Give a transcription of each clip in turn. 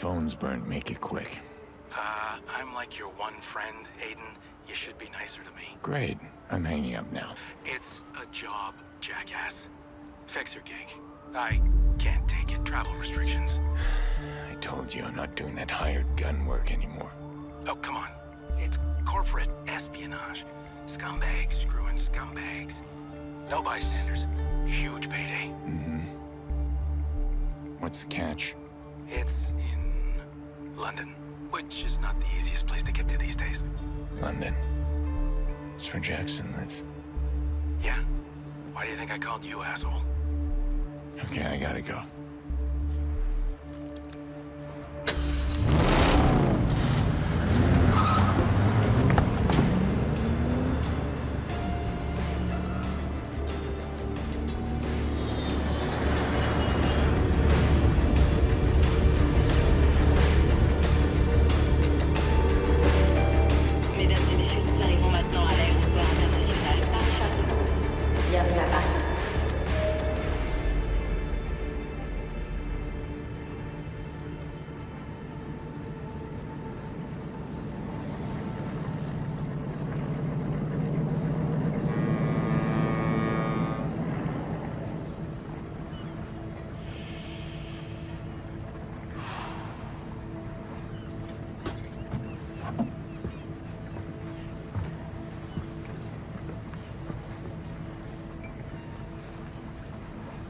phone's burnt. Make it quick. I'm like your one friend, Aiden. You should be nicer to me. Great. I'm hanging up now. It's a job, jackass. Fix your gig. I can't take it. Travel restrictions. I told you I'm not doing that hired gun work anymore. Oh, come on. It's corporate espionage. Scumbags screwing scumbags. No bystanders. Huge payday. What's the catch? It's in London, which is not the easiest place to get to these days. London. It's where Jackson lives. Yeah? Why do you think I called you, asshole? Okay, I gotta go.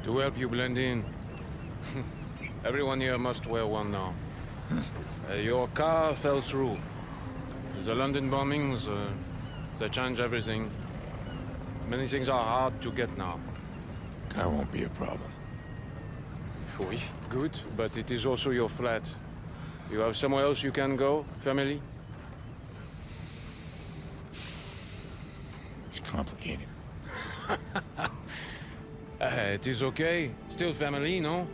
To help you blend in, everyone here must wear one now. Your car fell through. The London bombings, they changed everything. Many things are hard to get now. Car won't be a problem. Oui, good, but it is also your flat. You have somewhere else you can go, family? It's complicated. It is okay. Still family, no?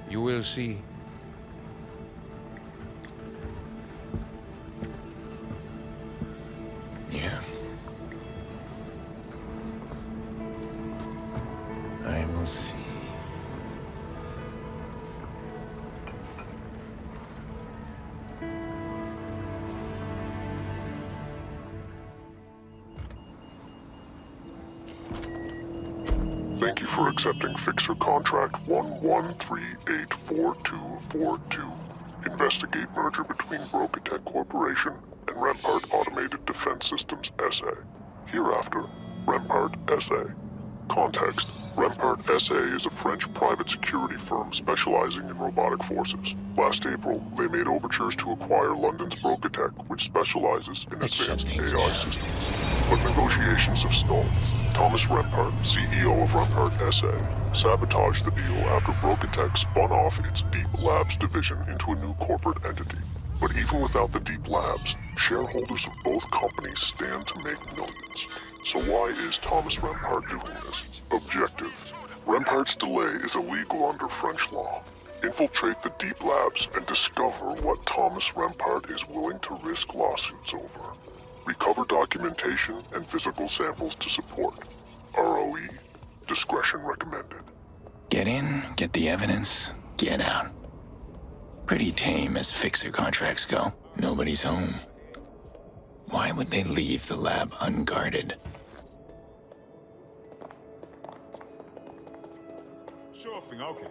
You will see. Yeah. I will see. Thank you for accepting Fixer Contract 113-84242. Investigate merger between Brokatech Corporation and Rampart Automated Defense Systems S.A. Hereafter, Rampart S.A. Context: Rampart S.A. is a French private security firm specializing in robotic forces. Last April, they made overtures to acquire London's Brokatech, which specializes in advanced AI systems. But negotiations have stalled. Thomas Rampart, CEO of Rampart S.A., sabotaged the deal after Brokatech spun off its Deep Labs division into a new corporate entity. But even without the Deep Labs, shareholders of both companies stand to make millions. So why is Thomas Rampart doing this? Objective: Rampart's delay is illegal under French law. Infiltrate the Deep Labs and discover what Thomas Rampart is willing to risk lawsuits over. Recover documentation and physical samples to support. ROE. Discretion recommended. Get in, get the evidence, get out. Pretty tame as fixer contracts go. Nobody's home. Why would they leave the lab unguarded? Sure thing, okay.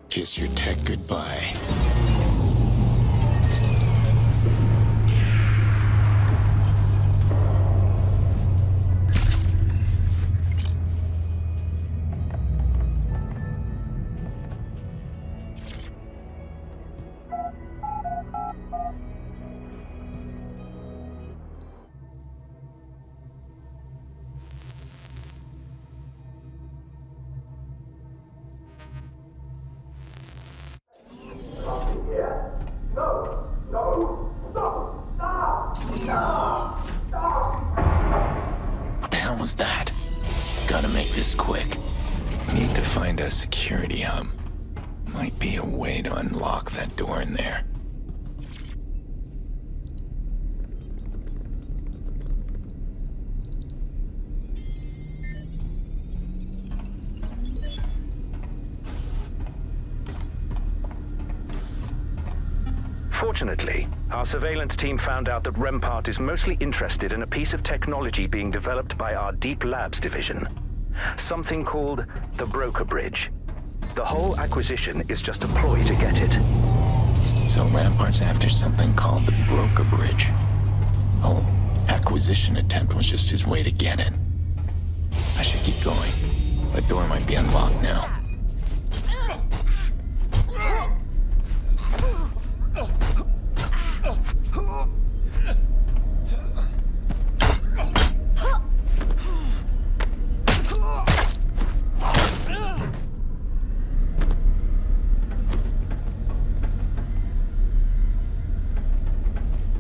Kiss your tech goodbye. What the hell was that? Gotta make this quick. Need to find a security hub. Might be a way to unlock that door in there. Fortunately, our surveillance team found out that Rempart is mostly interested in a piece of technology being developed by our Deep Labs division. Something called the Broker Bridge. The whole acquisition is just a ploy to get it. So Rampart's after something called the Broker Bridge. Whole acquisition attempt was just his way to get it. I should keep going. The door might be unlocked now.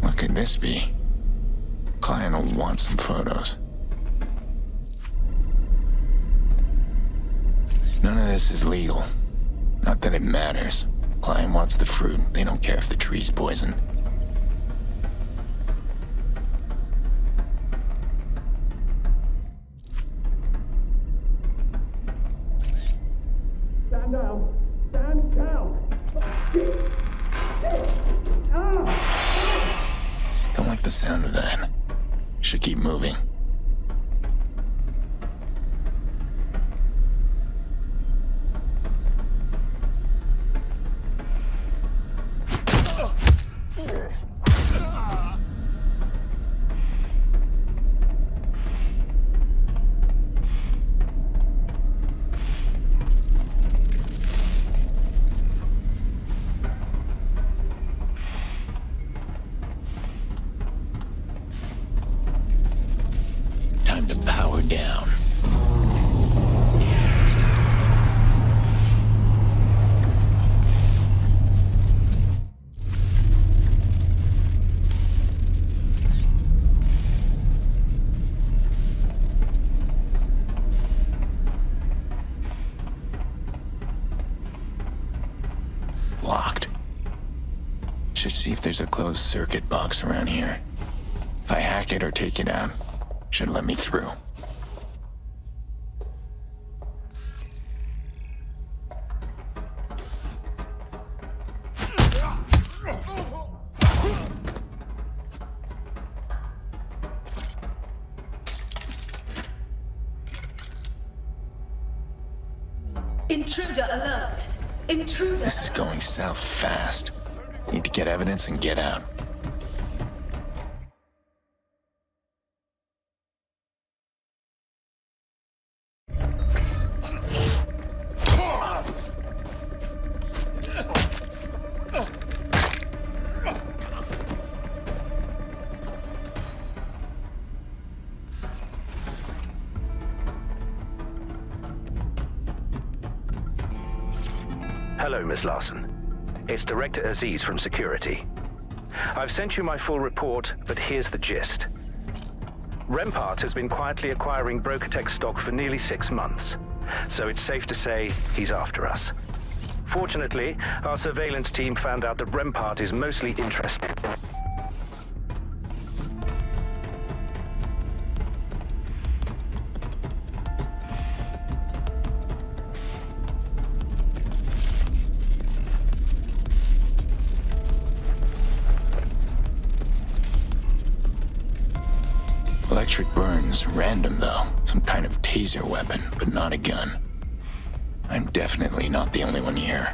What could this be? Client will want some photos. None of this is legal. Not that it matters. Client wants the fruit. They don't care if the tree's poisoned. Stand down. Stand down. Don't like the sound of that. Should keep moving. Time to power down. Locked. Should see if there's a closed circuit box around here. If I hack it or take it out, should let me through. Intruder alert! Intruder! This is going south fast. Need to get evidence and get out. Hello, Miss Larson. It's Director Aziz from Security. I've sent you my full report, but here's the gist. Rempart has been quietly acquiring Brokotech stock for nearly 6 months, so it's safe to say he's after us. Fortunately, our surveillance team found out that Rempart is mostly interested in Electric burns, random though. Some kind of taser weapon, but not a gun. I'm definitely not the only one here.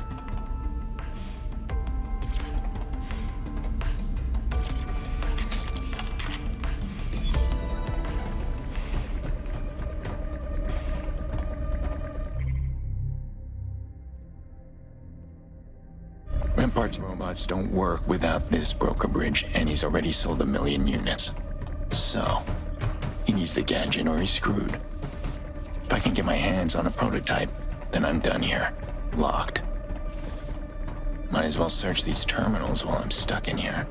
Rampart's robots don't work without this broker bridge, and he's already sold 1 million units. So, he needs the gadget or he's screwed. If I can get my hands on a prototype, then I'm done here. Locked. Might as well search these terminals while I'm stuck in here.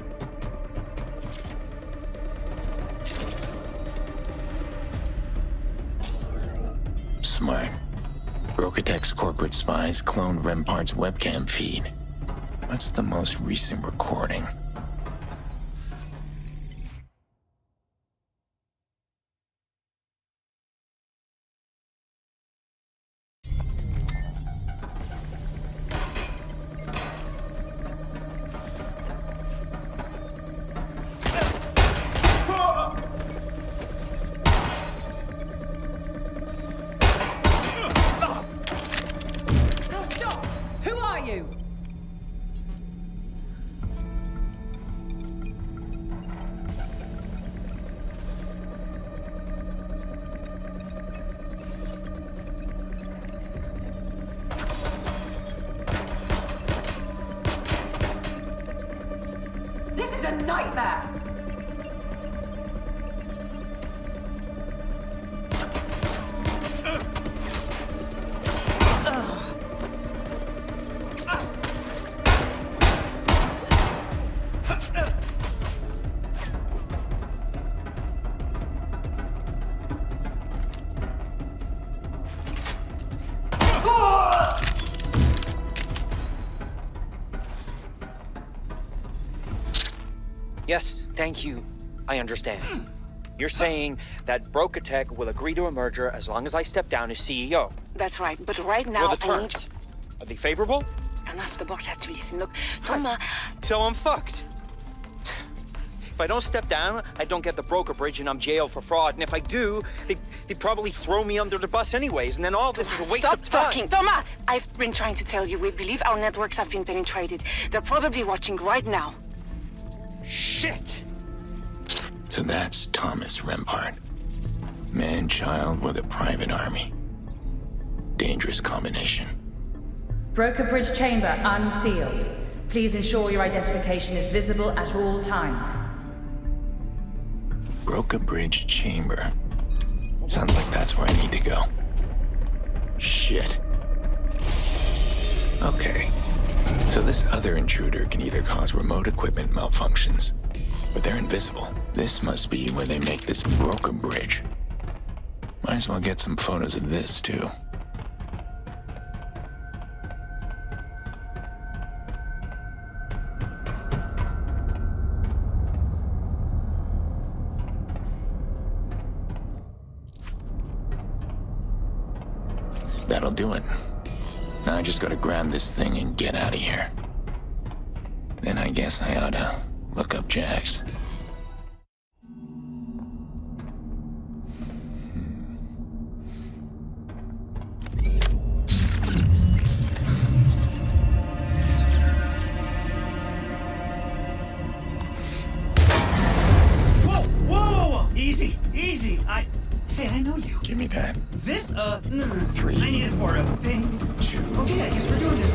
Smart. Brokotech's corporate spies cloned Rempart's webcam feed. What's the most recent recording? are you? This is a nightmare! Yes, thank you. I understand. You're saying that Brokatech will agree to a merger as long as I step down as CEO. That's right, but right now What are the terms? Are they favorable? Enough, the board has to listen. Look, Thomas... So I'm fucked. If I don't step down, I don't get the broker bridge and I'm jailed for fraud. And if I do, they'd probably throw me under the bus anyways. And then all this is a waste of time. Stop talking! Thomas! I've been trying to tell you, we believe our networks have been penetrated. They're probably watching right now. Shit! So that's Thomas Rempart. Man-child with a private army. Dangerous combination. Broker bridge chamber unsealed. Please ensure your identification is visible at all times. Broker bridge chamber. Sounds like that's where I need to go. Shit. Okay. So this other intruder can either cause remote equipment malfunctions, but they're invisible. This must be where they make this broker bridge. Might as well get some photos of this, too. That'll do it. Now I just gotta grab this thing and get out of here. Then I guess I oughta look up Jax. Whoa! Easy, easy. Hey, I know you. Give me that. This, 3. I need it for a thing. 2. Okay, I guess we're doing this.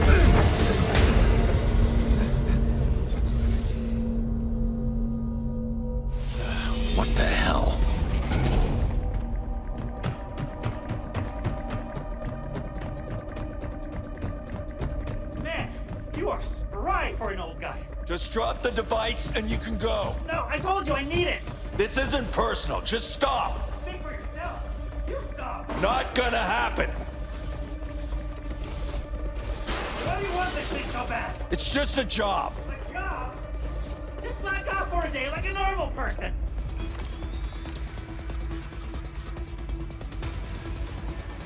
What the hell? Man, you are spry for an old guy. Just drop the device and you can go. No, I told you I need it. This isn't personal. Just stop. Speak for yourself. You stop. Not gonna happen. Why do you want this thing so bad? It's just a job. A job? Just slack off for a day like a normal person.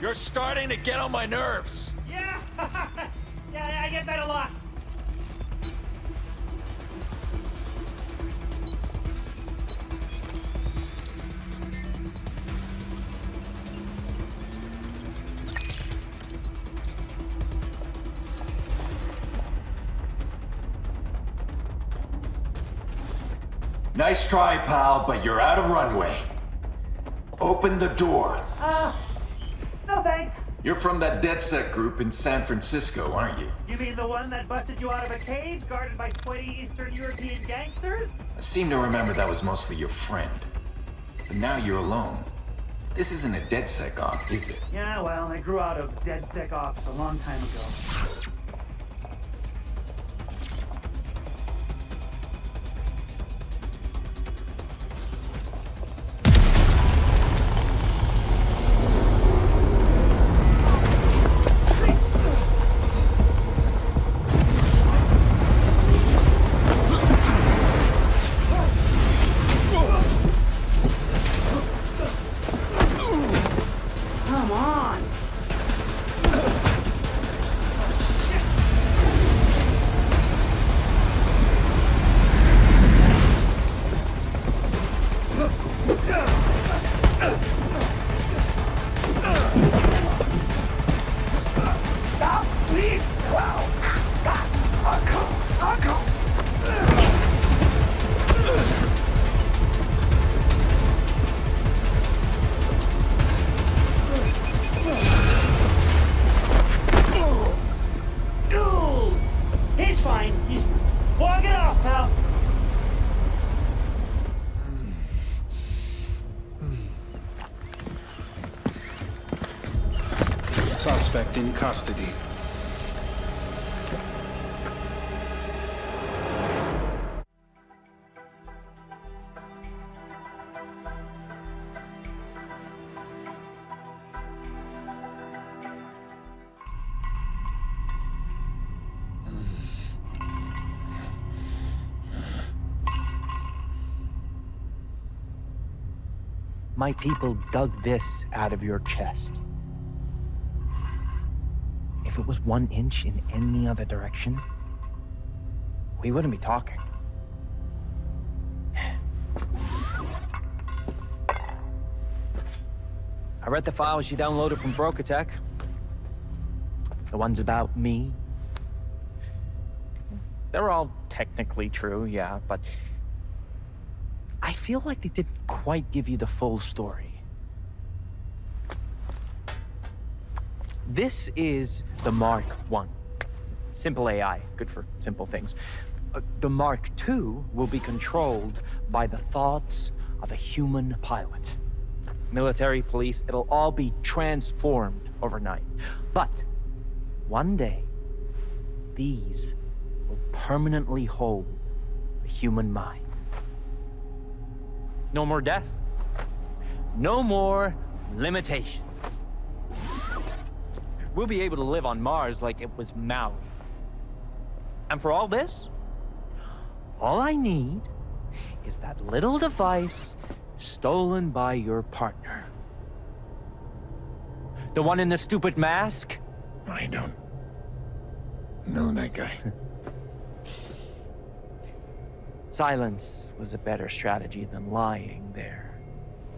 You're starting to get on my nerves. Yeah, yeah, I get that a lot. Nice try, pal, but you're out of runway. Open the door. No thanks. You're from that DedSec group in San Francisco, aren't you? You mean the one that busted you out of a cage guarded by sweaty Eastern European gangsters? I seem to remember that was mostly your friend. But now you're alone. This isn't a DedSec op, is it? Yeah, well, I grew out of DedSec ops a long time ago. Come on! pal. Suspect in custody. My people dug this out of your chest. If it was 1 inch in any other direction, we wouldn't be talking. I read the files you downloaded from Brokatech. The ones about me. They're all technically true, yeah, but I feel like they didn't quite give you the full story. This is the Mark I. Simple AI, good for simple things. The Mark II will be controlled by the thoughts of a human pilot. Military, police, it'll all be transformed overnight. But one day, these will permanently hold a human mind. No more death. No more limitations. We'll be able to live on Mars like it was Maui. And for all this, all I need is that little device stolen by your partner. The one in the stupid mask? I don't know that guy. Silence was a better strategy than lying there,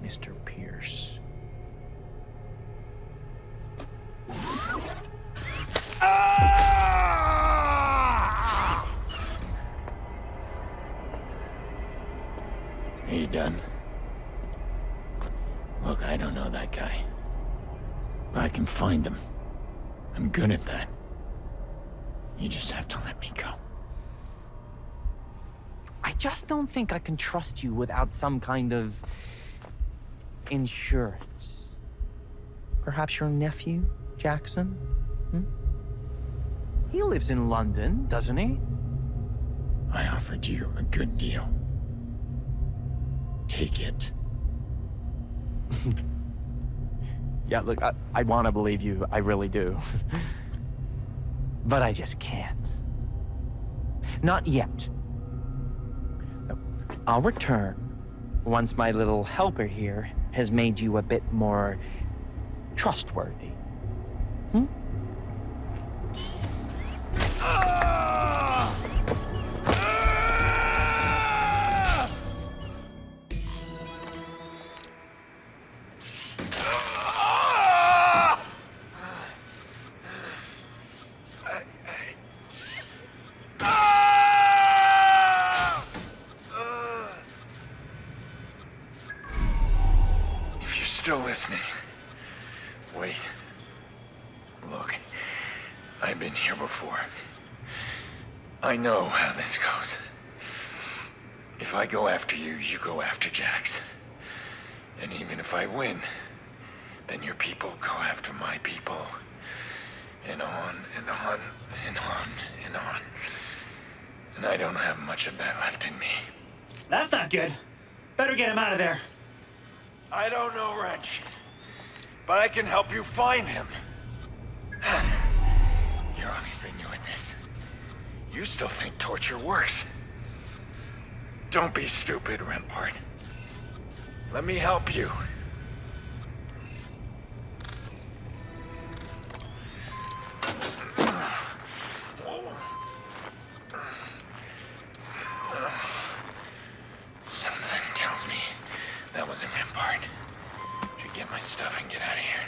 Mr. Pearce. Are you done? Look, I don't know that guy. But I can find him. I'm good at that. You just have to let me go. I just don't think I can trust you without some kind of insurance. Perhaps your nephew, Jackson? Hmm? He lives in London, doesn't he? I offered you a good deal. Take it. Yeah, look, I want to believe you. I really do. But I just can't. Not yet. No, I'll return once my little helper here has made you a bit more trustworthy. Hmm? Still listening. Wait. Look, I've been here before. I know how this goes. If I go after you, you go after Jax. And even if I win, then your people go after my people. And on and on and on and on. And I don't have much of that left in me. That's not good. Better get him out of there. I don't know, Wrench. But I can help you find him. You're obviously new at this. You still think torture works. Don't be stupid, Rampart. Let me help you. Something tells me that was a Rampart. Should get my stuff and get out of here.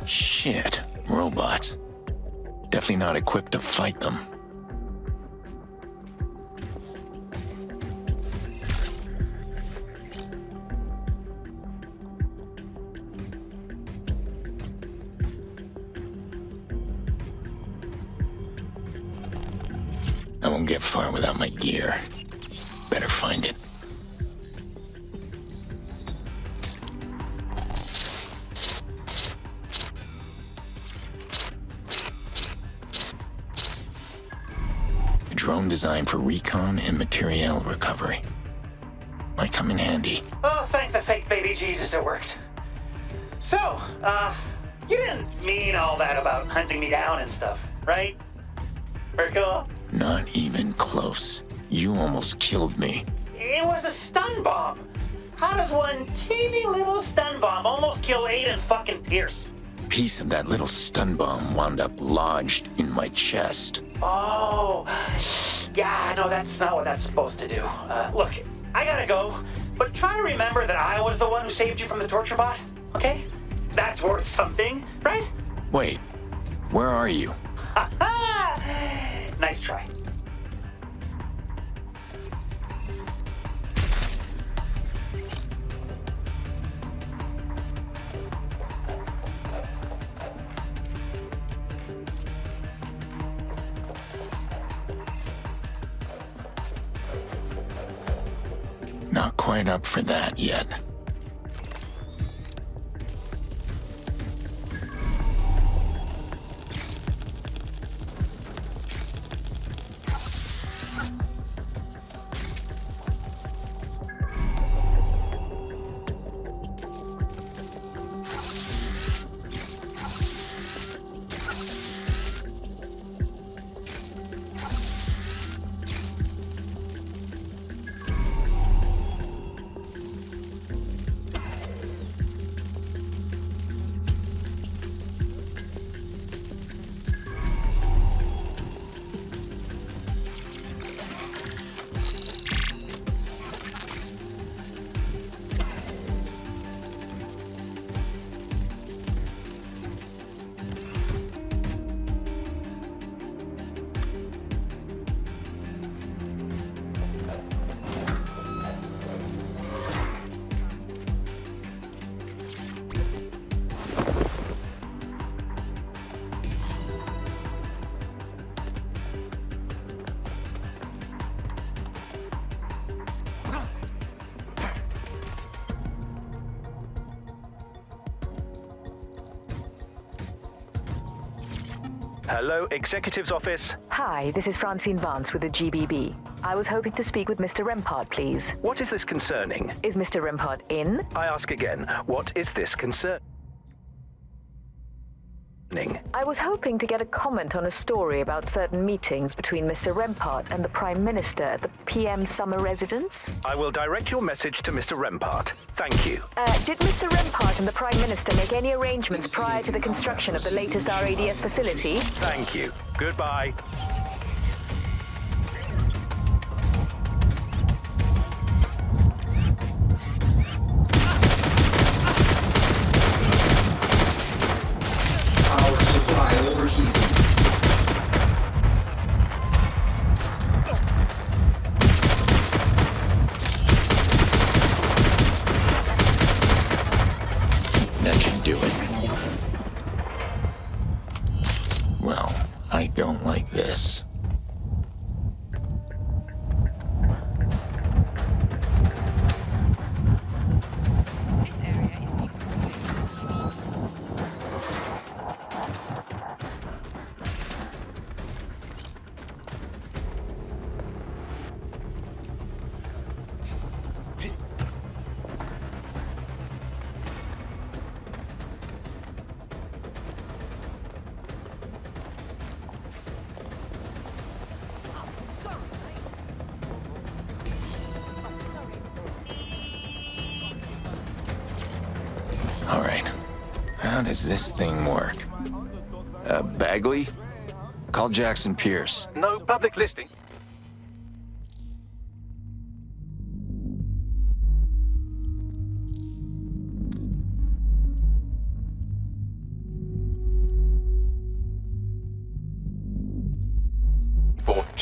Shit, robots. Definitely not equipped to fight them. I won't get far without my gear. Better find it. A drone designed for recon and materiel recovery. Might come in handy. Oh, thank the fake baby Jesus it worked. So, you didn't mean all that about hunting me down and stuff, right? Very cool. Not even close. You almost killed me. It was a stun bomb. How does one teeny little stun bomb almost kill Aiden fucking Pearce? A piece of that little stun bomb wound up lodged in my chest. Oh, yeah, no, that's not what that's supposed to do. Look, I gotta go, but try to remember that I was the one who saved you from the torture bot, okay? That's worth something, right? Wait, where are you? Ha ha! Nice try. Not quite up for that yet. Hello, Executive's office. Hi, this is Francine Vance with the GBB. I was hoping to speak with Mr. Rempart, please. What is this concerning? Is Mr. Rempart in? I ask again, what is this concerning? I was hoping to get a comment on a story about certain meetings between Mr. Rempart and the Prime Minister at the PM summer residence. I will direct your message to Mr. Rempart. Thank you. Did Mr. Rempart and the Prime Minister make any arrangements prior to the construction of the latest RADS facility? Thank you. Goodbye. That should do it. Well, I don't like this. All right. How does this thing work? Bagley? Call Jackson Pearce. No public listing.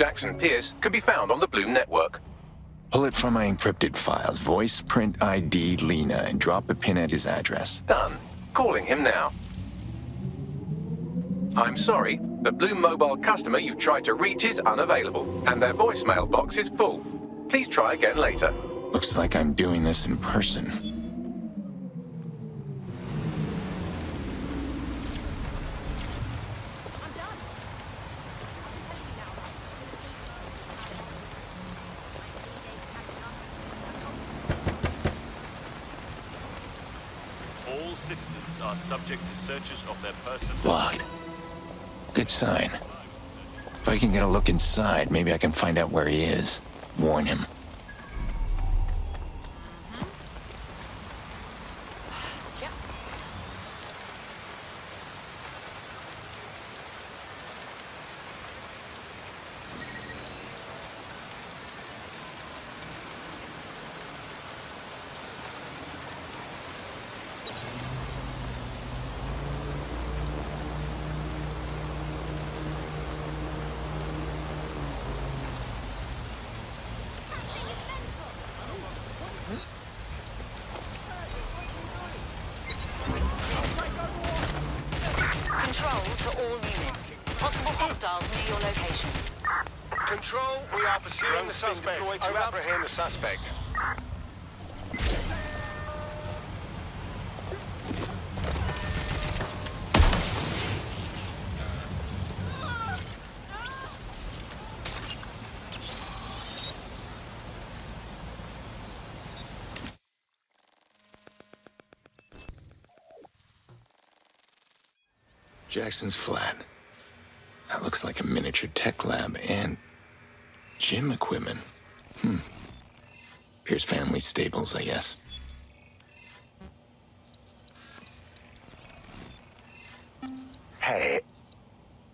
Jackson Pearce can be found on the Bloom network. Pull it from my encrypted files, voice, print ID, Lena, and drop a pin at his address. Done. Calling him now. I'm sorry, the Bloom mobile customer you've tried to reach is unavailable, and their voicemail box is full. Please try again later. Looks like I'm doing this in person. All citizens are subject to searches of their person. Locked. Good sign. If I can get a look inside, maybe I can find out where he is. Warn him. Control to all units. Possible hostiles near your location. Control, we are pursuing the suspect. To apprehend the suspect. Jackson's flat. That looks like a miniature tech lab and gym equipment. Pearce family stables, I guess. Hey.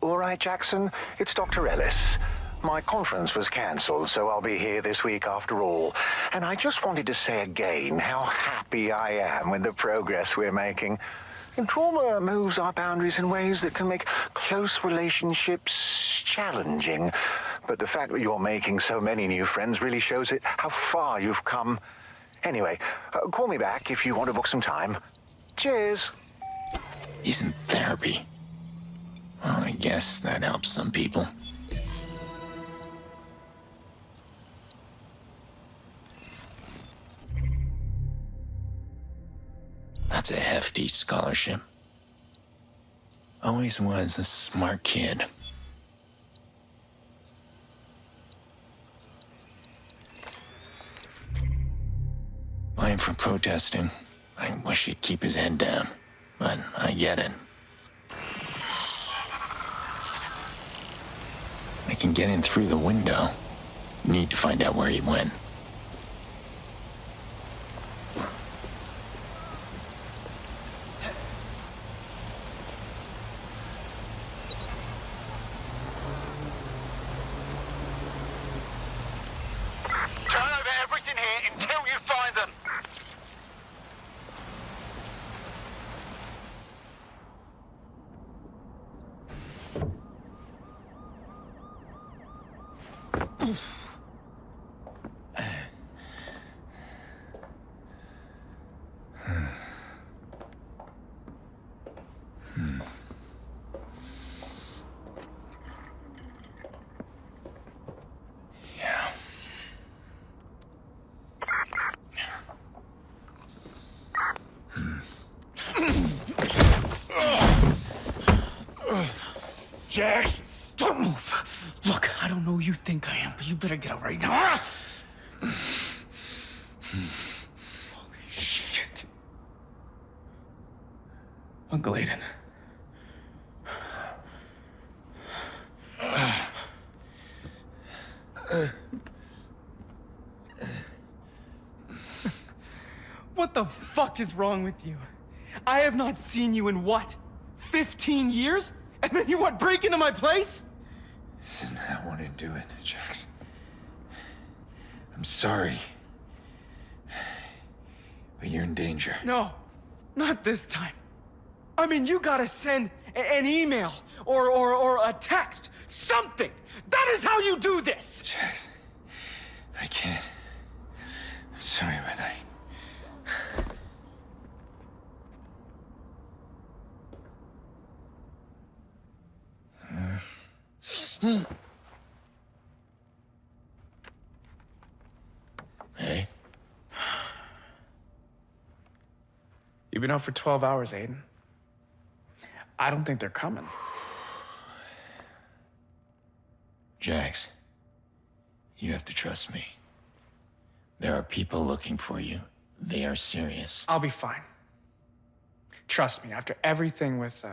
All right, Jackson? It's Dr. Ellis. My conference was cancelled, so I'll be here this week after all. And I just wanted to say again how happy I am with the progress we're making. And trauma moves our boundaries in ways that can make close relationships challenging. But the fact that you're making so many new friends really shows it how far you've come. Anyway, call me back if you want to book some time. Cheers. He's in therapy. Well, I guess that helps some people. That's a hefty scholarship. Always was a smart kid. Fine for protesting. I wish he'd keep his head down, but I get it. I can get in through the window. Need to find out where he went. Jax, don't move. Look, I don't know who you think I am, but you better get out right now. Holy shit. Uncle Aiden. What the fuck is wrong with you? I have not seen you in what? 15 years? And then you want break into my place? This isn't how I want to do it, Jax. I'm sorry. But you're in danger. No, not this time. I mean, you gotta send an email or a text. Something! That is how you do this! Jax, I can't. I'm sorry, but Hey? You've been out for 12 hours, Aiden. I don't think they're coming. Jax, you have to trust me. There are people looking for you. They are serious. I'll be fine. Trust me, after everything with,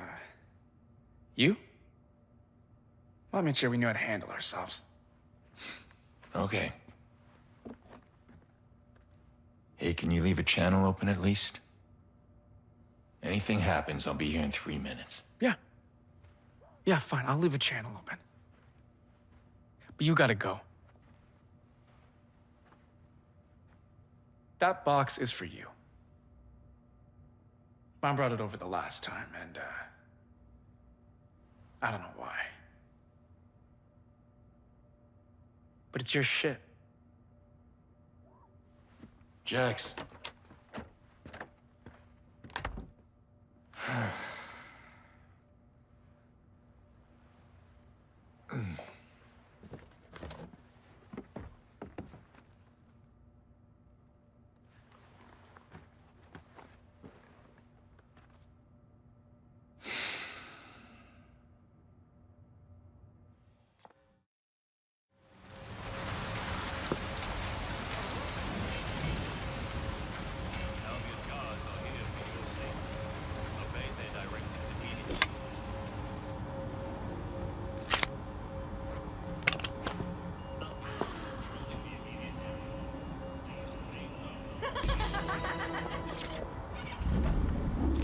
you? Well, I made sure we knew how to handle ourselves. Okay. Hey, can you leave a channel open at least? Anything happens, I'll be here in 3 minutes. Yeah. Yeah, fine, I'll leave a channel open. But you gotta go. That box is for you. Mom brought it over the last time, and, I don't know why. But it's your shit. Jax.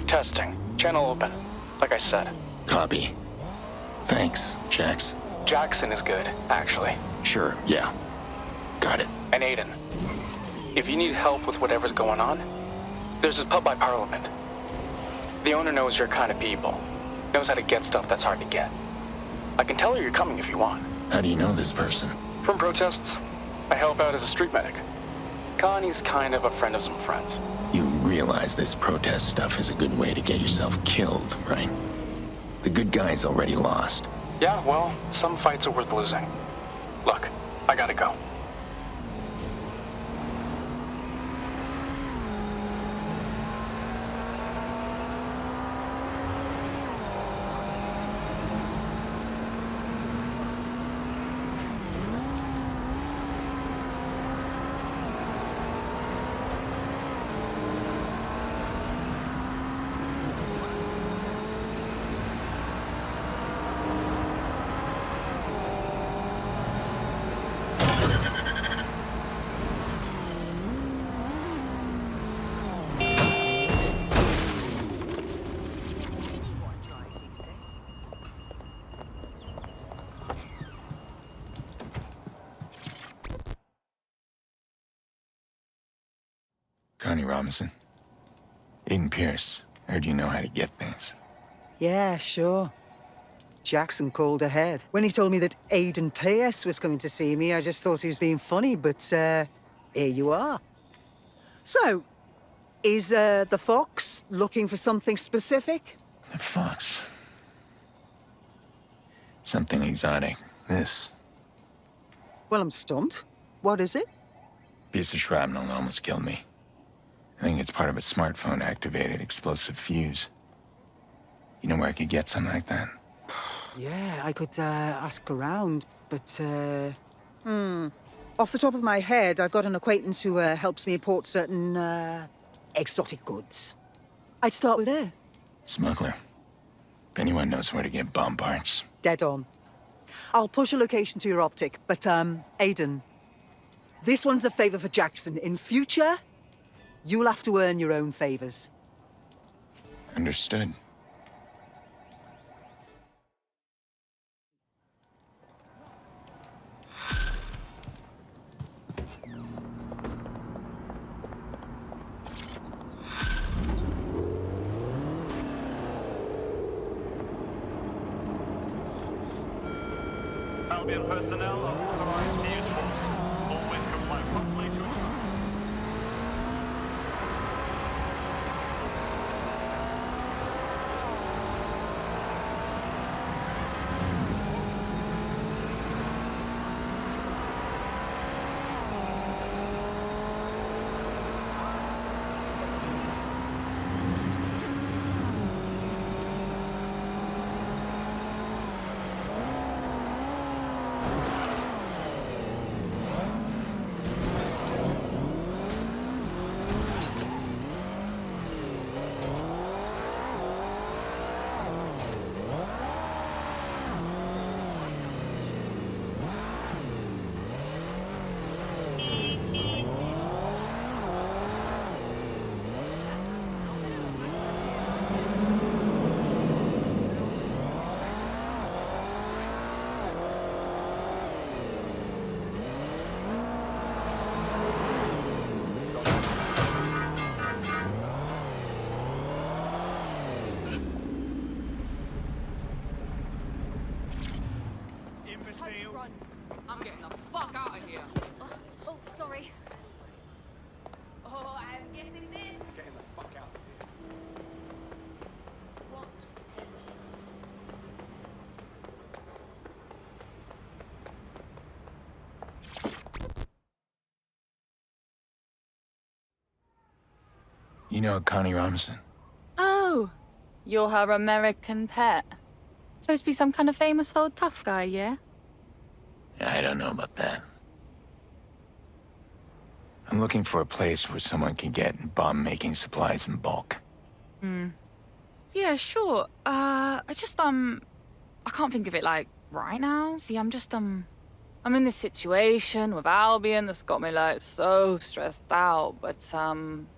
Testing. Channel open. Like I said. Copy. Thanks, Jax. Jackson is good, actually. Sure, yeah. Got it. And Aiden. If you need help with whatever's going on, there's this pub by Parliament. The owner knows your kind of people. Knows how to get stuff that's hard to get. I can tell her you're coming if you want. How do you know this person? From protests. I help out as a street medic. Connie's kind of a friend of some friends. You realize this protest stuff is a good way to get yourself killed, right? The good guy's already lost. Yeah, well, some fights are worth losing. Look, I gotta go. Connie Robinson. Aiden Pearce. Heard you know how to get things. Yeah, sure. Jackson called ahead. When he told me that Aiden Pearce was coming to see me, I just thought he was being funny, but, here you are. So, is, the Fox looking for something specific? The Fox. Something exotic. This. Well, I'm stumped. What is it? Piece of shrapnel almost killed me. I think it's part of a smartphone-activated explosive fuse. You know where I could get something like that? Yeah, I could, ask around, but, Off the top of my head, I've got an acquaintance who, helps me import certain, exotic goods. I'd start with her. Smuggler. If anyone knows where to get bomb parts. Dead on. I'll push a location to your optic, but, Aiden, this one's a favor for Jackson. In future, you'll have to earn your own favors. Understood. civilian personnel are authorized to use force. Always comply promptly to instructions. I'm getting the fuck out of here. Oh, sorry. Oh, I'm getting this. Getting the fuck out of here. What? You know Connie Robinson? Oh, you're her American pet. Supposed to be some kind of famous old tough guy, yeah? I don't know about that. I'm looking for a place where someone can get bomb-making supplies in bulk. Yeah, sure. I can't think of it, like, right now. See, I'm in this situation with Albion that's got me, like, so stressed out. But,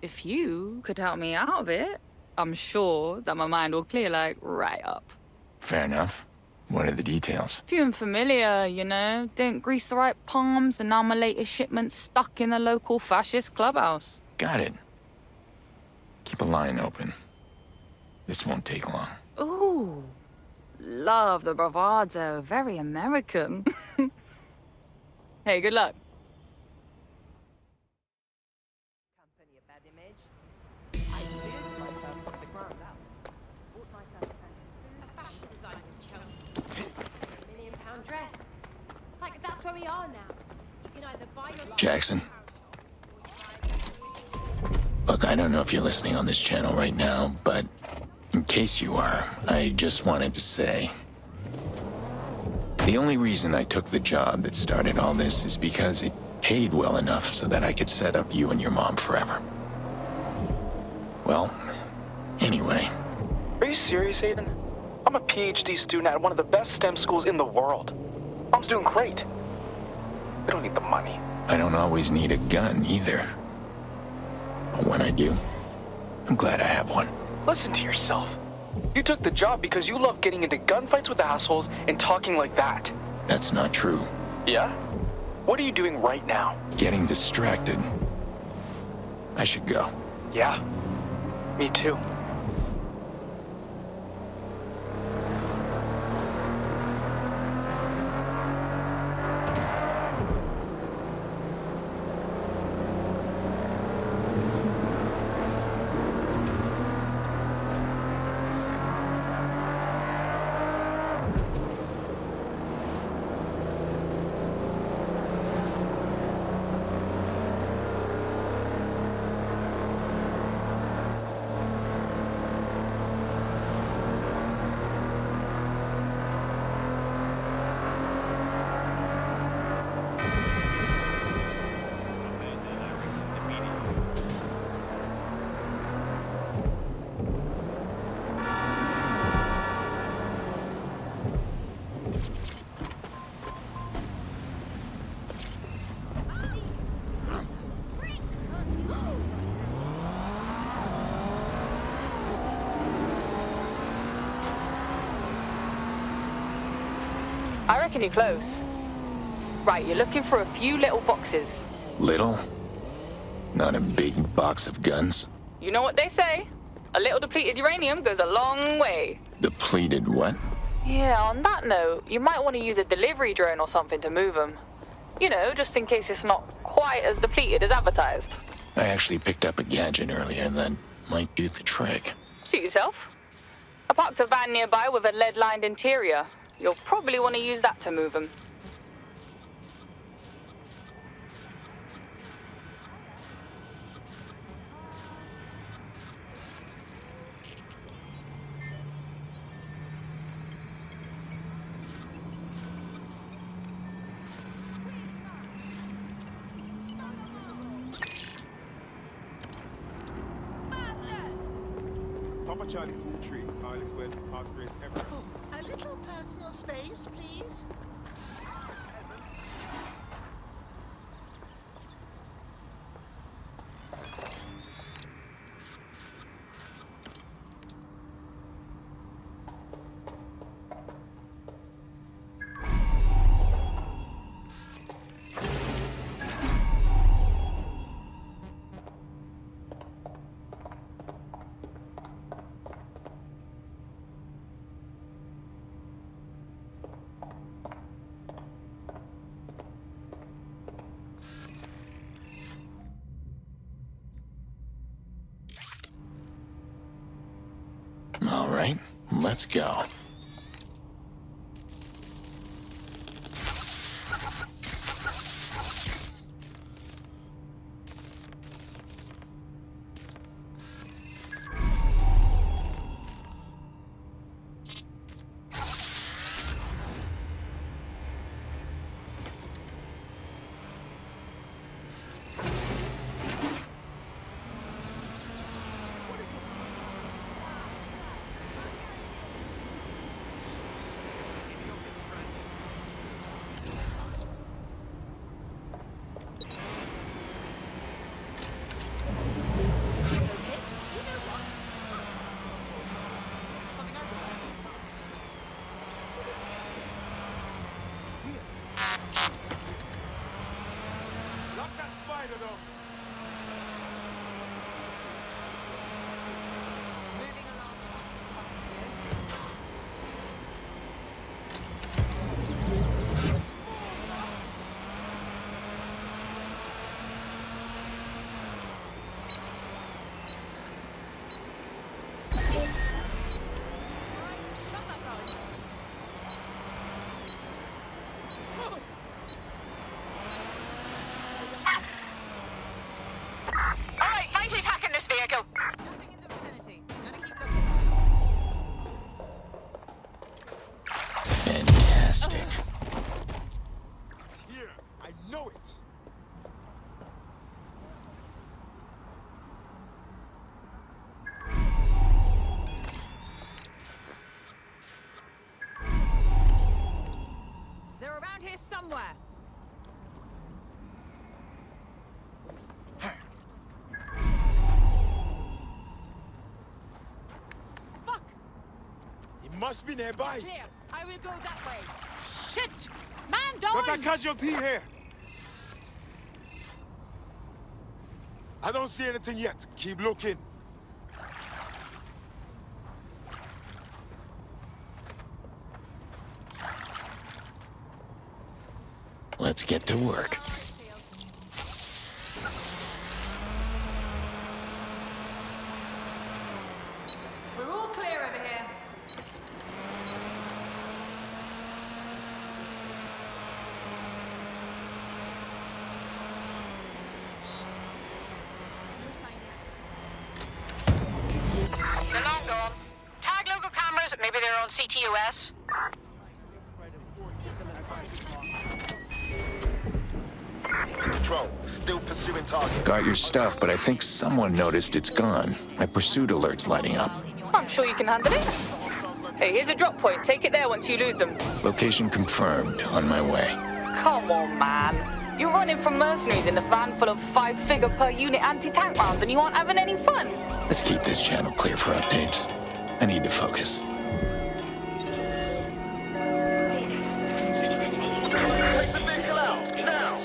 if you could help me out of it, I'm sure that my mind will clear, like, right up. Fair enough. What are the details? Few and familiar, you know. Didn't grease the right palms, and now my latest shipment's stuck in a local fascist clubhouse. Got it. Keep a line open. This won't take long. Ooh. Love the bravado. Very American. Hey, good luck. Company a bad image. I built myself from the ground up. Bought myself a fashion designer in Chelsea. £1 million dress. Like, that's where we are now. You can either buy your... Jackson? Look, I don't know if you're listening on this channel right now, but in case you are, I just wanted to say... The only reason I took the job that started all this is because it paid well enough so that I could set up you and your mom forever. Well, anyway. Are you serious, Aiden? I'm a PhD student at one of the best STEM schools in the world. Mom's doing great. We don't need the money. I don't always need a gun, either. But when I do, I'm glad I have one. Listen to yourself. You took the job because you love getting into gunfights with assholes and talking like that. That's not true. Yeah? What are you doing right now? Getting distracted. I should go. Yeah. Me too. I reckon you're close. Right, you're looking for a few little boxes. Little? Not a big box of guns? You know what they say? A little depleted uranium goes a long way. Depleted what? Yeah, on that note, you might want to use a delivery drone or something to move them. You know, just in case it's not quite as depleted as advertised. I actually picked up a gadget earlier that might do the trick. Suit yourself. I parked a van nearby with a lead-lined interior. You'll probably want to use that to move them. Papa Charlie 2-3, all is well, past grace ever. A little personal space, please. All right, let's go. Fantastic. It's here. I know it. They're around here somewhere. Fuck! He must be nearby. Clear. I will go that way. Shit! Man Got down! a casualty here. I don't see anything yet. Keep looking. Let's get to work. We're all clear over here. They're long gone. Tag local cameras, maybe they're on CTOS. Control, still pursuing target. Got your stuff, but I think someone noticed it's gone. My pursuit alert's lighting up. I'm sure you can handle it. Hey, here's a drop point. Take it there once you lose them. Location confirmed. On my way. Come on, man. You're running from mercenaries in a van full of 5-figure per unit anti-tank rounds and you aren't having any fun. Let's keep this channel clear for updates. I need to focus. Take the vehicle out, now!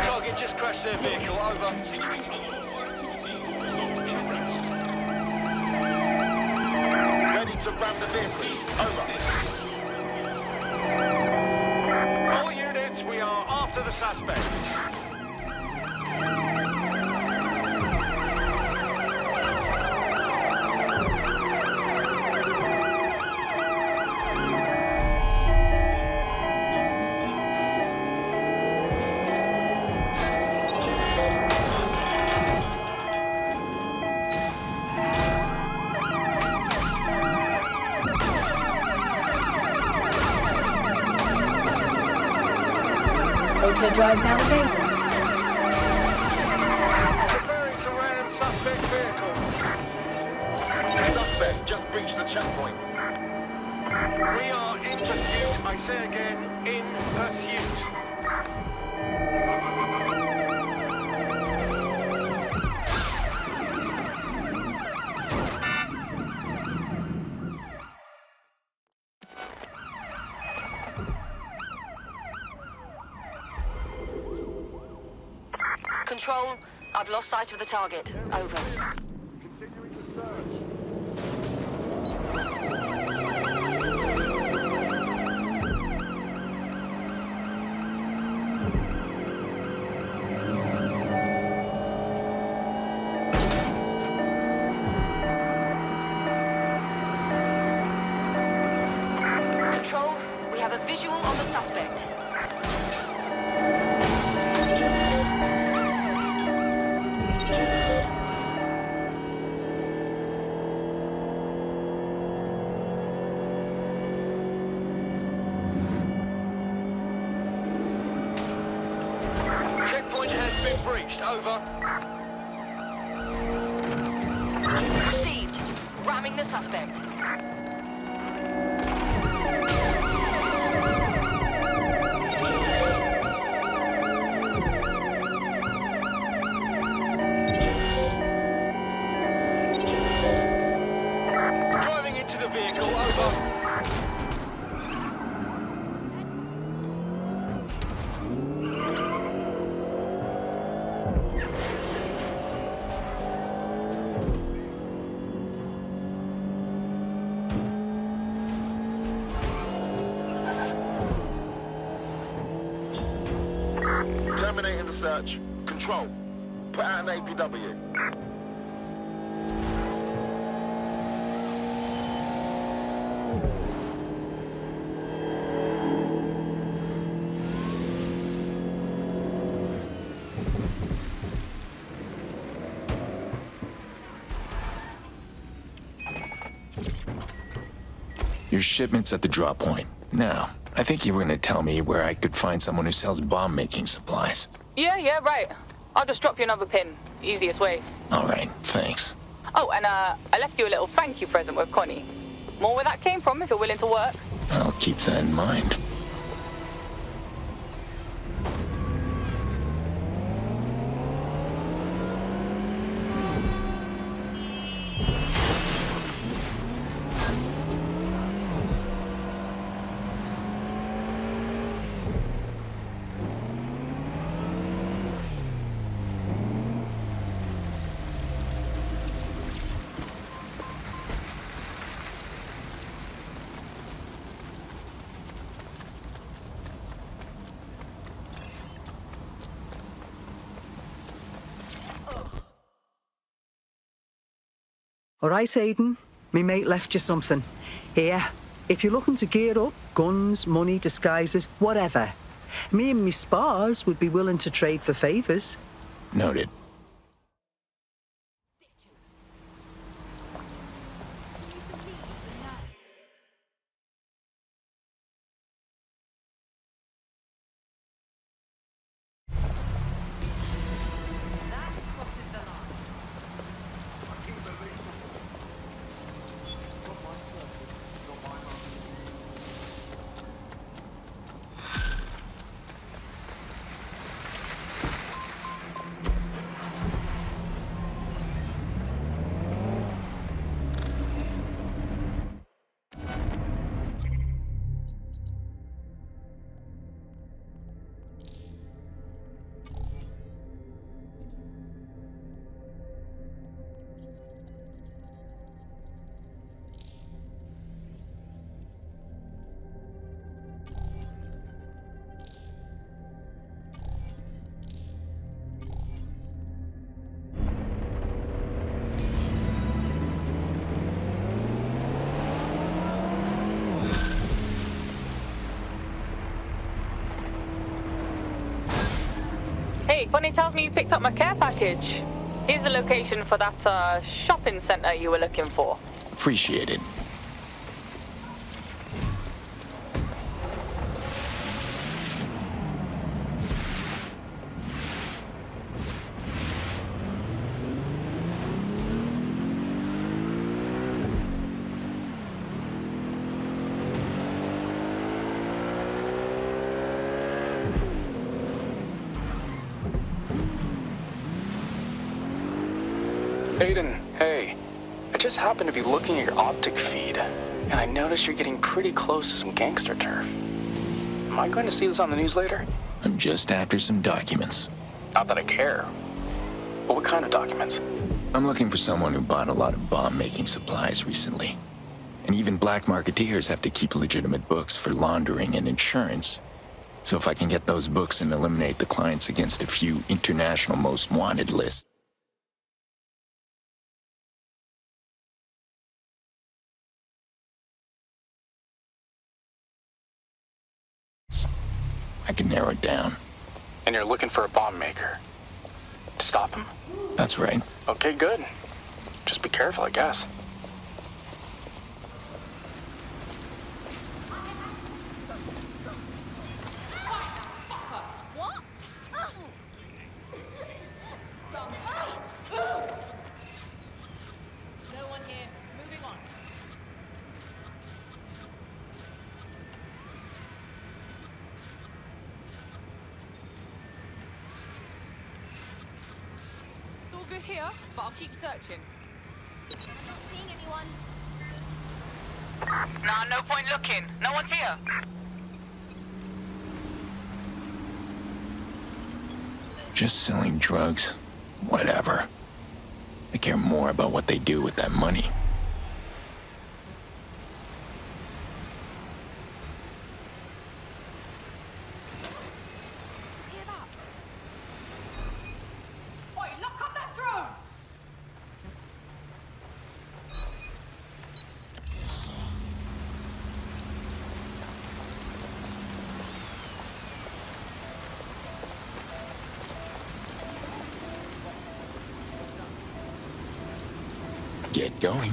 Target just of the vehicle. Over. All units, we are after the suspect. Auto drive now available. Preparing to ram suspect vehicle. Suspect just breached the checkpoint. We are in pursuit. I say again, in pursuit. Control, I've lost sight of the target. Over. Continuing the search. Control, we have a visual on the suspect. Checkpoint has been breached. Over. Received. Ramming the suspect. Driving into the vehicle. Over. Terminating the search. Control. Put out an APW. Your shipment's at the drop point. Now, I think you were gonna tell me where I could find someone who sells bomb-making supplies. Yeah, right. I'll just drop you another pin. Easiest way. All right, thanks. Oh, and I left you a little thank you present with Connie. More where that came from if you're willing to work. I'll keep that in mind. All right, Aiden. Me mate left you something. Here, if you're looking to gear up, guns, money, disguises, whatever. Me and me spars would be willing to trade for favors. Noted. Hey, Bunny tells me you picked up my care package. Here's the location for that shopping center you were looking for. Appreciate it. Aiden, hey. I just happened to be looking at your optic feed, and I noticed you're getting pretty close to some gangster turf. Am I going to see this on the news later? I'm just after some documents. Not that I care. But what kind of documents? I'm looking for someone who bought a lot of bomb-making supplies recently. And even black marketeers have to keep legitimate books for laundering and insurance. So if I can get those books and eliminate the clients against a few international most wanted lists, I can narrow it down. And you're looking for a bomb maker. To stop him? That's right. Okay, good. Just be careful, I guess. No one here. Moving on. It's all good here, but I'll keep searching. I'm not seeing anyone. Nah, no point looking. No one's here. just selling drugs, whatever. I care more about what they do with that money. Oi, lock up that drone! Get going.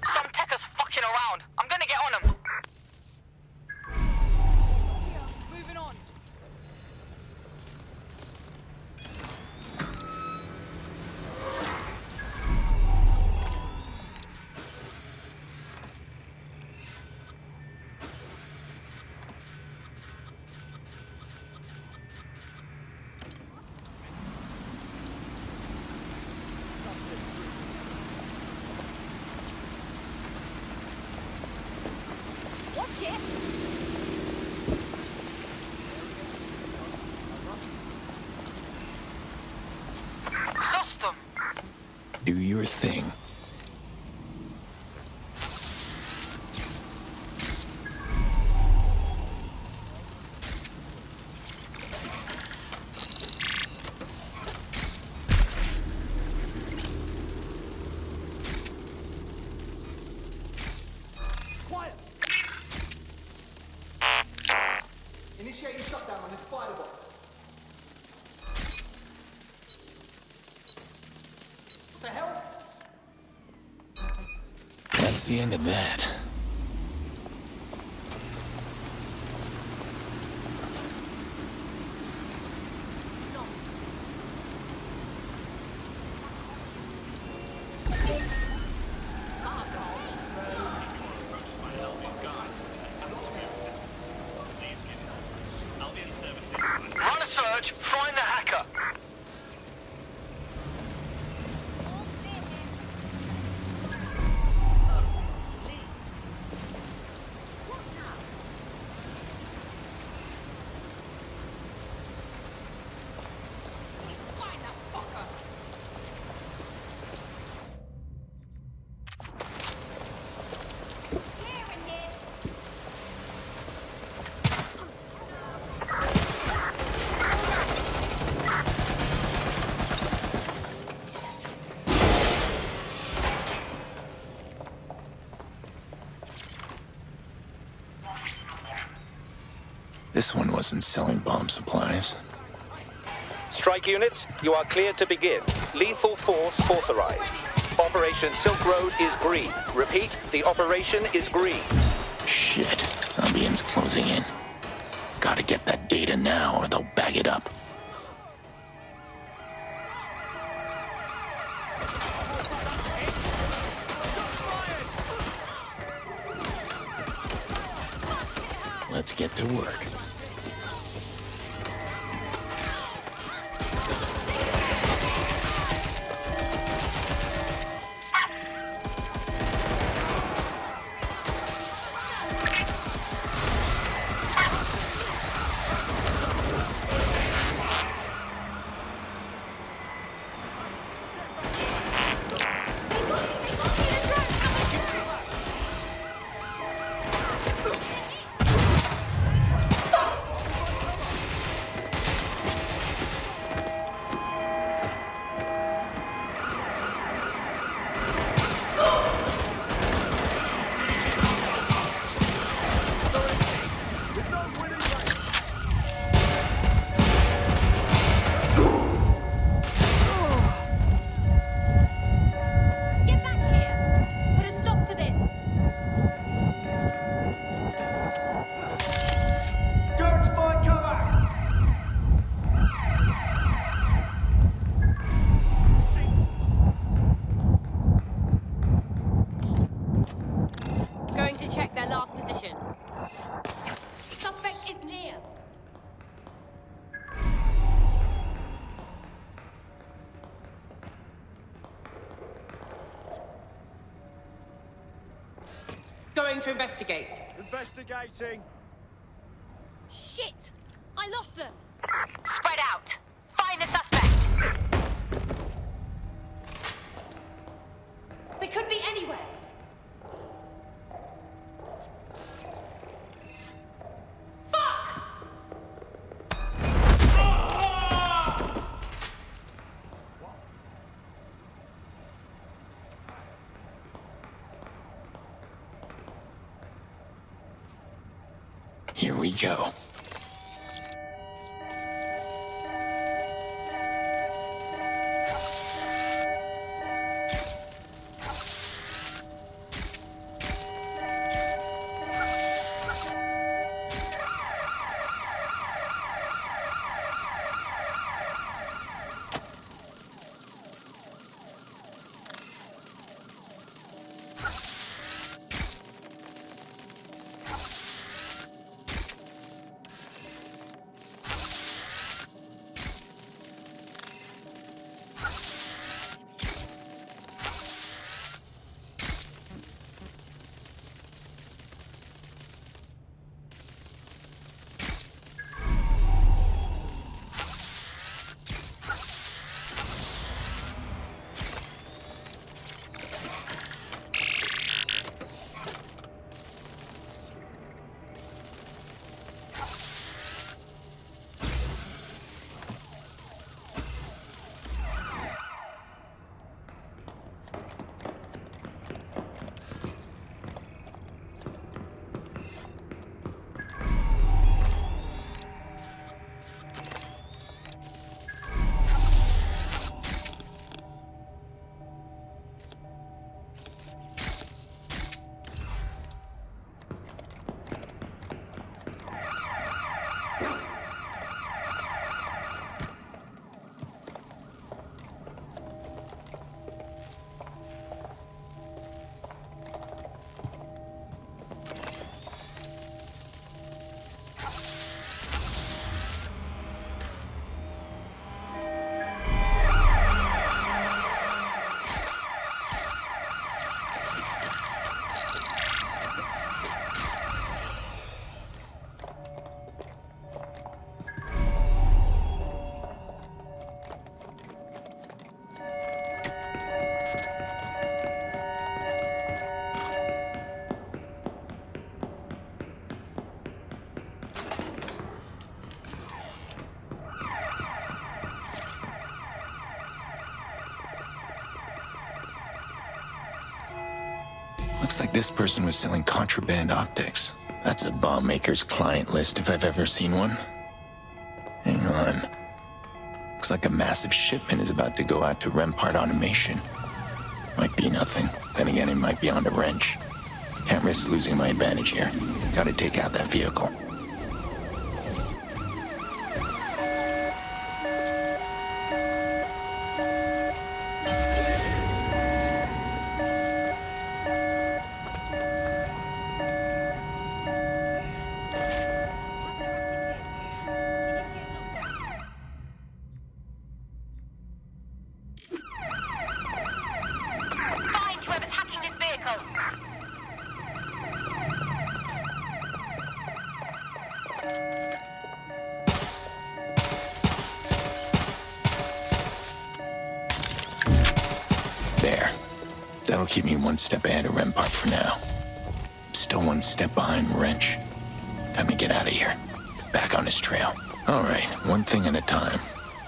Some techers fucking around. I'm gonna get on them. Moving on. Watch it! Lost them. Do your thing. Quiet! Initiating shutdown on this spider bot. What the hell? That's the end of that. Run a search, find the hacker. This one wasn't selling bomb supplies. Strike units, you are cleared to begin. Lethal force authorized. Operation Silk Road is green. Repeat, the operation is green. Shit. Albion's closing in. Gotta get that data now or they'll bag it up. Let's get to work. Going to investigate. Investigating. Shit! I lost them! Spread out. Find the suspect. They could be anywhere. Fuck! Here we go. Looks like this person was selling contraband optics. That's a bomb maker's client list if I've ever seen one. Hang on. Looks like a massive shipment is about to go out to Rempart Automation. Might be nothing. Then again, it might be on to Wrench. Can't risk losing my advantage here. Gotta take out that vehicle. Find whoever's hacking this vehicle. There. That'll keep me one step ahead of Rempart for now. Still one step behind Wrench. Time to get out of here. Back on his trail. Alright, one thing at a time.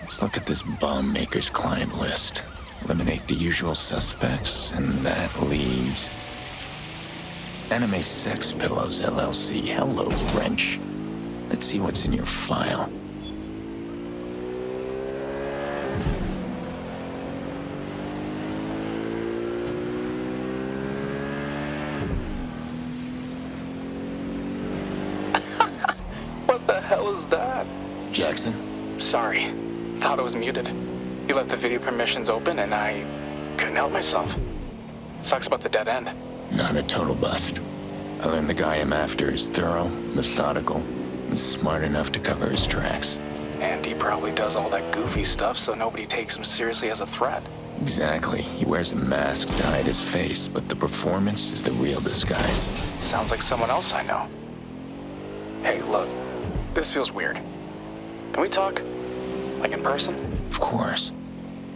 Let's look at this bomb maker's client list. Eliminate the usual suspects, and that leaves... Anime Sex Pillows, LLC. Hello, Wrench. Let's see what's in your file. What the hell is that? Jackson? Sorry. Thought it was muted. You left the video permissions open and I couldn't help myself. Sucks about the dead end. Not a total bust. I learned the guy I'm after is thorough, methodical, and smart enough to cover his tracks. And he probably does all that goofy stuff so nobody takes him seriously as a threat. Exactly. He wears a mask to hide his face, but the performance is the real disguise. Sounds like someone else I know. Hey, look. This feels weird. Can we talk? Like in person? Of course.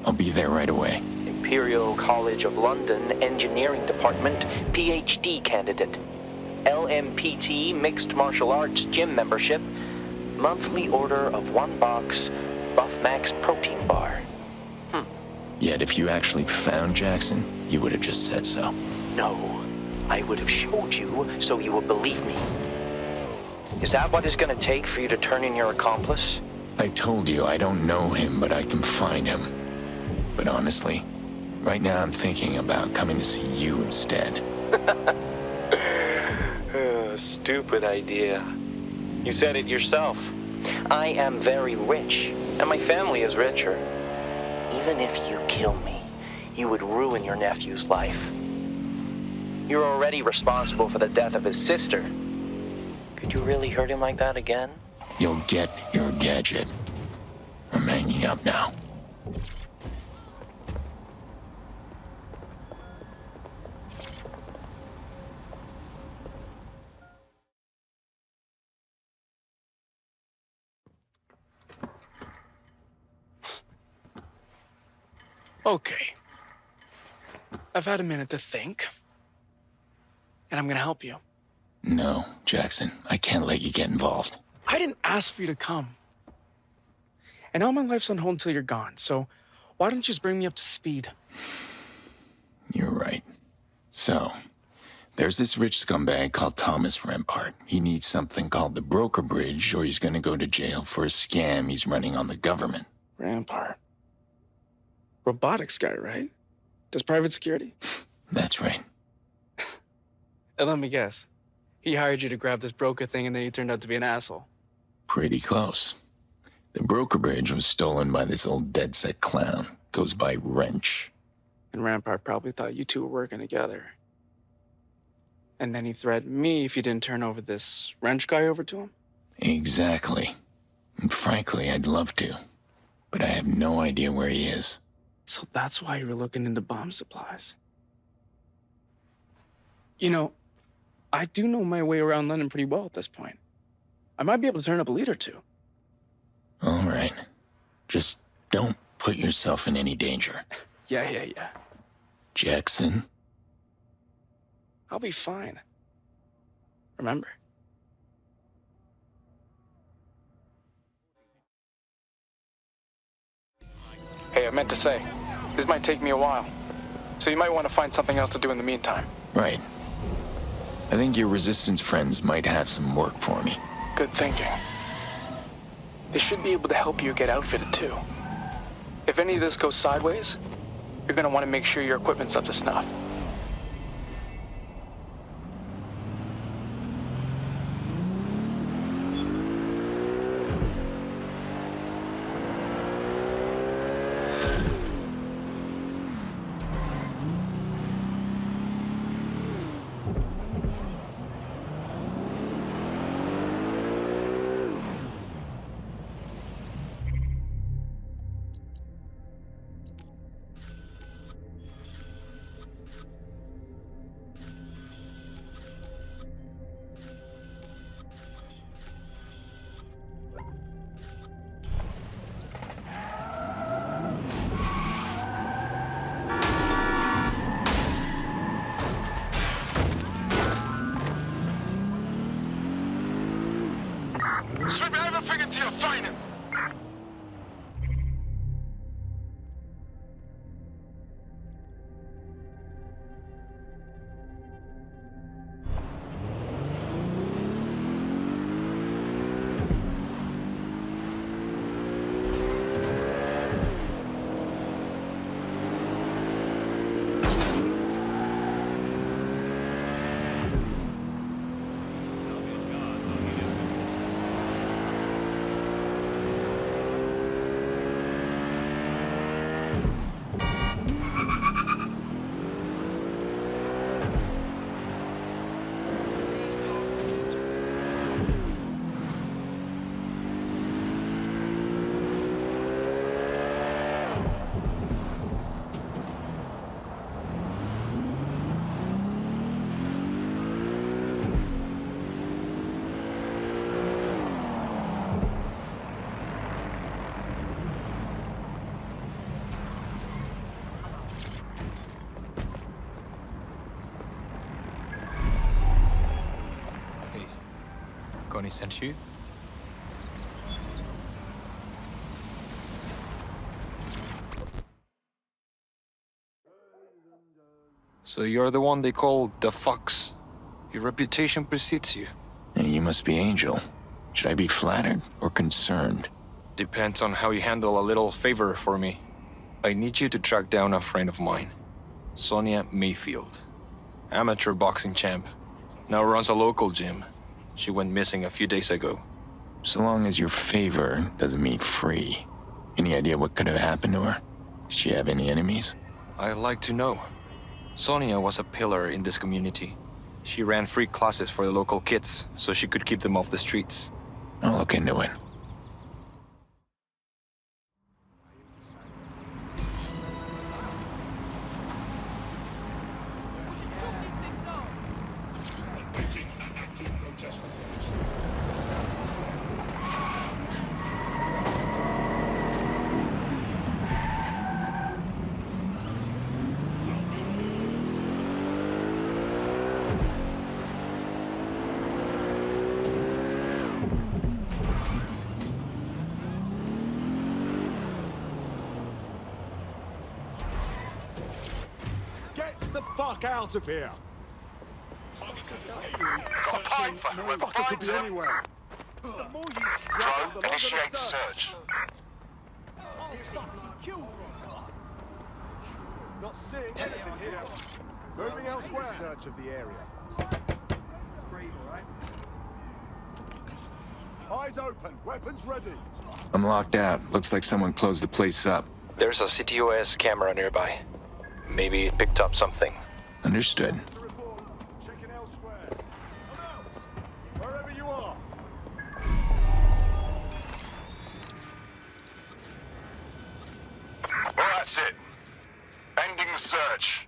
I'll be there right away. Imperial College of London Engineering Department PhD candidate. LMPT Mixed Martial Arts Gym membership. Monthly order of 1 box Buff Max protein bar. Yet if you actually found Jackson, you would have just said so. No, I would have showed you so you would believe me. Is that what it's gonna take for you to turn in your accomplice? I told you I don't know him, but I can find him. But honestly, right now I'm thinking about coming to see you instead. Stupid idea. You said it yourself. I am very rich, and my family is richer. Even if you kill me, you would ruin your nephew's life. You're already responsible for the death of his sister. Could you really hurt him like that again? You'll get your gadget. I'm hanging up now. Okay. I've had a minute to think. And I'm gonna help you. No, Jackson, I can't let you get involved. I didn't ask for you to come. And now my life's on hold until you're gone, so why don't you just bring me up to speed? You're right. So, there's this rich scumbag called Thomas Rempart. He needs something called the broker bridge, or he's gonna go to jail for a scam he's running on the government. Rempart. Robotics guy, right? Does private security? That's right. And let me guess. He hired you to grab this broker thing and then he turned out to be an asshole. Pretty close. The broker bridge was stolen by this old dead-set clown. Goes by Wrench. And Rampart probably thought you two were working together. And then he threatened me if you didn't turn over this Wrench guy over to him? Exactly. And frankly, I'd love to. But I have no idea where he is. So that's why you were looking into bomb supplies. You know, I do know my way around London pretty well at this point. I might be able to turn up a lead or two. All right. Just don't put yourself in any danger. Yeah. Jackson? I'll be fine. Remember. Hey, I meant to say, this might take me a while. So you might want to find something else to do in the meantime. Right. I think your Resistance friends might have some work for me. Good thinking. They should be able to help you get outfitted too. If any of this goes sideways, you're gonna want to make sure your equipment's up to snuff. Slip everything into your fighting. Connie sent you? So you're the one they call the Fox. Your reputation precedes you. And you must be Angel. Should I be flattered or concerned? Depends on how you handle a little favor for me. I need you to track down a friend of mine, Sonia Mayfield. Amateur boxing champ. Now runs a local gym. She went missing a few days ago. So long as your favor doesn't mean free. Any idea what could have happened to her? Did she have any enemies? I'd like to know. Sonia was a pillar in this community. She ran free classes for the local kids, so she could keep them off the streets. I'll look into it. Fuck out of here! Got a pipe for whoever Fucker could finds be him. anywhere. The more you struggle, the longer Initiate the search. Not seeing anything here. Moving elsewhere. Search of the area. Eyes open. Weapons ready. I'm locked out. Looks like someone closed the place up. There's a CTOS camera nearby. Maybe it picked up something. Understood. Checking elsewhere. I'm out. Wherever you are. Well, that's it. Ending the search.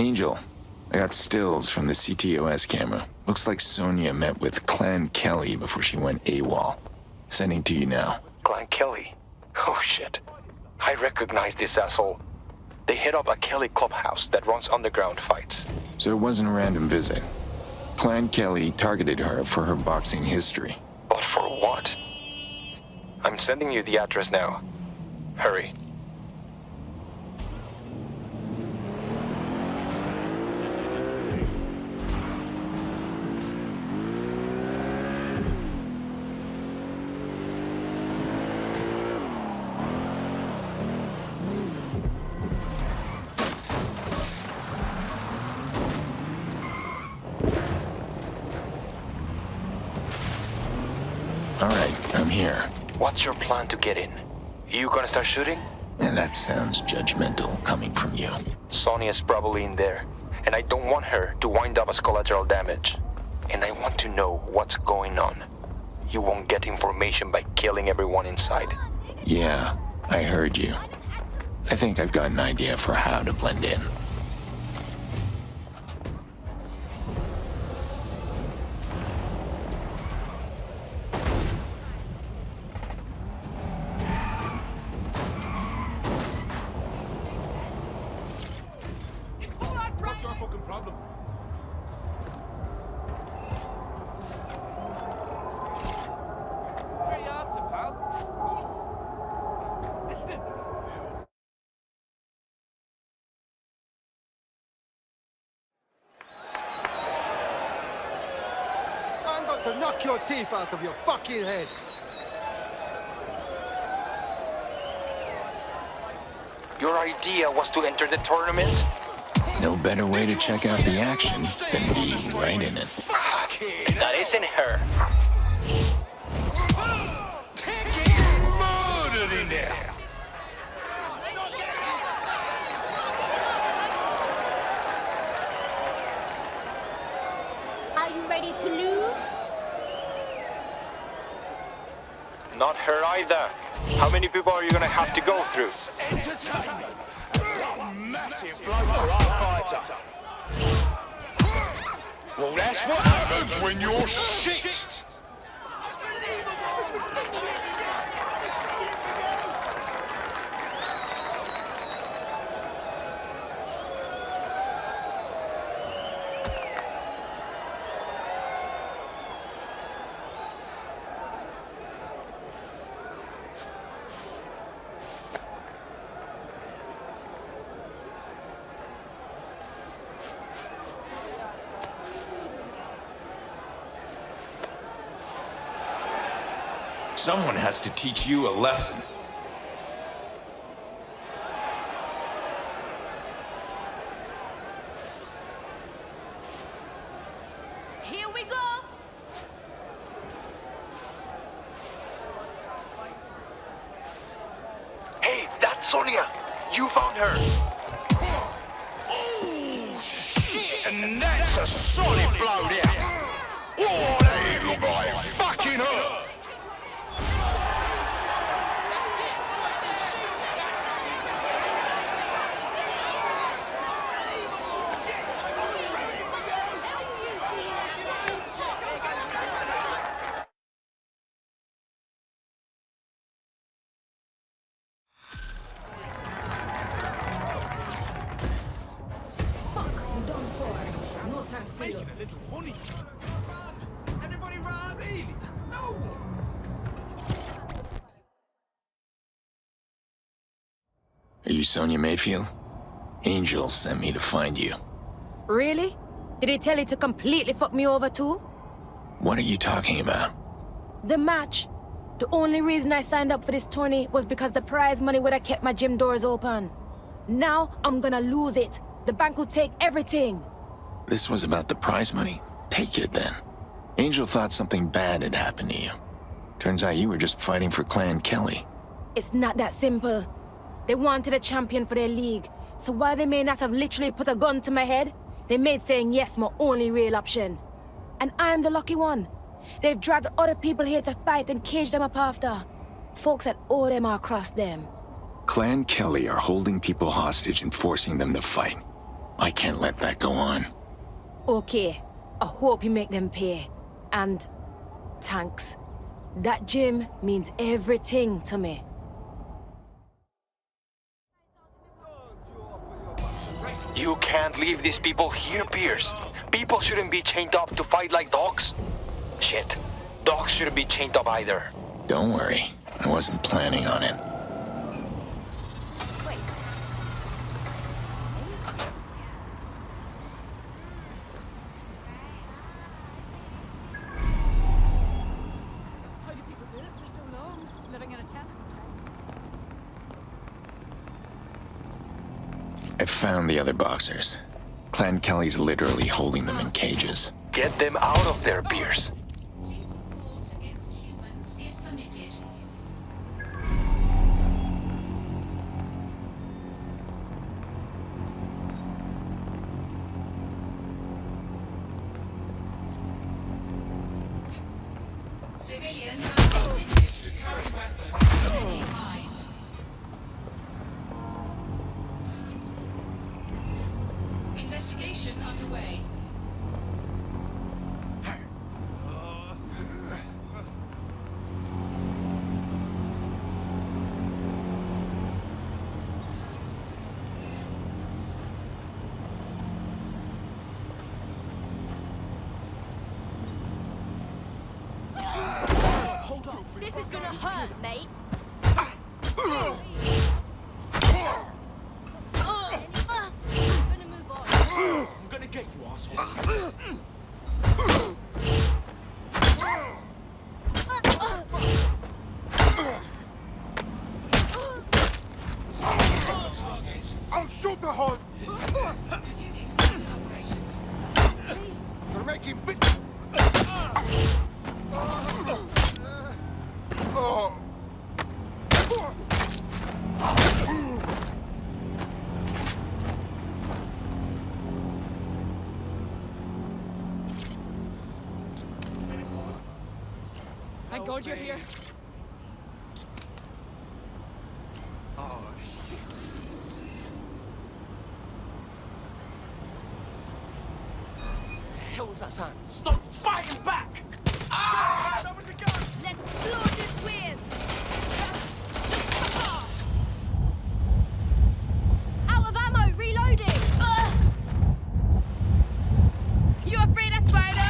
Angel, I got stills from the CTOS camera. Looks like Sonia met with Clan Kelly before she went AWOL. Sending to you now. Clan Kelly? Oh shit. I recognize this asshole. They hit up a Kelly clubhouse that runs underground fights. So it wasn't a random visit. Clan Kelly targeted her for her boxing history. But for what? I'm sending you the address now. Hurry. All right, I'm here. What's your plan to get in? You gonna start shooting? And that sounds judgmental coming from you. Sonia's probably in there, and I don't want her to wind up as collateral damage. And I want to know what's going on. You won't get information by killing everyone inside. Yeah, I heard you. I think I've got an idea for how to blend in. What's your fucking problem? Where you after, pal? Listening. I'm going to knock your teeth out of your fucking head. Your idea was to enter the tournament? No better way to check out the action than being right in it. That isn't her. Murdered in there! Are you ready to lose? Not her either. How many people are you gonna have to go through? Entertainment! Massive blow to our fighter. Well, that's what happens when you're shit! Someone has to teach you a lesson. Here we go. Hey, that's Sonia! You found her! Oh, shit! And that's a solid blow there! Oh, that look like it fucking hurt! Making a little money. Everybody run, really? No. Are you Sonia Mayfield? Angel sent me to find you. Really? Did he tell you to completely fuck me over too? What are you talking about? The match. The only reason I signed up for this tourney was because the prize money would have kept my gym doors open. Now I'm gonna lose it. The bank will take everything. This was about the prize money? Take it then. Angel thought something bad had happened to you. Turns out you were just fighting for Clan Kelly. It's not that simple. They wanted a champion for their league, so while they may not have literally put a gun to my head, they made saying yes my only real option. And I'm the lucky one. They've dragged other people here to fight and cage them up after. Folks that owe them or cross them. Clan Kelly are holding people hostage and forcing them to fight. I can't let that go on. Okay, I hope you make them pay. And thanks. That gym means everything to me. You can't leave these people here, Pearce. People shouldn't be chained up to fight like dogs. Shit. Dogs shouldn't be chained up either. Don't worry. I wasn't planning on it. I found the other boxers. Clan Kelly's literally holding them in cages. Get them out of there, Pearce. Civilians are permitted to carry weapons of any kind. Investigation underway. Hold on. This is gonna hurt, mate. I'm gonna get you, asshole. I'll shoot the horn! You're making big... Oh. Thank God you're here. Oh, shit. The hell was that sound? Stop fighting back! Ah! That was a gun! Let's blow this whiz! Out of ammo, reloading! You afraid of spiders?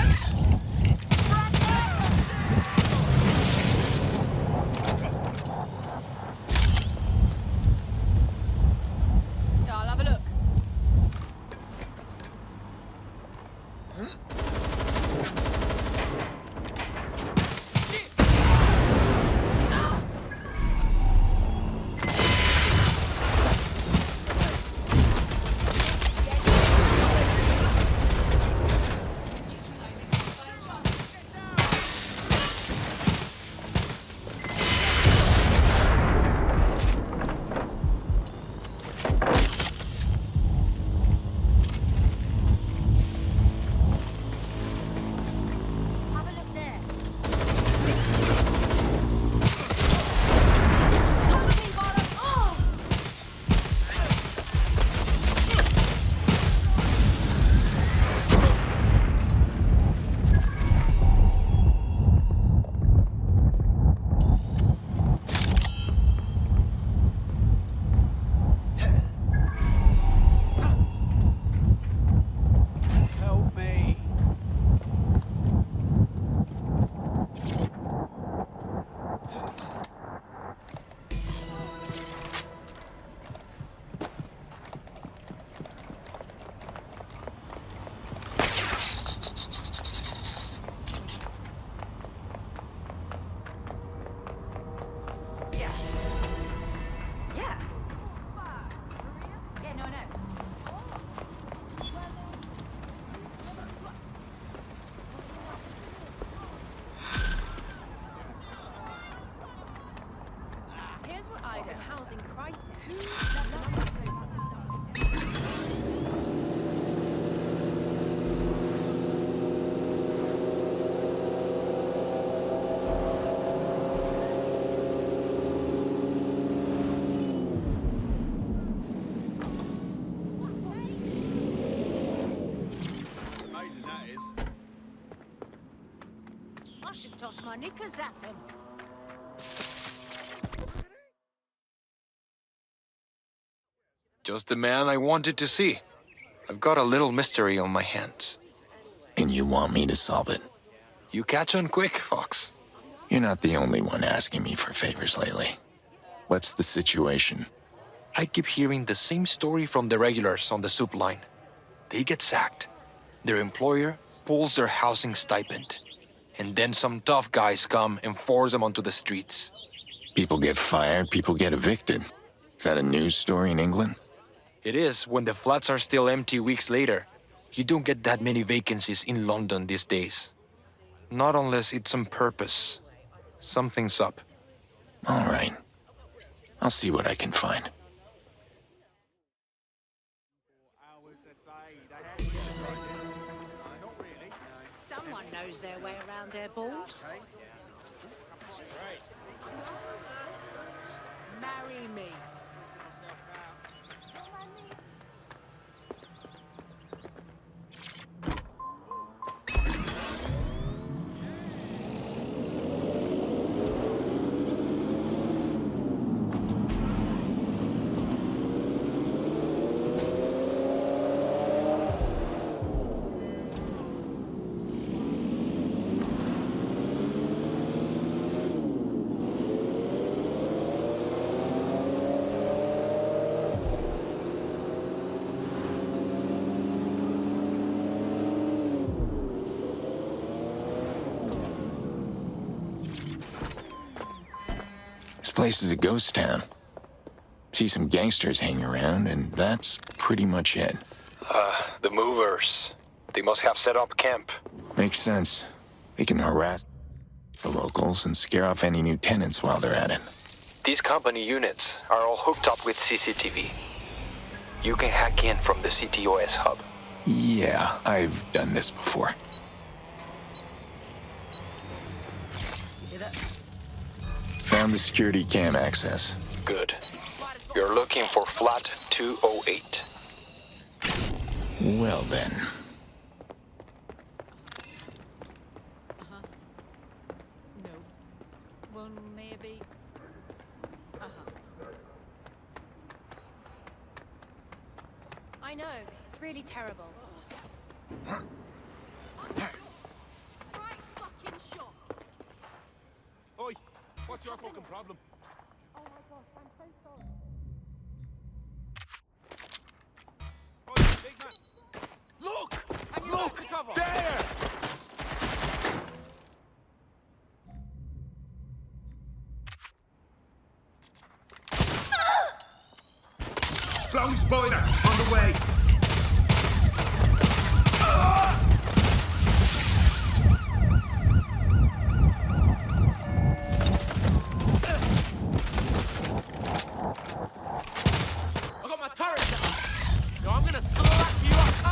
Yeah, I'll have a look. Have a look there. Cover me, Barlow. Oh! Help me. Yeah. Yeah. Yeah, no, no. Here's what Aiden, housing crisis. should toss my knickers at him. Just the man I wanted to see. I've got a little mystery on my hands. And you want me to solve it? You catch on quick, Fox. You're not the only one asking me for favors lately. What's the situation? I keep hearing the same story from the regulars on the soup line. They get sacked. Their employer pulls their housing stipend. And then some tough guys come and force them onto the streets. People get fired, people get evicted. Is that a news story in England? It is when the flats are still empty weeks later. You don't get that many vacancies in London these days. Not unless it's on purpose. Something's up. All right. I'll see what I can find. Someone knows their way around their balls. Marry me. This place is a ghost town. See some gangsters hanging around, and that's pretty much it. The movers. They must have set up camp. Makes sense. They can harass the locals and scare off any new tenants while they're at it. These company units are all hooked up with CCTV. You can hack in from the CTOS hub. Yeah, I've done this before. Found the security cam access. Good. You're looking for flat 208. Well then. No. Well, maybe. I know, it's really terrible. Oi, what's your fucking problem? Oh my gosh, I'm so sorry. Oi, big man! Look! Look! There! Blowing spoiler! On the way! I got my turret down. So I'm gonna slap you up. Ah!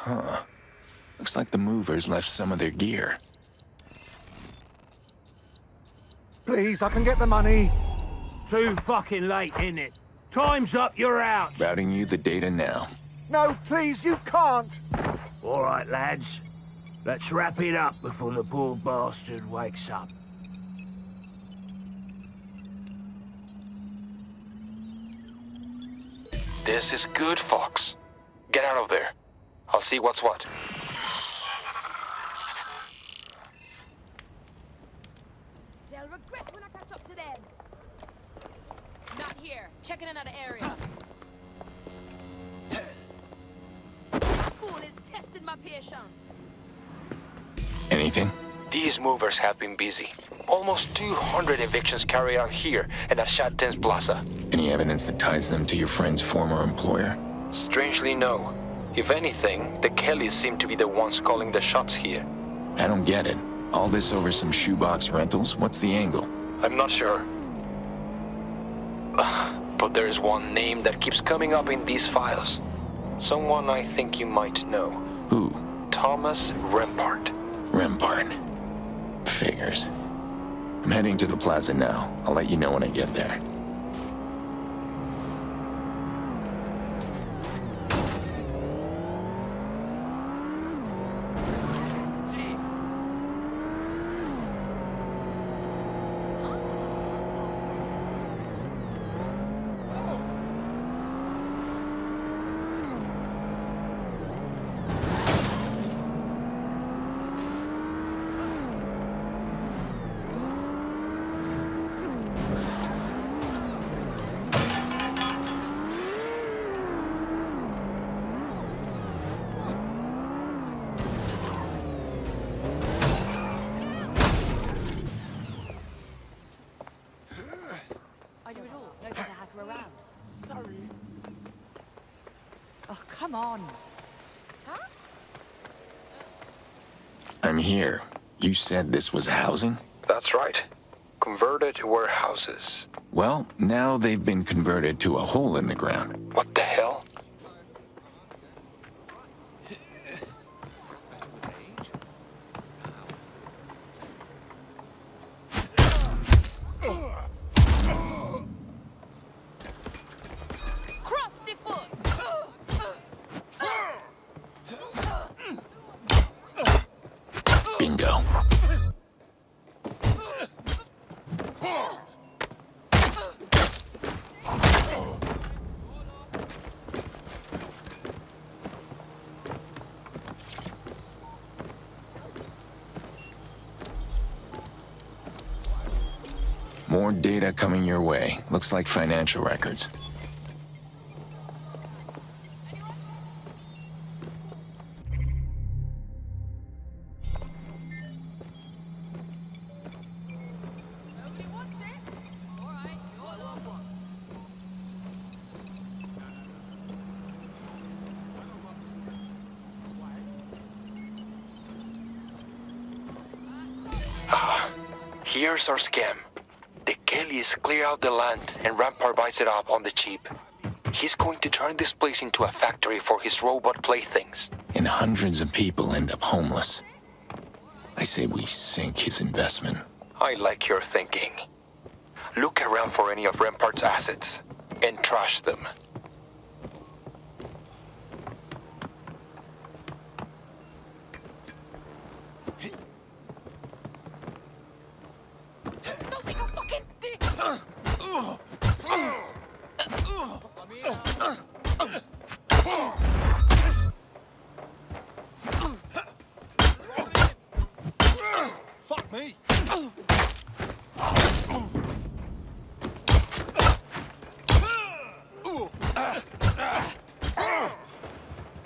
Huh. Looks like the movers left some of their gear. Please, I can get the money. Too fucking late, isn't it? Time's up, you're out. Routing you the data now. No, please, you can't. All right, lads. Let's wrap it up before the poor bastard wakes up. This is good, Fox. Get out of there. I'll see what's what. They'll regret when I catch up to them. Not here. Checking another area. School is testing my patience. Anything? These movers have been busy. Almost 200 evictions carried out here and at Shatten's Plaza. Any evidence that ties them to your friend's former employer? Strangely, no. If anything, the Kellys seem to be the ones calling the shots here. I don't get it. All this over some shoebox rentals? What's the angle? I'm not sure. But there is one name that keeps coming up in these files. Someone I think you might know. Who? Thomas Rempart. Rempart. Figures. I'm heading to the plaza now. I'll let you know when I get there. I do it all. No better hacker around. Sorry. Oh, come on. Huh? I'm here. You said this was housing? That's right. Converted warehouses. Well, now they've been converted to a hole in the ground. What the hell? Bingo. More data coming your way. Looks like financial records. Here's our scam. The Kellys clear out the land and Rampart buys it up on the cheap. He's going to turn this place into a factory for his robot playthings. And hundreds of people end up homeless. I say we sink his investment. I like your thinking. Look around for any of Rampart's assets and trash them. Don't make a fucking dick! Fuck me!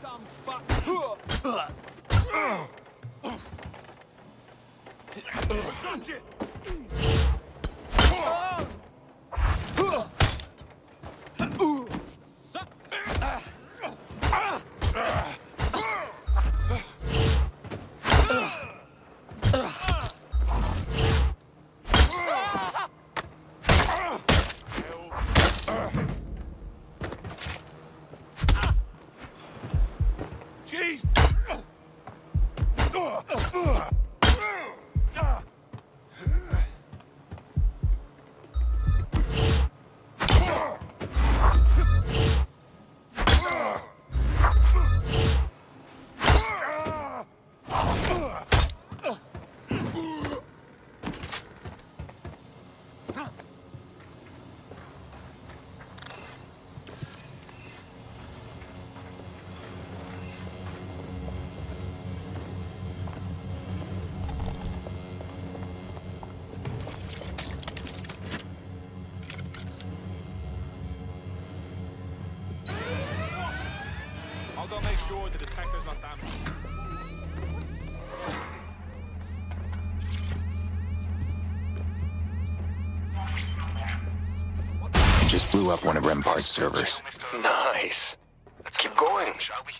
Dumb fuck! Gotcha! Jeez! just blew up one of Rempart's servers. Nice. Keep going. Shall we?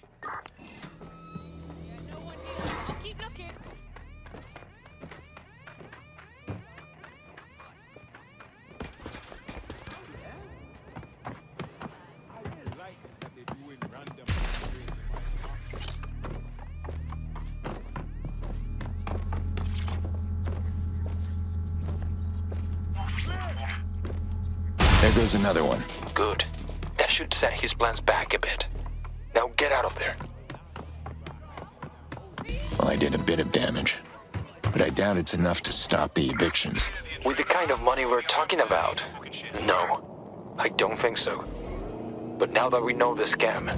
I'll keep looking. There goes another one. Good. That should set his plans back a bit. Now get out of there. Well, I did a bit of damage, but I doubt it's enough to stop the evictions. With the kind of money we're talking about? No, I don't think so. But now that we know the scam,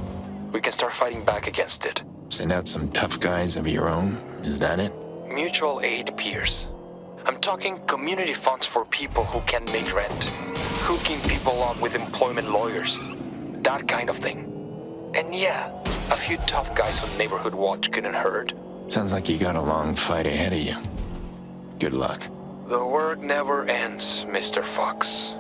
we can start fighting back against it. Send out some tough guys of your own? Is that it? Mutual aid, Pearce. I'm talking community funds for people who can't make rent. Hooking people up with employment lawyers. That kind of thing. And yeah, a few tough guys on Neighborhood Watch couldn't hurt. Sounds like you got a long fight ahead of you. Good luck. The work never ends, Mr. Fox.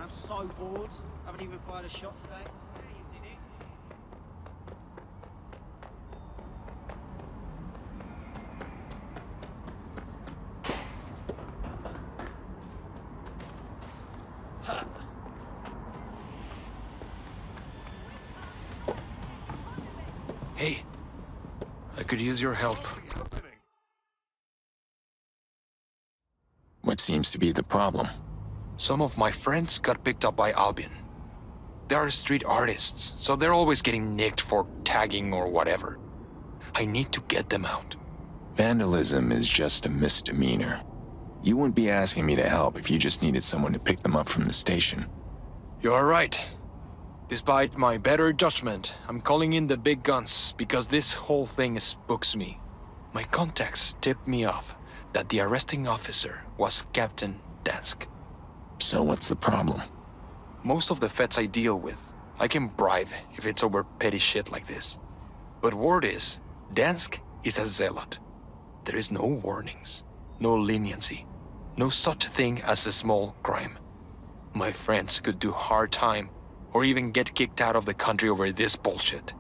So bored. Haven't even fired a shot today. Yeah, you did it. Hey, I could use your help. What seems to be the problem? Some of my friends got picked up by Albion. They are street artists, so they're always getting nicked for tagging or whatever. I need to get them out. Vandalism is just a misdemeanor. You wouldn't be asking me to help if you just needed someone to pick them up from the station. You're right. Despite my better judgment, I'm calling in the big guns because this whole thing spooks me. My contacts tipped me off that the arresting officer was Captain Dansk. So what's the problem? Most of the feds I deal with, I can bribe if it's over petty shit like this. But word is, Dansk is a zealot. There is no warnings, no leniency, no such thing as a small crime. My friends could do hard time or even get kicked out of the country over this bullshit.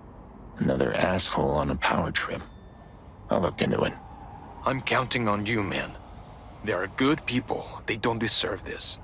Another asshole on a power trip. I'll look into it. I'm counting on you, man. They are good people. They don't deserve this.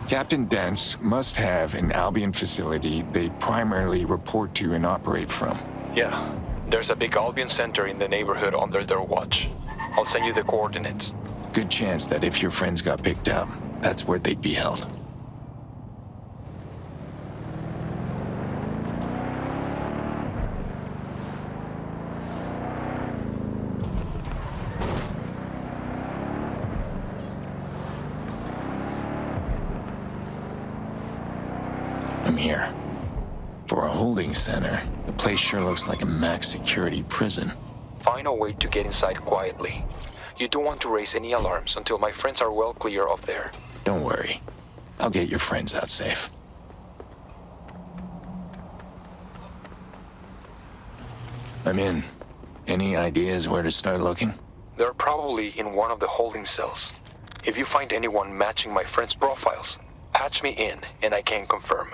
Captain Dents must have an Albion facility they primarily report to and operate from. Yeah, there's a big Albion center in the neighborhood under their watch. I'll send you the coordinates. Good chance that if your friends got picked up, that's where they'd be held. I'm here. For a holding center, the place sure looks like a max security prison. Find a way to get inside quietly. You don't want to raise any alarms until my friends are well clear of there. Don't worry. I'll get your friends out safe. I'm in. Any ideas where to start looking? They're probably in one of the holding cells. If you find anyone matching my friends' profiles, patch me in and I can confirm.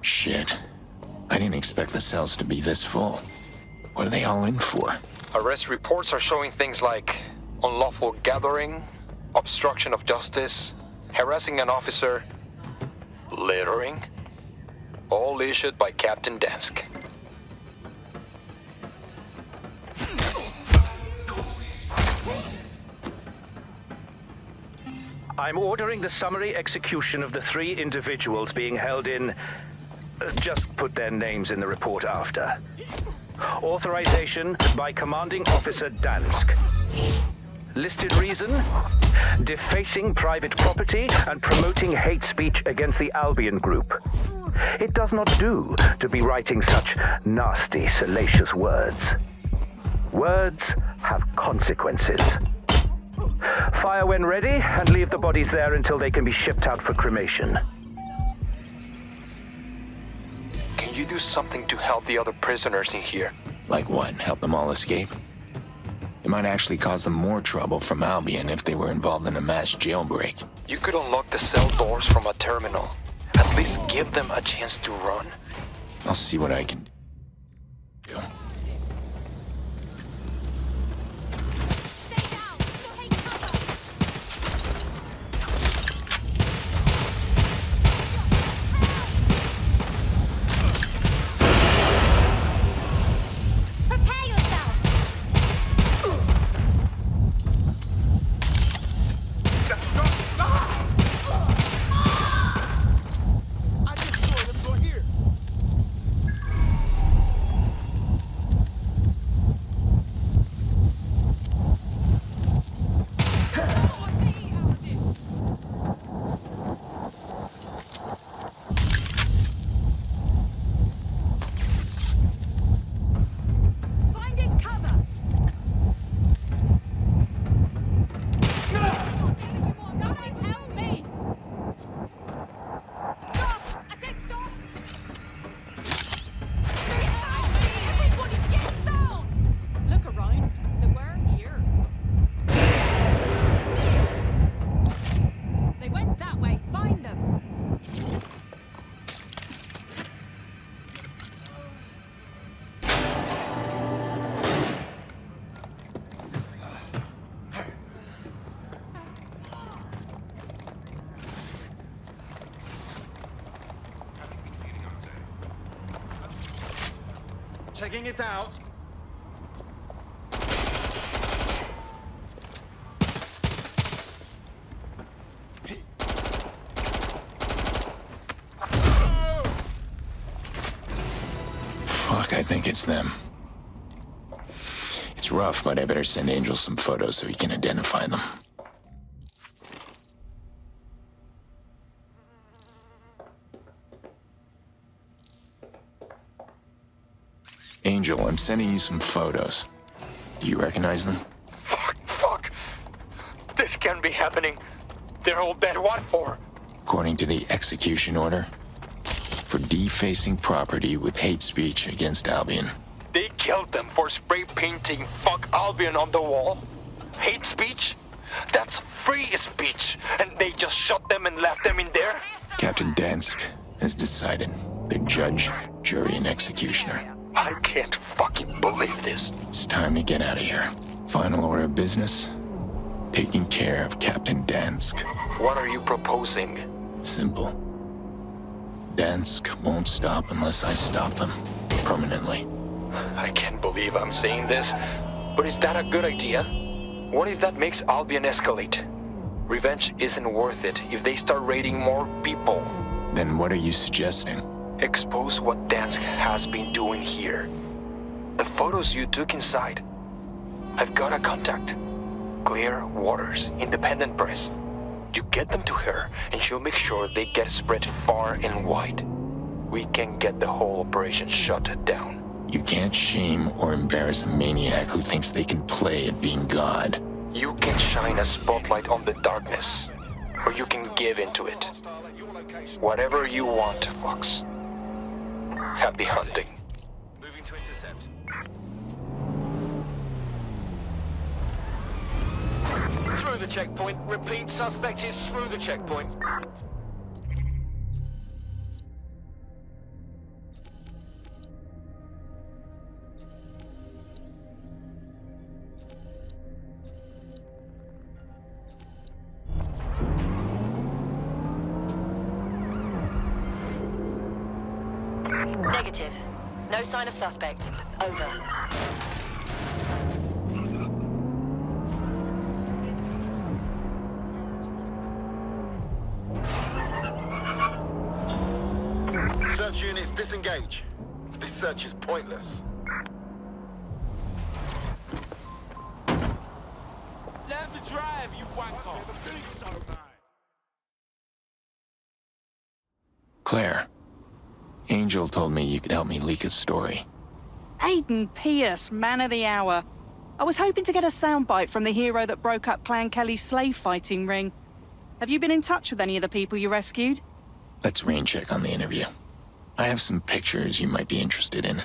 Shit. I didn't expect the cells to be this full. What are they all in for? Arrest reports are showing things like unlawful gathering, obstruction of justice, harassing an officer, littering, all issued by Captain Dansk. I'm ordering the summary execution of the 3 individuals being held in... just put their names in the report after. Authorization by Commanding Officer Dansk. Listed reason? Defacing private property and promoting hate speech against the Albion Group. It does not do to be writing such nasty, salacious words. Words have consequences. Fire when ready, and leave the bodies there until they can be shipped out for cremation. Can you do something to help the other prisoners in here? Like what? Help them all escape? It might actually cause them more trouble from Albion if they were involved in a mass jailbreak. You could unlock the cell doors from a terminal. At least give them a chance to run. I'll see what I can do. Checking it out. Fuck, I think it's them. It's rough, but I better send Angel some photos so he can identify them. Angel, I'm sending you some photos. Do you recognize them? Fuck. This can't be happening. They're all dead. What for? According to the execution order, for defacing property with hate speech against Albion. They killed them for spray painting "Fuck Albion" on the wall. Hate speech? That's free speech. And they just shot them and left them in there? Captain Dansk has decided. They're judge, jury, and executioner. I can't fucking believe this. It's time to get out of here. Final order of business? Taking care of Captain Dansk. What are you proposing? Simple. Dansk won't stop unless I stop them. Permanently. I can't believe I'm saying this, but is that a good idea? What if that makes Albion escalate? Revenge isn't worth it if they start raiding more people. Then what are you suggesting? Expose what Dansk has been doing here. The photos you took inside. I've got a contact. Clear Waters, independent press. You get them to her, and she'll make sure they get spread far and wide. We can get the whole operation shut down. You can't shame or embarrass a maniac who thinks they can play at being God. You can shine a spotlight on the darkness, or you can give into it. Whatever you want, Fox. Happy hunting. Moving to intercept. Through the checkpoint. Repeat, suspect is through the checkpoint. Negative. No sign of suspect. Over. Search units, disengage. This search is pointless. Learn to drive, you wanker. Claire, Angel told me you could help me leak a story. Aiden Pearce, man of the hour. I was hoping to get a soundbite from the hero that broke up Clan Kelly's slave fighting ring. Have you been in touch with any of the people you rescued? Let's rain check on the interview. I have some pictures you might be interested in.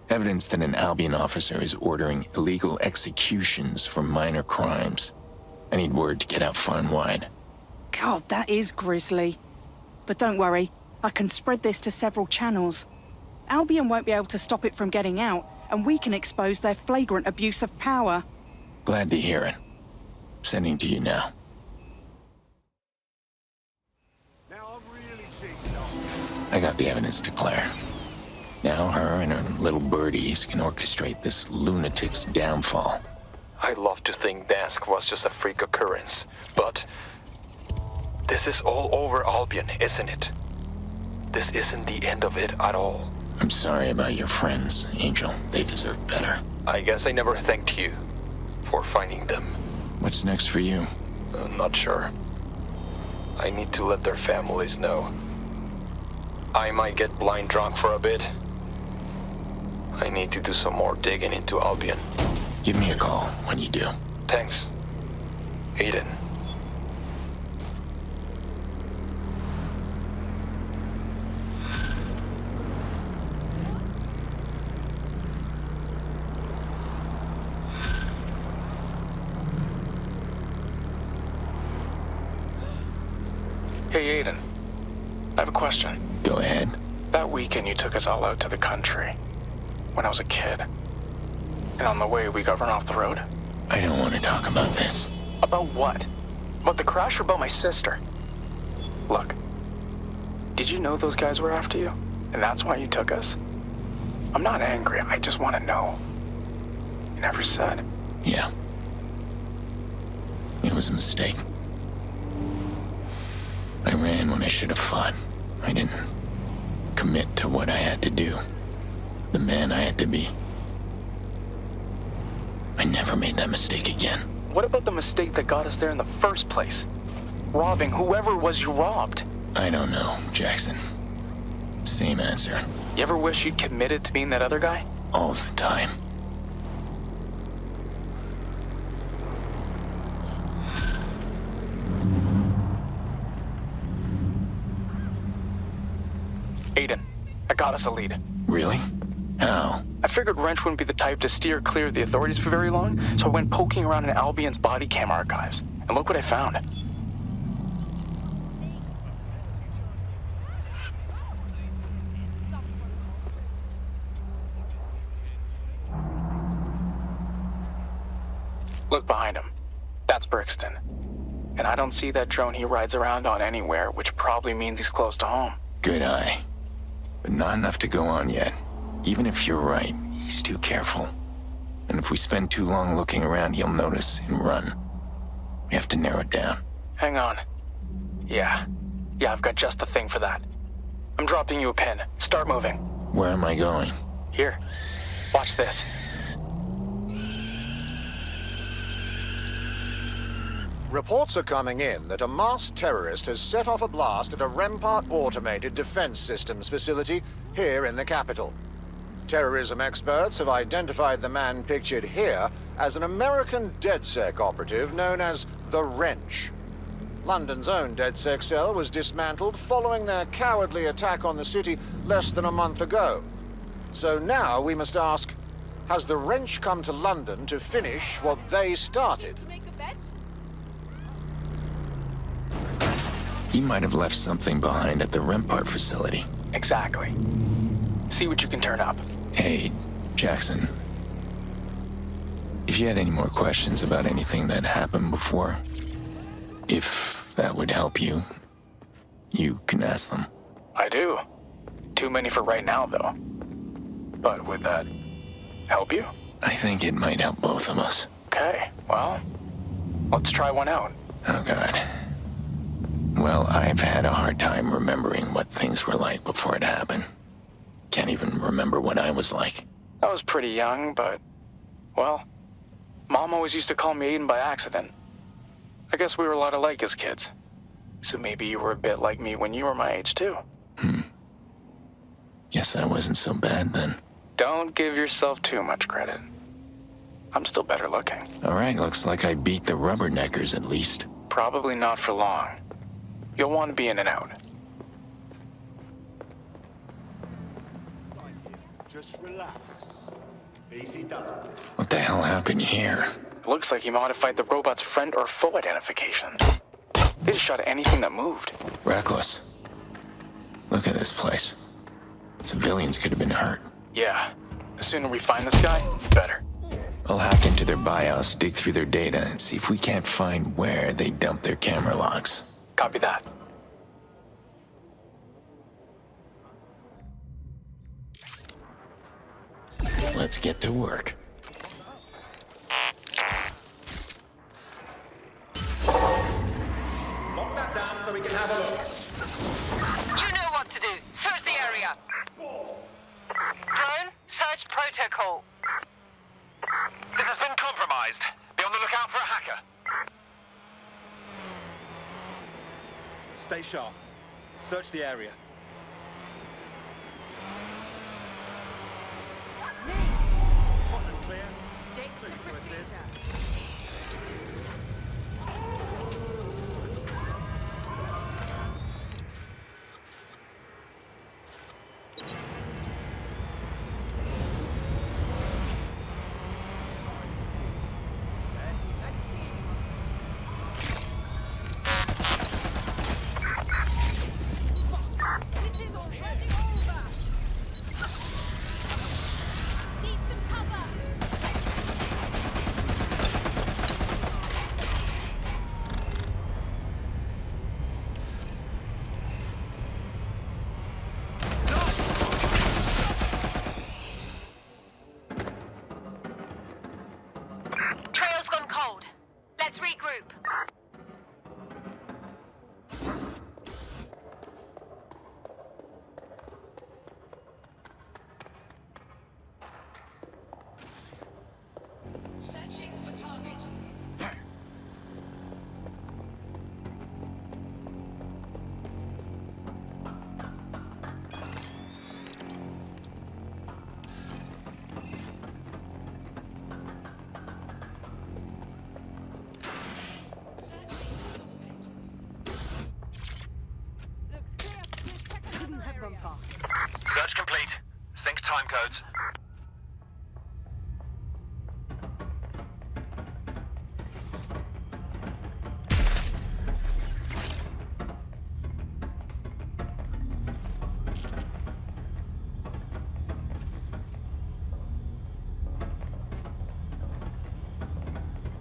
Evidence that an Albion officer is ordering illegal executions for minor crimes. I need word to get out far and wide. God, that is grisly. But don't worry, I can spread this to several channels. Albion won't be able to stop it from getting out, and we can expose their flagrant abuse of power. Glad to hear it. Sending to you now. I got the evidence to Claire. Now her and her little birdies can orchestrate this lunatic's downfall. I love to think Dansk was just a freak occurrence, but this is all over Albion, isn't it? This isn't the end of it at all. I'm sorry about your friends, Angel. They deserve better. I guess I never thanked you for finding them. What's next for you? I'm not sure. I need to let their families know. I might get blind drunk for a bit. I need to do some more digging into Albion. Give me a call when you do. Thanks, Aiden. Hey, Aiden. I have a question. Go ahead. That weekend you took us all out to the country, when I was a kid. And on the way, we got run off the road. I don't want to talk about this. About what? About the crash or about my sister? Look, did you know those guys were after you? And that's why you took us? I'm not angry, I just want to know. You never said. Yeah. It was a mistake. I ran when I should have fought. I didn't commit to what I had to do. The man I had to be. I never made that mistake again. What about the mistake that got us there in the first place? Robbing whoever it was you robbed. I don't know, Jackson. Same answer. You ever wish you'd committed to being that other guy? All the time. Aiden, I got us a lead. Really? How? I figured Wrench wouldn't be the type to steer clear of the authorities for very long, so I went poking around in Albion's body cam archives. And look what I found. Look behind him. That's Brixton. And I don't see that drone he rides around on anywhere, which probably means he's close to home. Good eye. But not enough to go on yet. Even if you're right, He's too careful. And if we spend too long looking around, he'll notice and run. We have to narrow it down. Hang on. Yeah, I've got just the thing for that. I'm dropping you a pin. Start moving. Where am I going? Here. Watch this. Reports are coming in that a masked terrorist has set off a blast at a Rampart Automated Defense Systems facility here in the capital. Terrorism experts have identified the man pictured here as an American DedSec operative known as the Wrench. London's own DedSec cell was dismantled following their cowardly attack on the city less than a month ago. So now we must ask, has the Wrench come to London to finish what they started? He might have left something behind at the Rampart facility. Exactly. See what you can turn up. Hey, Jackson. If you had any more questions about anything that happened before, if that would help you, you can ask them. I do. Too many for right now, though. But would that help you? I think it might help both of us. Okay, well, let's try one out. Oh, God. Well, I've had a hard time remembering what things were like before it happened. Can't even remember what I was like. I was pretty young, but, well, Mom always used to call me Aiden by accident. I guess we were a lot alike as kids. So maybe you were a bit like me when you were my age, too. Guess I wasn't so bad then. Don't give yourself too much credit. I'm still better looking. All right, looks like I beat the rubberneckers at least. Probably not for long. You'll want to be in and out. Just relax. Easy does it. What the hell happened here? Looks like he modified the robot's friend or foe identification. They just shot at anything that moved. Reckless. Look at this place. Civilians could have been hurt. Yeah. The sooner we find this guy, the better. I'll hack into their BIOS, dig through their data, and see if we can't find where they dumped their camera logs. Copy that. Let's get to work. Lock that down so we can have a look. You know what to do. Search the area. Drone, search protocol. This has been compromised. Be on the lookout for a hacker. Stay sharp. Search the area. Hot and clear. Stick to assist. Trail's gone cold. Let's regroup. Searching for target. Couldn't have gone far. Search complete. Sync time codes.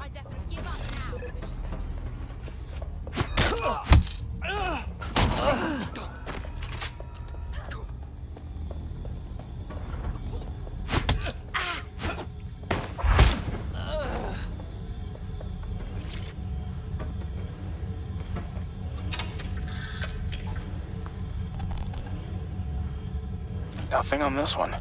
I definitely give up now. Nothing on this one.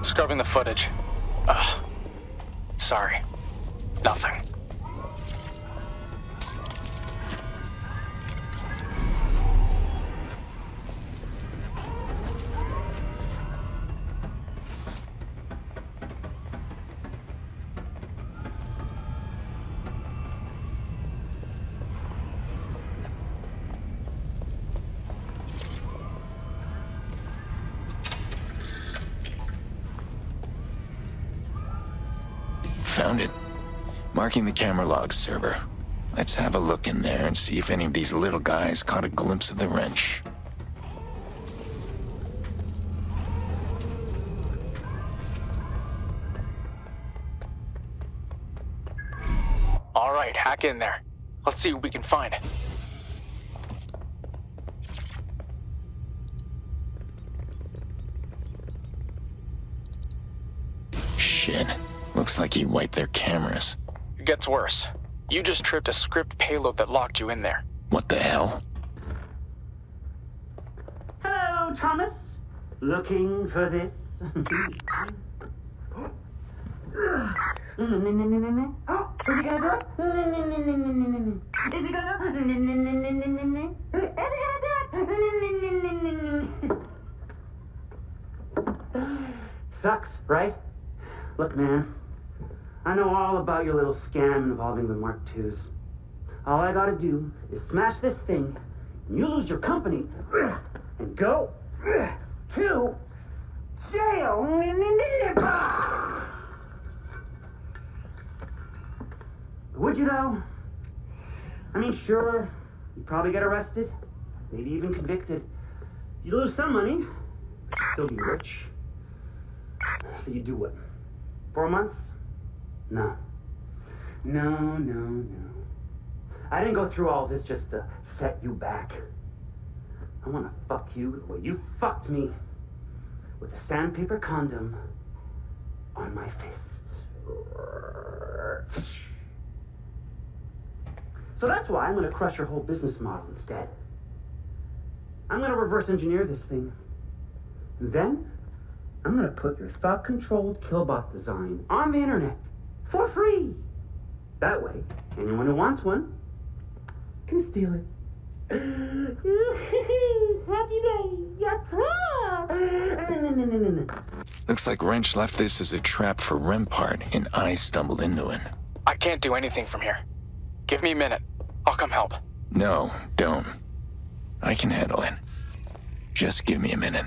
Scrubbing the footage. Sorry. Nothing. Found it. Marking the camera logs server. Let's have a look in there and see if any of these little guys caught a glimpse of the wrench. All right, hack in there. Let's see what we can find. Shit. Looks like he wiped their cameras. It gets worse. You just tripped a script payload that locked you in there. What the hell? Hello, Thomas. Looking for this? Is he gonna do it? Is he gonna? Sucks, right? Look, man. I know all about your little scam involving the Mark IIs. All I gotta do is smash this thing, and you lose your company, and go to jail. Would you, though? I mean, sure, you'd probably get arrested, maybe even convicted. You lose some money, but you'd still be rich. So you do what? 4 months? No. No. I didn't go through all this just to set you back. I want to fuck you the way you fucked me, with a sandpaper condom on my fist. So that's why I'm going to crush your whole business model instead. I'm going to reverse engineer this thing. And then I'm going to put your thought-controlled killbot design on the internet for free. That way, anyone who wants one can steal it. Happy day. Yatta! Looks like Wrench left this as a trap for Rempart, and I stumbled into it. I can't do anything from here. Give me a minute. I'll come help. No, don't. I can handle it. Just give me a minute.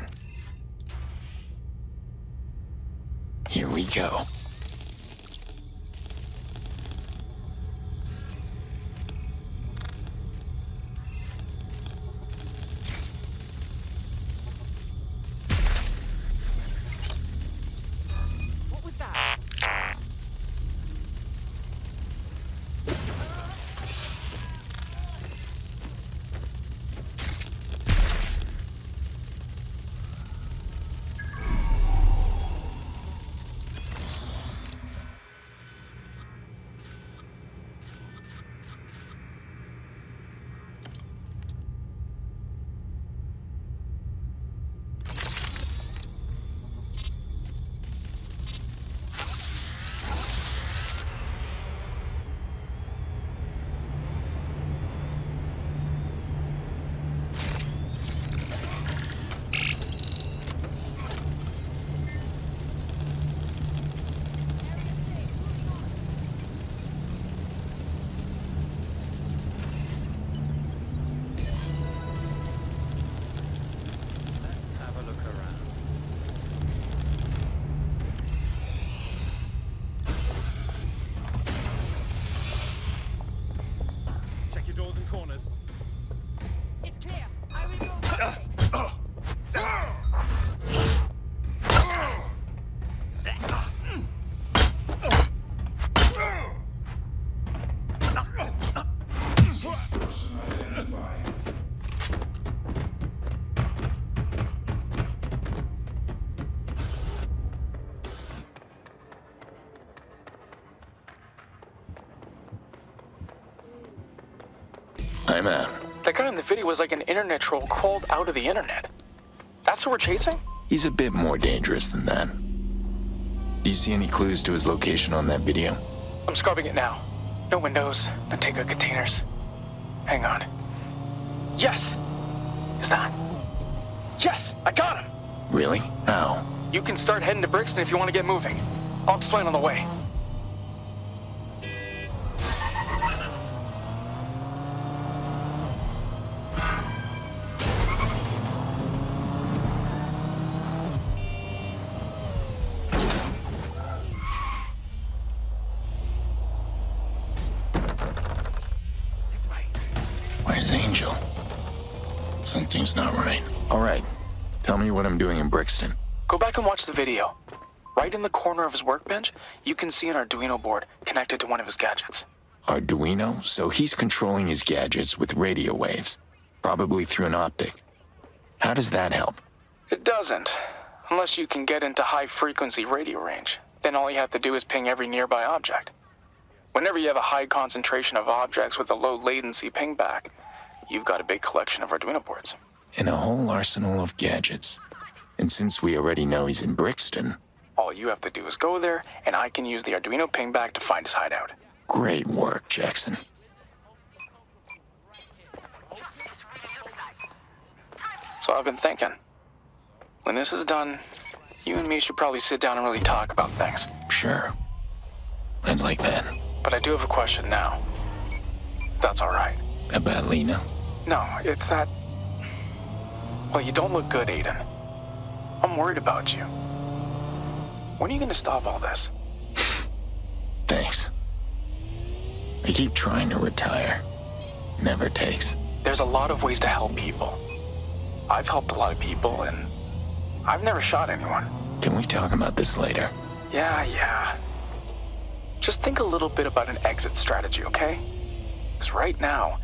Here we go. What was that? I'm out. That guy in the video was like an internet troll crawled out of the internet. That's who we're chasing? He's a bit more dangerous than that. Do you see any clues to his location on that video? I'm scrubbing it now. No windows, no takeout containers. Hang on. Yes! Is that? Yes! I got him! Really? How? You can start heading to Brixton if you want to get moving. I'll explain on the way. Where's Angel? Something's not right. All right. Tell me what I'm doing in Brixton. Go back and watch the video. Right in the corner of his workbench, you can see an Arduino board connected to one of his gadgets. Arduino? So he's controlling his gadgets with radio waves. Probably through an optic. How does that help? It doesn't. Unless you can get into high-frequency radio range. Then all you have to do is ping every nearby object. Whenever you have a high concentration of objects with a low latency pingback, you've got a big collection of Arduino boards. And a whole arsenal of gadgets. And since we already know he's in Brixton... All you have to do is go there, and I can use the Arduino pingback to find his hideout. Great work, Jackson. So I've been thinking. When this is done, you and me should probably sit down and really talk about things. Sure. I'd like that. But I do have a question now. If that's all right. About Lena? No, it's that... Well, you don't look good, Aiden. I'm worried about you. When are you going to stop all this? Thanks. I keep trying to retire. Never takes. There's a lot of ways to help people. I've helped a lot of people, and I've never shot anyone. Can we talk about this later? Yeah. Just think a little bit about an exit strategy, okay? Because right now,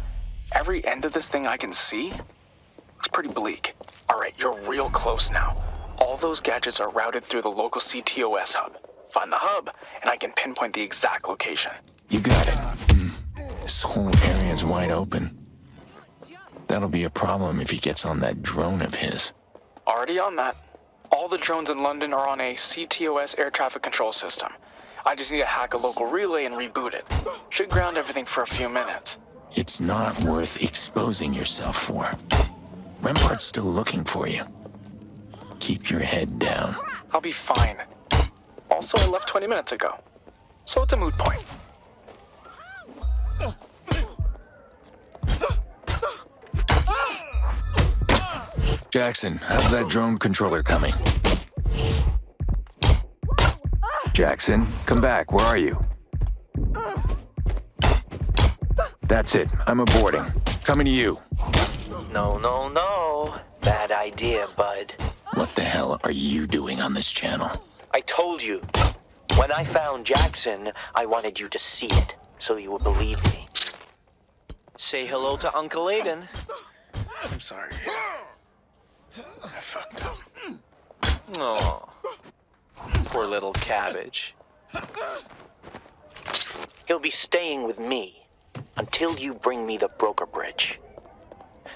every end of this thing I can see looks pretty bleak. All right, you're real close now. All those gadgets are routed through the local CTOS hub. Find the hub, and I can pinpoint the exact location. You got it. This whole area's wide open. That'll be a problem if he gets on that drone of his. Already on that. All the drones in London are on a CTOS air traffic control system. I just need to hack a local relay and reboot it. Should ground everything for a few minutes. It's not worth exposing yourself for. Rempart's still looking for you. Keep your head down. I'll be fine. Also, I left 20 minutes ago. So it's a moot point. Jackson, how's that drone controller coming? Jackson, come back. Where are you? That's it. I'm aborting. Coming to you. No. Bad idea, bud. What the hell are you doing on this channel? I told you. When I found Jackson, I wanted you to see it, so you would believe me. Say hello to Uncle Aiden. I'm sorry. I fucked up. Oh, poor little cabbage. He'll be staying with me until you bring me the broker bridge.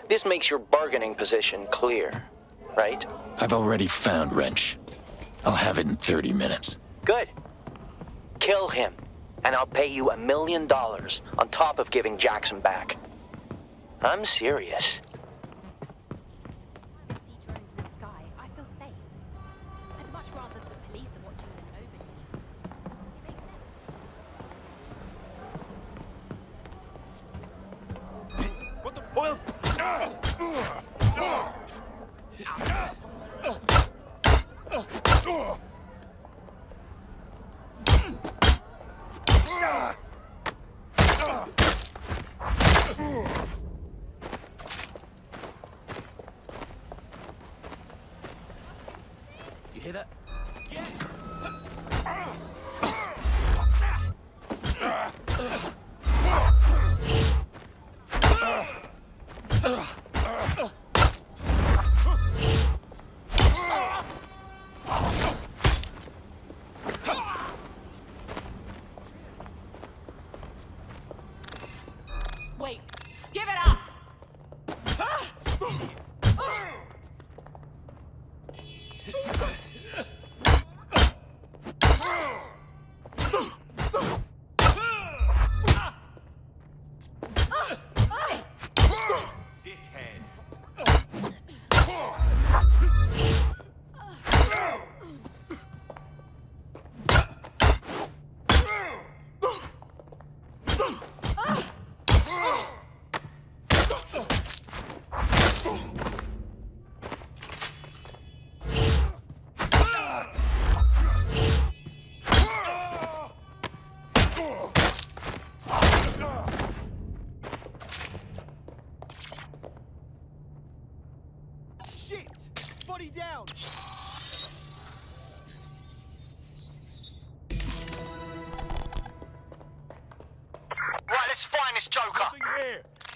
This makes your bargaining position clear, right? I've already found Wrench. I'll have it in 30 minutes. Good. Kill him, and I'll pay you $1 million on top of giving Jackson back. I'm serious. Well...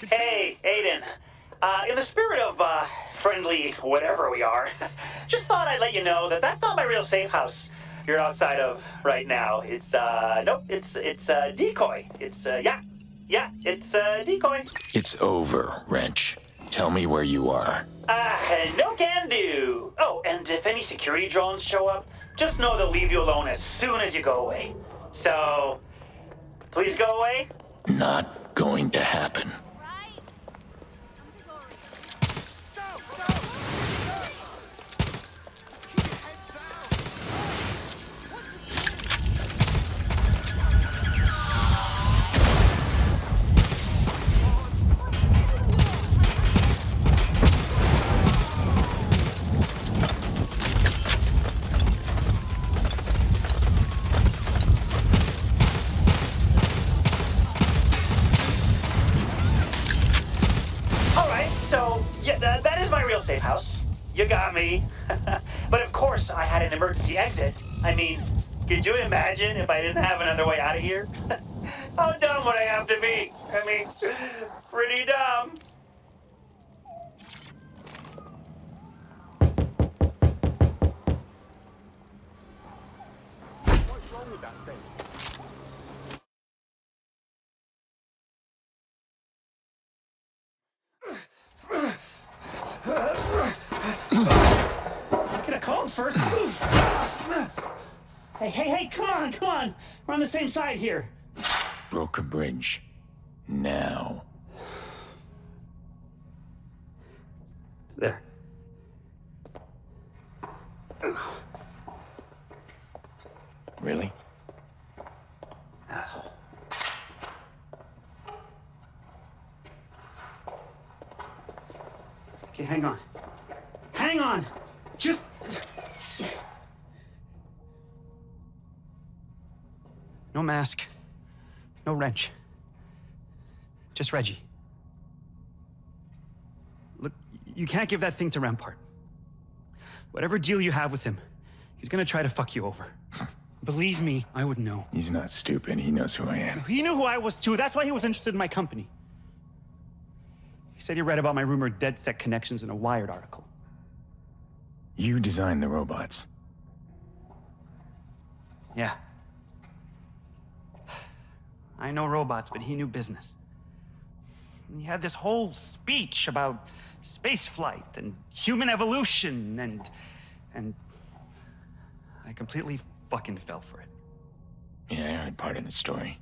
Hey, Aiden. In the spirit of, friendly whatever we are, just thought I'd let you know that that's not my real safe house you're outside of right now. It's, nope, it's decoy. It's, it's decoy. It's over, Wrench. Tell me where you are. No can do. Oh, and if any security drones show up, just know they'll leave you alone as soon as you go away. So, please go away. Not going to happen. Safe house. You got me. But of course, I had an emergency exit. I mean, could you imagine if I didn't have another way out of here? How dumb would I have to be? I mean, pretty dumb. What's wrong with that thing? Could have called first. Hey, come on. We're on the same side here. Broker Bridge. Now. There. Really? Asshole. Okay, hang on. Just... No mask. No wrench. Just Reggie. Look, you can't give that thing to Rampart. Whatever deal you have with him, he's gonna try to fuck you over. Believe me, I would know. He's not stupid. He knows who I am. He knew who I was too. That's why he was interested in my company. He said he read about my rumored DedSec connections in a Wired article. You designed the robots. Yeah. I know robots, but he knew business. He had this whole speech about space flight and human evolution and I completely fucking fell for it. Yeah, I heard part of the story.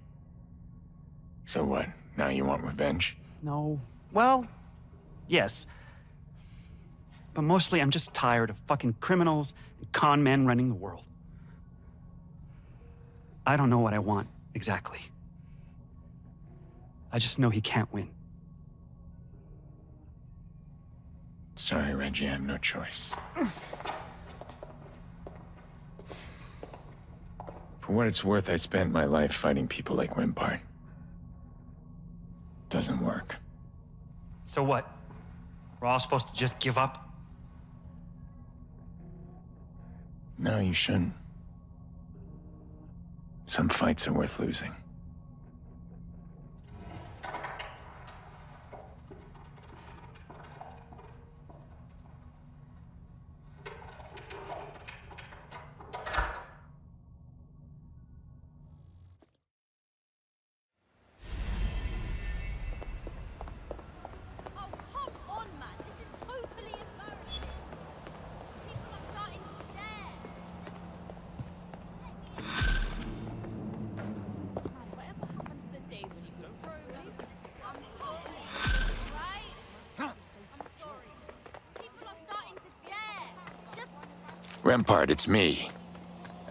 So what? Now you want revenge? No. Well, yes. But mostly I'm just tired of fucking criminals and con men running the world. I don't know what I want, exactly. I just know he can't win. Sorry, Reggie, I have no choice. For what it's worth, I spent my life fighting people like Rampart. Doesn't work. So what? We're all supposed to just give up? No, you shouldn't. Some fights are worth losing. Rampart, it's me.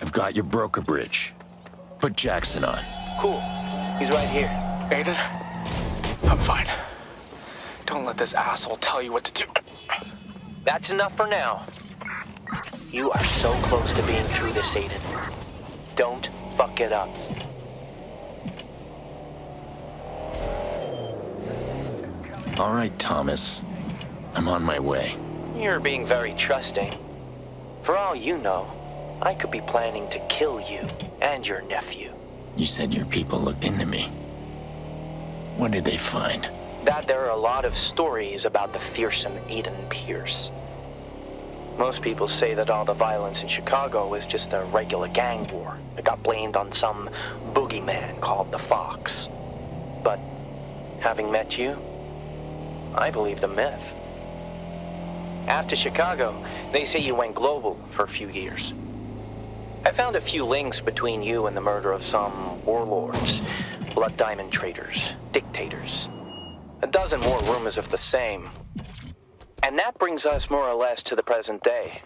I've got your broker bridge. Put Jackson on. Cool. He's right here. Aiden, I'm fine. Don't let this asshole tell you what to do. That's enough for now. You are so close to being through this, Aiden. Don't fuck it up. All right, Thomas. I'm on my way. You're being very trusting. For all you know, I could be planning to kill you and your nephew. You said your people looked into me. What did they find? that there are a lot of stories about the fearsome Aiden Pearce. Most people say that all the violence in Chicago is just a regular gang war that got blamed on some boogeyman called the Fox. But having met you, I believe the myth. After Chicago, they say you went global for a few years. I found a few links between you and the murder of some warlords, blood diamond traders, dictators. A dozen more rumors of the same. And that brings us more or less to the present day.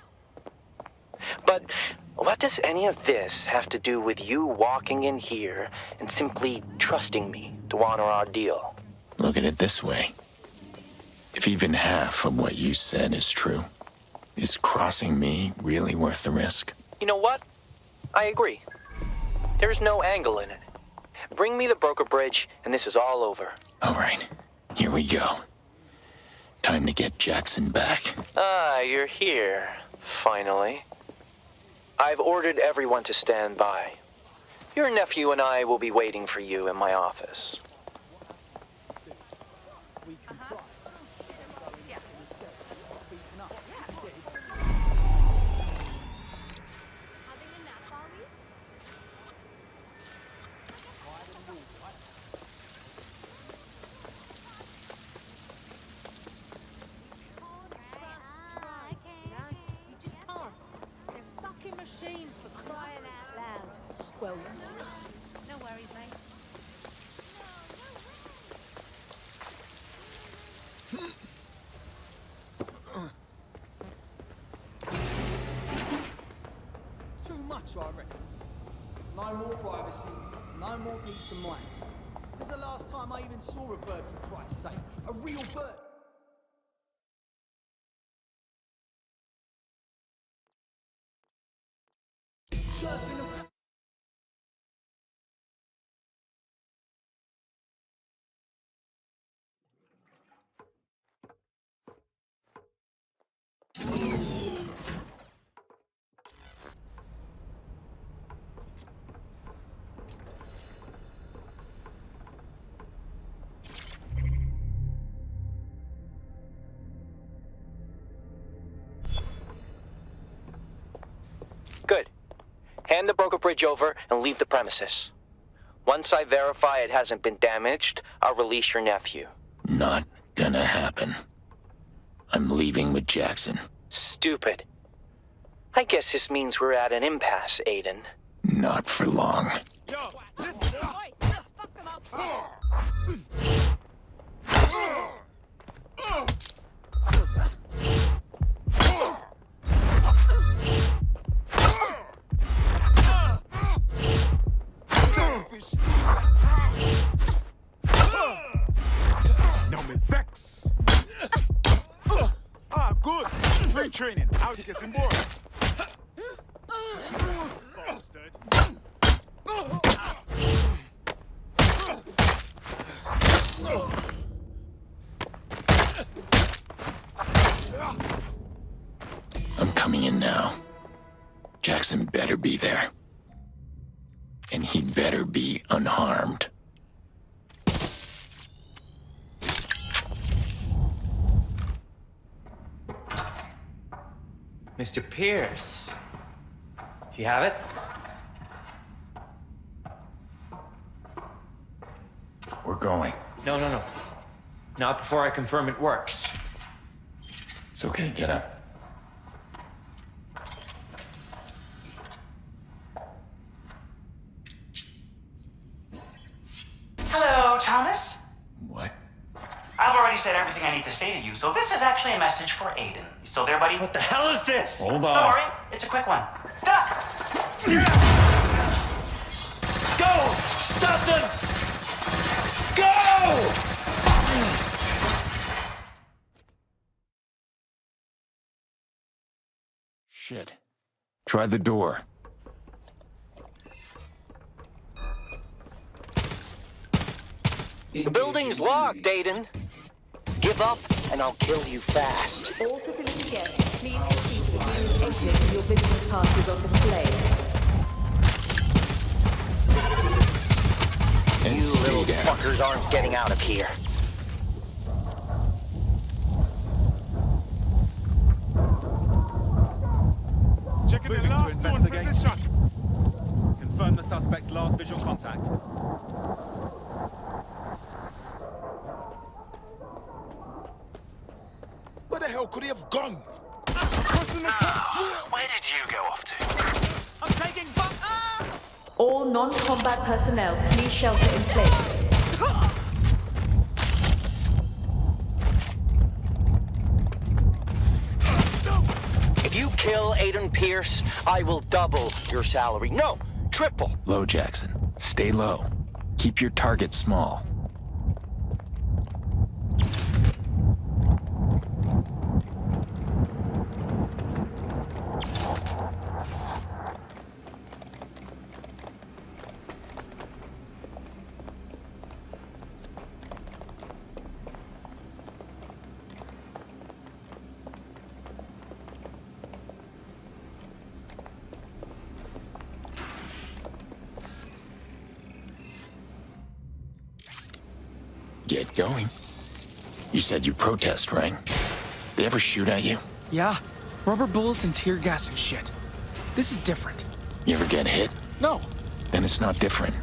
But what does any of this have to do with you walking in here and simply trusting me to honor our deal? Look at it this way. If even half of what you said is true, is crossing me really worth the risk? You know what? I agree. There's no angle in it. Bring me the broker bridge, and this is all over. All right, here we go. Time to get Jackson back. Ah, you're here, finally. I've ordered everyone to stand by. Your nephew and I will be waiting for you in my office. Machines for crying out loud. Well, no worries, mate. Too much, I reckon. No more privacy, no more peace of mind. When's the last time I even saw a bird, for Christ's sake? A real bird? Good. Hand the broker bridge over and leave the premises. Once I verify it hasn't been damaged, I'll release your nephew. Not gonna happen. I'm leaving with Jackson. Stupid. I guess this means we're at an impasse, Aiden. Not for long. Now me vex. Good. Free training. How's it getting bored? Bastard. I'm coming in now. Jackson better be there. And he better be unharmed. Mr. Pearce. Do you have it? We're going. No. Not before I confirm it works. It's okay, get up. Hello, Thomas? What? I've already said everything I need to say to you, so this is actually a message for Aiden. You still there, buddy? What the hell is this? Hold Don't on. worry, it's a quick one. Duck! Go! Stop them! Go! Shit. Try the door. The building's locked, Aiden. Give up, and I'll kill you fast. All facility guests, please proceed to the unit exit with your business passes on display. You little fuckers aren't getting out of here. investigate. Confirm the suspect's last visual contact. Where the hell could he have gone? Where did you go off to? I'm taking All non-combat personnel, please shelter in place. If you kill Aiden Pearce, I will double your salary. No, triple. Low, Jackson. Stay low. Keep your target small. Get going. You said you protest, right? They ever shoot at you? Yeah, rubber bullets and tear gas and shit. This is different. You ever get hit? No. Then it's not different.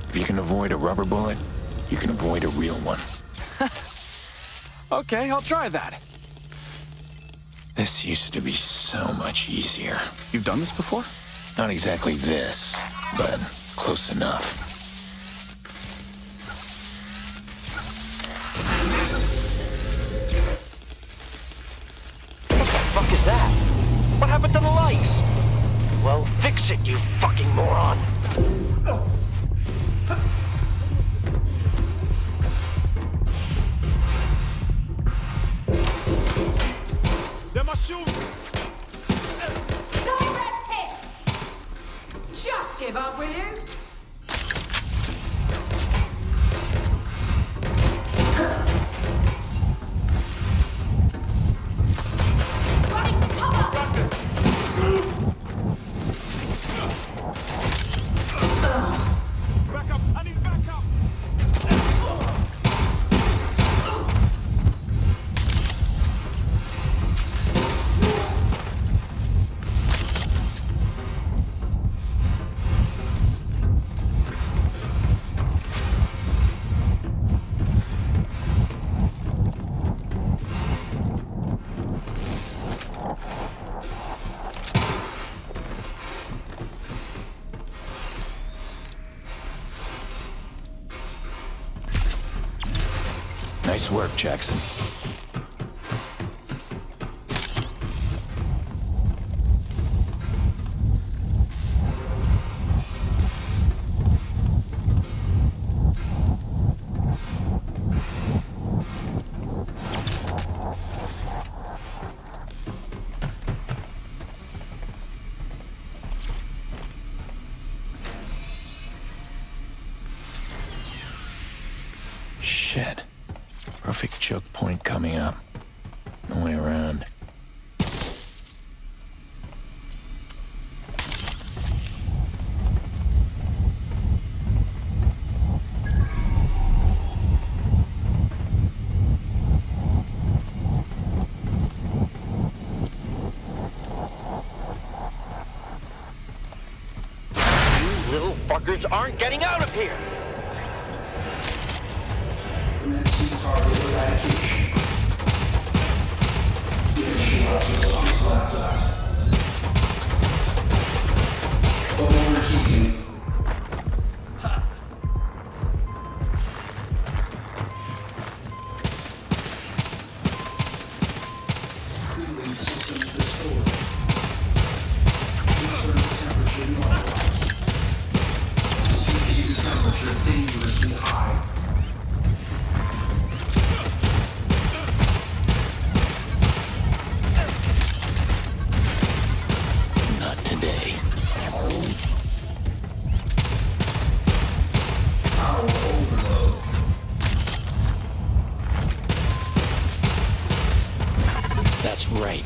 If you can avoid a rubber bullet, you can avoid a real one. Okay, I'll try that. This used to be so much easier. You've done this before? Not exactly this, but close enough. What the fuck is that? What happened to the lights? Well, fix it, you fucking moron. They're my shoes! Direct hit! Just give up, will you? Running to cover! Back up! I need back up! Nice work, Jackson. Shit. Perfect choke point coming up. No way around. You little fuckers aren't getting out of here! Not today. That's right.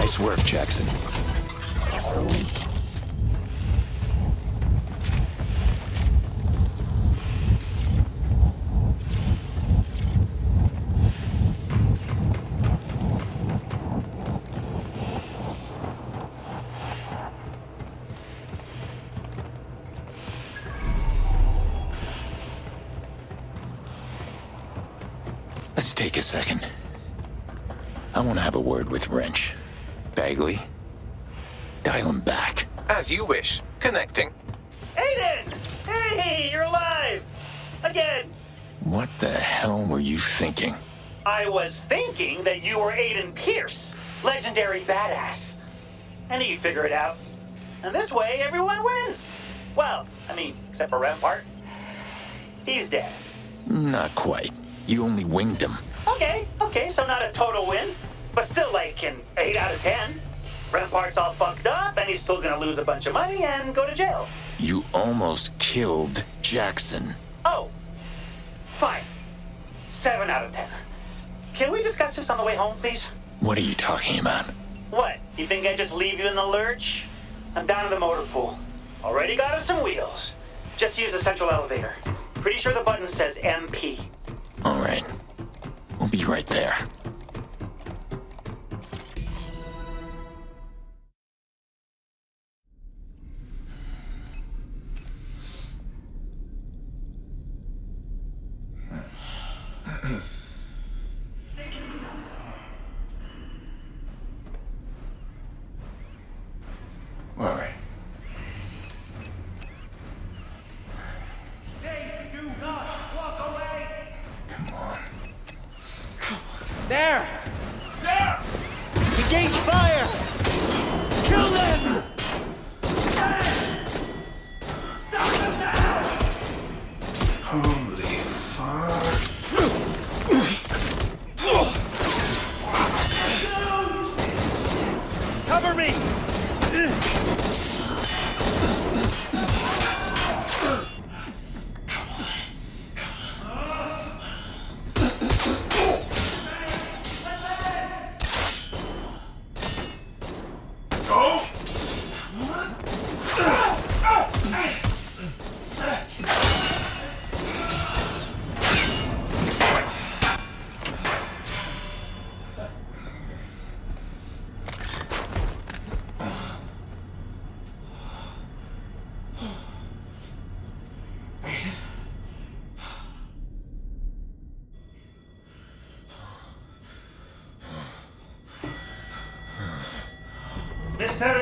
Nice work, Jackson. Let's take a second. I want to have a word with Wrench. Bagley, dial him back. As you wish. Connecting. Aiden! Hey, you're alive! Again! What the hell were you thinking? I was thinking that you were Aiden Pearce, legendary badass. I knew you'd figure it out. And this way, everyone wins. Well, I mean, except for Rampart. He's dead. Not quite. You only winged him. Okay, so not a total win, but still like an 8 out of 10. Rampart's all fucked up, and he's still gonna lose a bunch of money and go to jail. You almost killed Jackson. Oh, fine. 7 out of 10. Can we discuss this on the way home, please? What are you talking about? What, you think I'd just leave you in the lurch? I'm down in the motor pool. Already got us some wheels. Just use the central elevator. Pretty sure the button says MP. All right. We'll be right there. All right. Do not walk away! Come on. There! There! Engage fire! Kill them! Stop them now! Holy fuck. Cover me!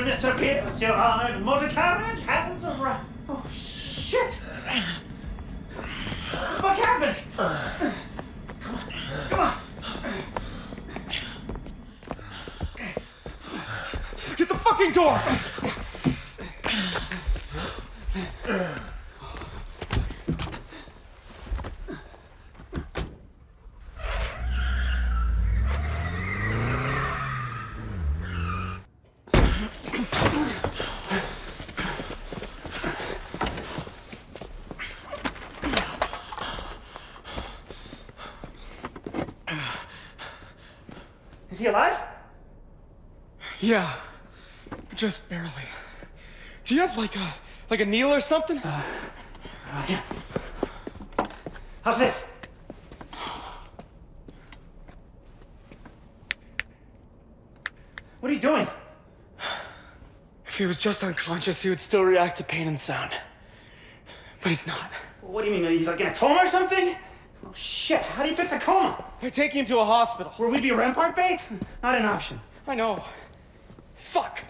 Mr. Pearce, your armored motor carriage has arrived. Oh, shit! What the fuck happened? Come on. Get the fucking door! Is he alive? Yeah, just barely. Do you have like a needle or something? Yeah. How's this? What are you doing? If he was just unconscious, he would still react to pain and sound. But he's not. What do you mean? He's like in a coma or something? Oh shit, how do you fix a coma? They're taking him to a hospital. Will we be Rampart bait? Not an option. I know. Fuck.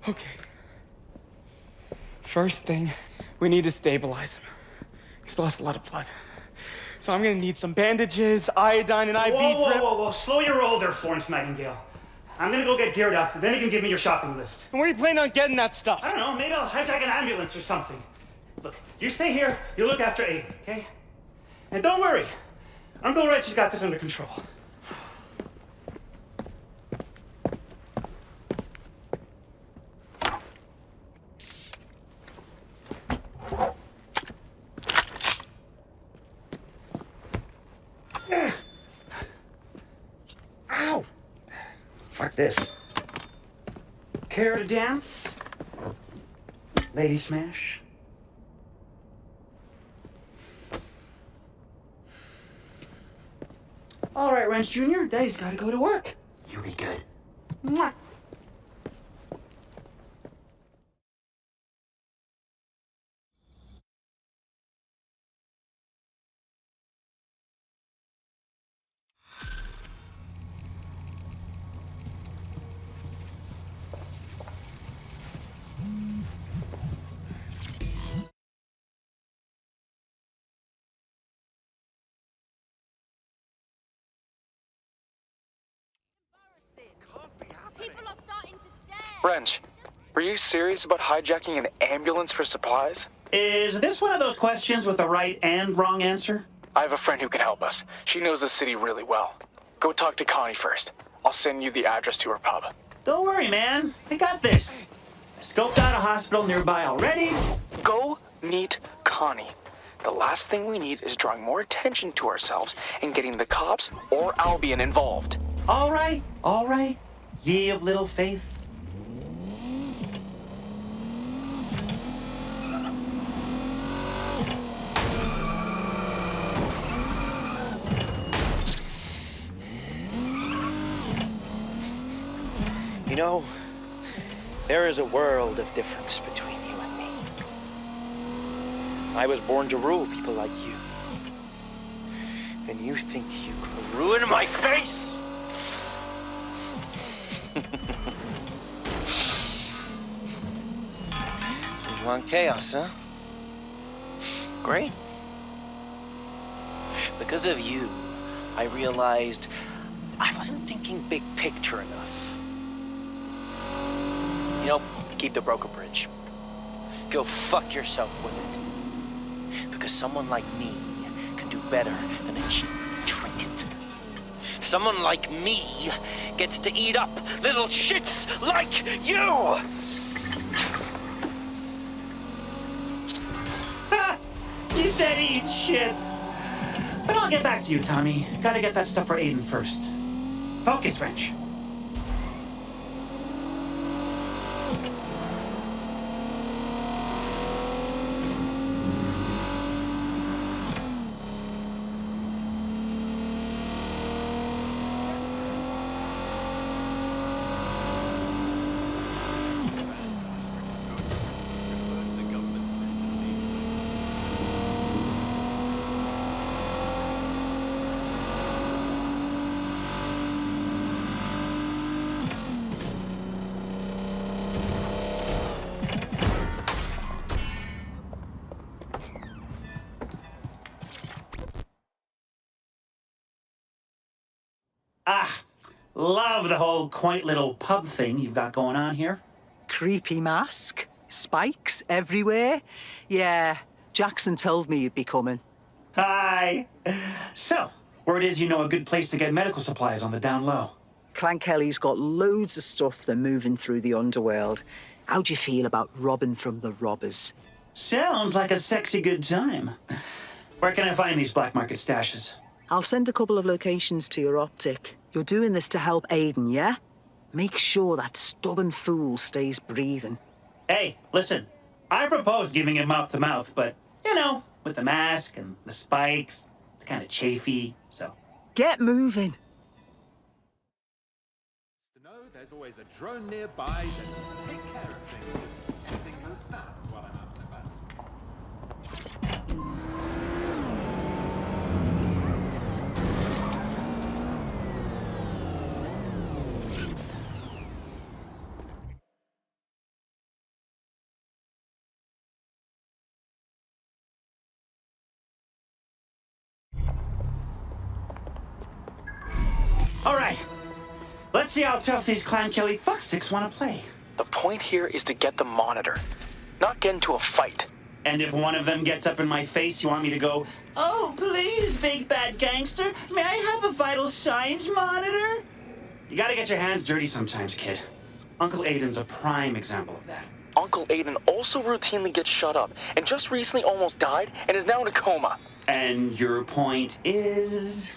Okay. First thing, we need to stabilize him. He's lost a lot of blood. So I'm gonna need some bandages, iodine, and IV drip. Whoa. Slow your roll there, Florence Nightingale. I'm gonna go get geared up, then you can give me your shopping list. And where are you planning on getting that stuff? I don't know, maybe I'll hijack an ambulance or something. Look, you stay here, you look after Aiden, okay? And don't worry, Uncle Rich has got this under control. Ow! Fuck this. Care to dance? Lady Smash? All right, Wrench Jr., Daddy's gotta go to work. You be good. Mwah. People are starting to stare. Wrench, were you serious about hijacking an ambulance for supplies? Is this one of those questions with a right and wrong answer? I have a friend who can help us. She knows the city really well. Go talk to Connie first. I'll send you the address to her pub. Don't worry, man. I got this. I scoped out a hospital nearby already. Go meet Connie. The last thing we need is drawing more attention to ourselves and getting the cops or Albion involved. All right, all right. Ye of little faith. You know, there is a world of difference between you and me. I was born to rule people like you. And you think you can ruin my face? So you want chaos, huh? Great. Because of you, I realized I wasn't thinking big picture enough. You know, keep the broker bridge. Go fuck yourself with it. Because someone like me can do better than a cheap trinket. Someone like me gets to eat up little shits like you! Ha! You said eat shit. But I'll get back to you, Tommy. Gotta get that stuff for Aiden first. Focus, Wrench. Ah, love the whole quaint little pub thing you've got going on here. Creepy mask, spikes everywhere. Yeah, Jackson told me you'd be coming. Hi. So, word is you know a good place to get medical supplies on the down low. Clan Kelly's got loads of stuff they're moving through the underworld. How'd you feel about robbing from the robbers? Sounds like a sexy good time. Where can I find these black market stashes? I'll send a couple of locations to your optic. You're doing this to help Aiden, yeah? Make sure that stubborn fool stays breathing. Hey, listen. I proposed giving him mouth-to-mouth, but, you know, with the mask and the spikes, it's kind of chafy, so... Get moving! To know there's always a drone nearby to take care of things. Anything goes south while I'm out and about. All right. Let's see how tough these Clan Kelly fucksticks want to play. The point here is to get the monitor, not get into a fight. And if one of them gets up in my face, you want me to go, "Oh, please, big bad gangster, may I have a vital signs monitor?" You gotta get your hands dirty sometimes, kid. Uncle Aiden's a prime example of that. Uncle Aiden also routinely gets shut up, and just recently almost died, and is now in a coma. And your point is?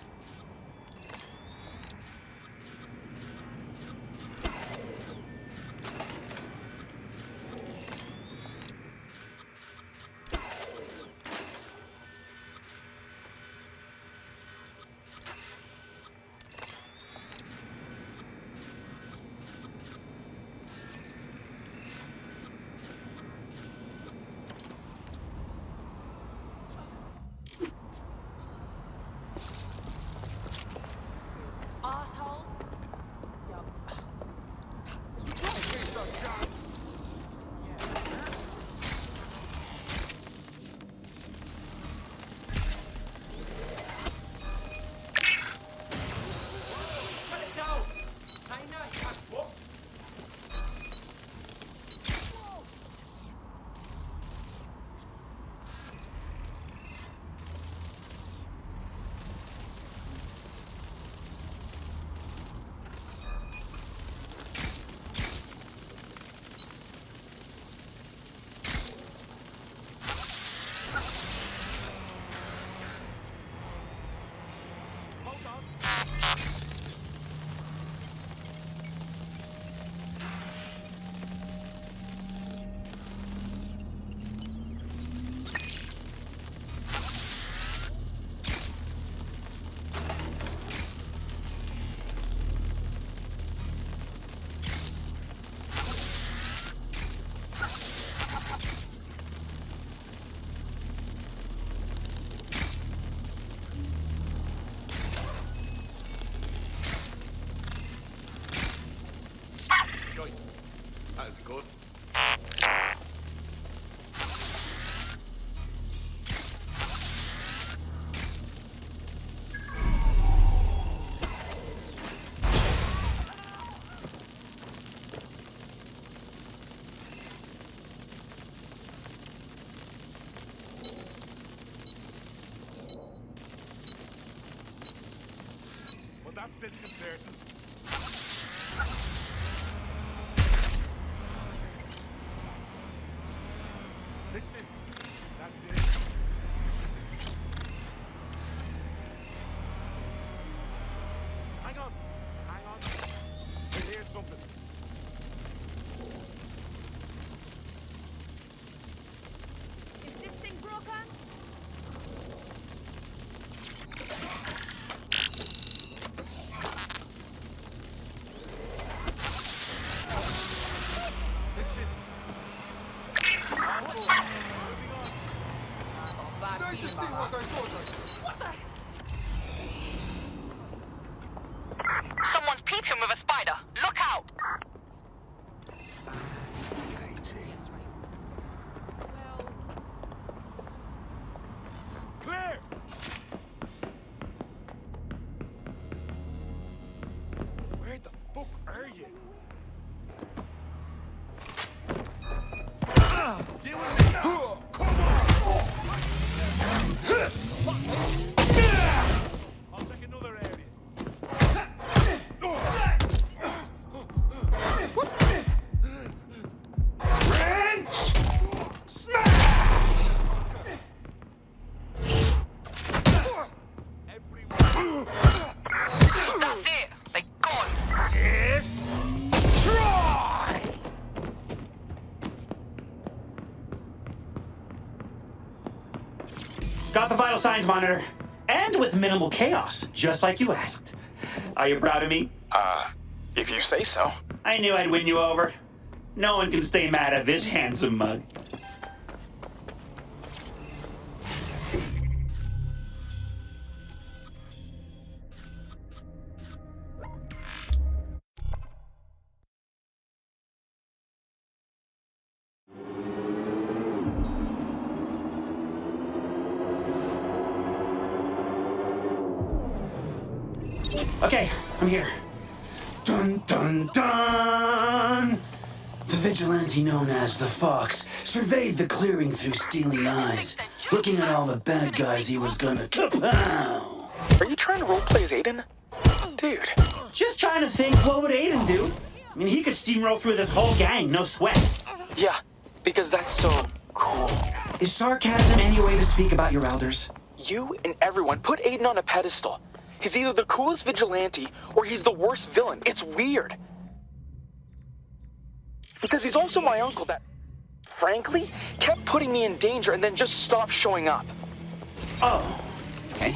disconcerting. Listen, that's it. Hang on. I hear something. Is this thing broken? Someone's peeping with a spider. Look out! Clear! Where the fuck are you? You and me! Come on! I'll take another area. Wrench! That's it! They gone! Try! Got the vital signs monitor. And with minimal chaos, just like you asked. Are you proud of me? If you say so. I knew I'd win you over. No one can stay mad at this handsome mug. Okay, I'm here. Dun dun dun! The vigilante known as the Fox surveyed the clearing through steely eyes, looking at all the bad guys he was gonna kapow! Are you trying to roleplay as Aiden? Dude. Just trying to think, what would Aiden do? I mean, he could steamroll through this whole gang, no sweat. Yeah, because that's so cool. Is sarcasm any way to speak about your elders? You and everyone put Aiden on a pedestal. He's either the coolest vigilante or he's the worst villain. It's weird. Because he's also my uncle that, frankly, kept putting me in danger and then just stopped showing up. Oh, okay.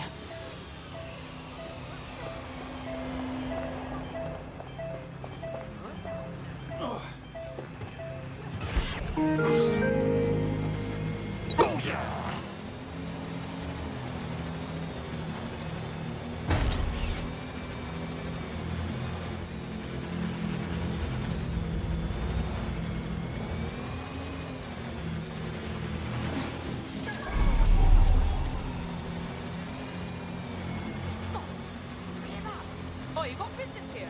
Oh, you got business here?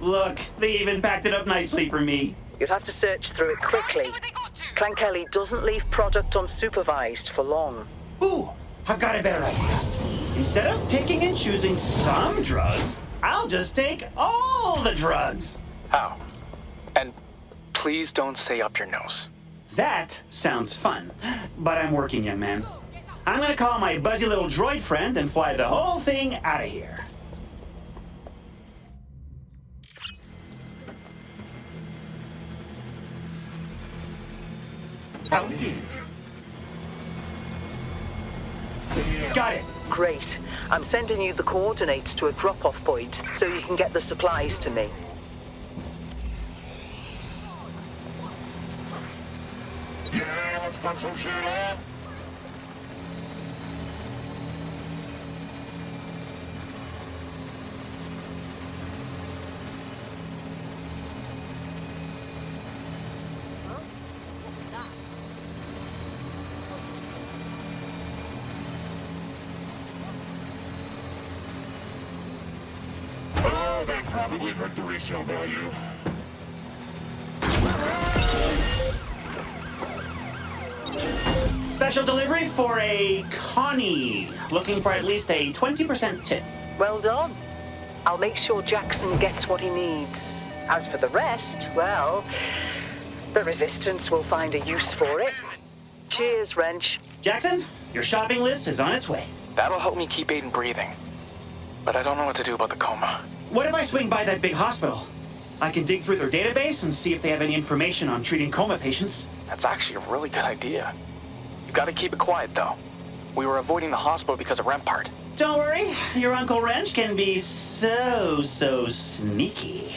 Look, they even packed it up nicely for me. You'll have to search through it quickly. Clankelly doesn't leave product unsupervised for long. Ooh, I've got a better idea. Instead of picking and choosing some drugs, I'll just take all the drugs. How? And please don't say up your nose. That sounds fun. But I'm working, young man. I'm gonna call my buzzy little droid friend and fly the whole thing out of here. Got it. Great. I'm sending you the coordinates to a drop-off point so you can get the supplies to me. Yeah, let's pump some shit up. Oh, that probably hurt the resale value. Special delivery for a Connie. Looking for at least a 20% tip. Well done. I'll make sure Jackson gets what he needs. As for the rest, well, the Resistance will find a use for it. Cheers, Wrench. Jackson, your shopping list is on its way. That'll help me keep Aiden breathing. But I don't know what to do about the coma. What if I swing by that big hospital? I can dig through their database and see if they have any information on treating coma patients. That's actually a really good idea. You gotta keep it quiet, though. We were avoiding the hospital because of Rampart. Don't worry, your Uncle Wrench can be so sneaky.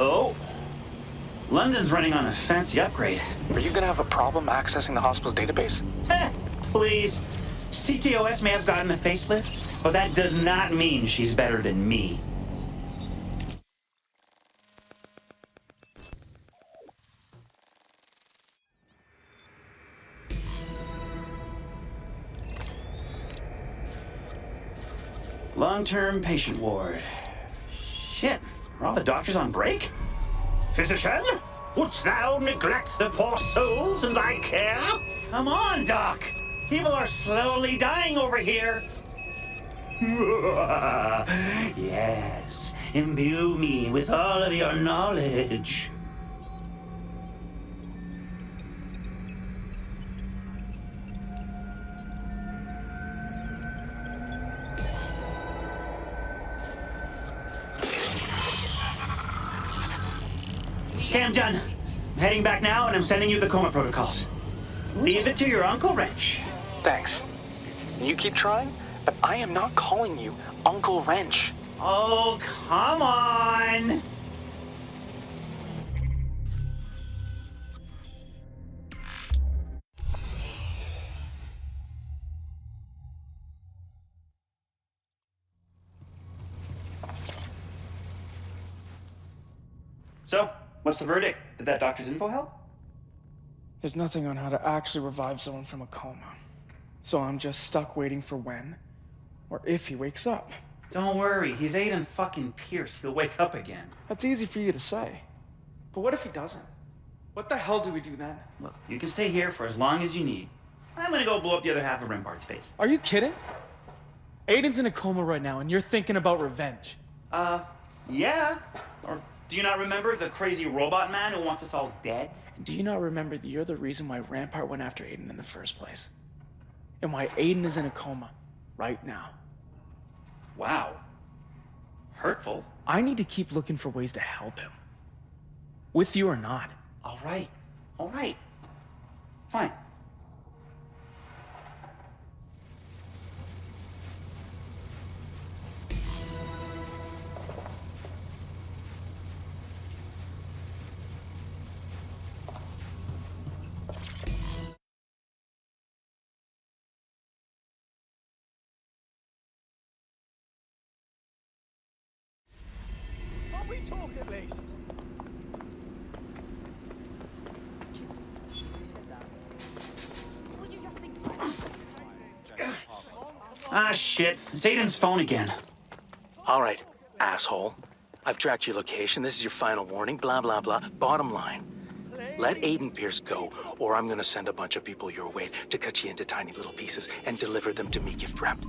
Oh, London's running on a fancy upgrade. Are you gonna have a problem accessing the hospital's database? Please. CTOS may have gotten a facelift, but that does not mean she's better than me. Long-term patient ward. Shit, are all the doctors on break? Physician, wouldst thou neglect the poor souls in thy care? Come on, Doc. People are slowly dying over here. Yes, imbue me with all of your knowledge. Okay, I'm done. I'm heading back now, and I'm sending you the coma protocols. Leave it to your Uncle Wrench. Thanks. You keep trying, but I am not calling you Uncle Wrench. Oh, come on! So, what's the verdict? Did that doctor's info help? There's nothing on how to actually revive someone from a coma. So I'm just stuck waiting for when, or if he wakes up. Don't worry, he's Aiden fucking Pearce. He'll wake up again. That's easy for you to say. But what if he doesn't? What the hell do we do then? Look, you can stay here for as long as you need. I'm gonna go blow up the other half of Rampart's face. Are you kidding? Aiden's in a coma right now, and you're thinking about revenge. Yeah. Or do you not remember the crazy robot man who wants us all dead? And do you not remember that you're the reason why Rampart went after Aiden in the first place? And why Aiden is in a coma right now? Wow. hurtful. I need to keep looking for ways to help him. With you or not. All right. Fine. Can't we talk at least? Ah, shit. It's Aiden's phone again. All right, asshole. I've tracked your location. This is your final warning. Blah, blah, blah. Bottom line. Let Aiden Pearce go, or I'm gonna send a bunch of people your way to cut you into tiny little pieces and deliver them to me gift wrapped.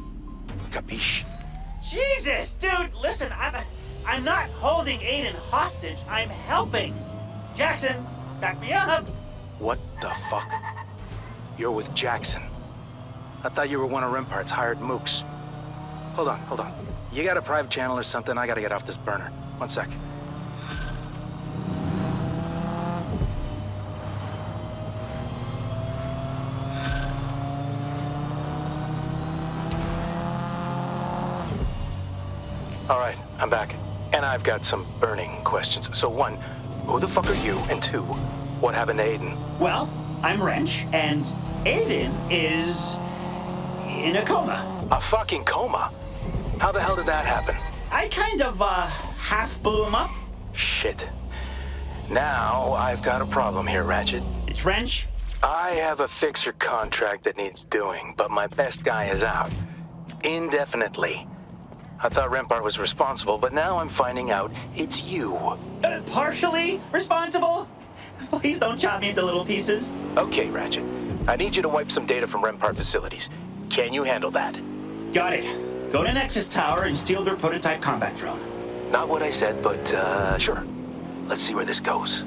Capiche? Jesus, dude, listen, I'm not holding Aiden hostage. I'm helping. Jackson, back me up. What the fuck? You're with Jackson. I thought you were one of Rempart's hired mooks. Hold on. You got a private channel or something? I gotta get off this burner. 1 sec. All right, I'm back. And I've got some burning questions. So 1, who the fuck are you? And 2, what happened to Aiden? Well, I'm Wrench, and Aiden is in a coma. A fucking coma? How the hell did that happen? I kind of, half blew him up. Shit. Now I've got a problem here, Ratchet. It's Wrench. I have a fixer contract that needs doing, but my best guy is out. Indefinitely. I thought Rempart was responsible, but now I'm finding out it's you. Partially responsible? Please don't chop me into little pieces. Okay, Ratchet. I need you to wipe some data from Rempart facilities. Can you handle that? Got it. Go to Nexus Tower and steal their prototype combat drone. Not what I said, but, sure. Let's see where this goes.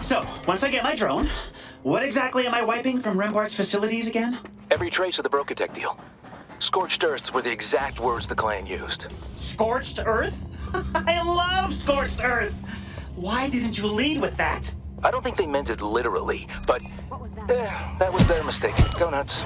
So, once I get my drone, what exactly am I wiping from Rempart's facilities again? Every trace of the Brokatech deal. Scorched Earth were the exact words the client used. Scorched Earth? I love Scorched Earth! Why didn't you lead with that? I don't think they meant it literally, but that was their mistake. Go nuts.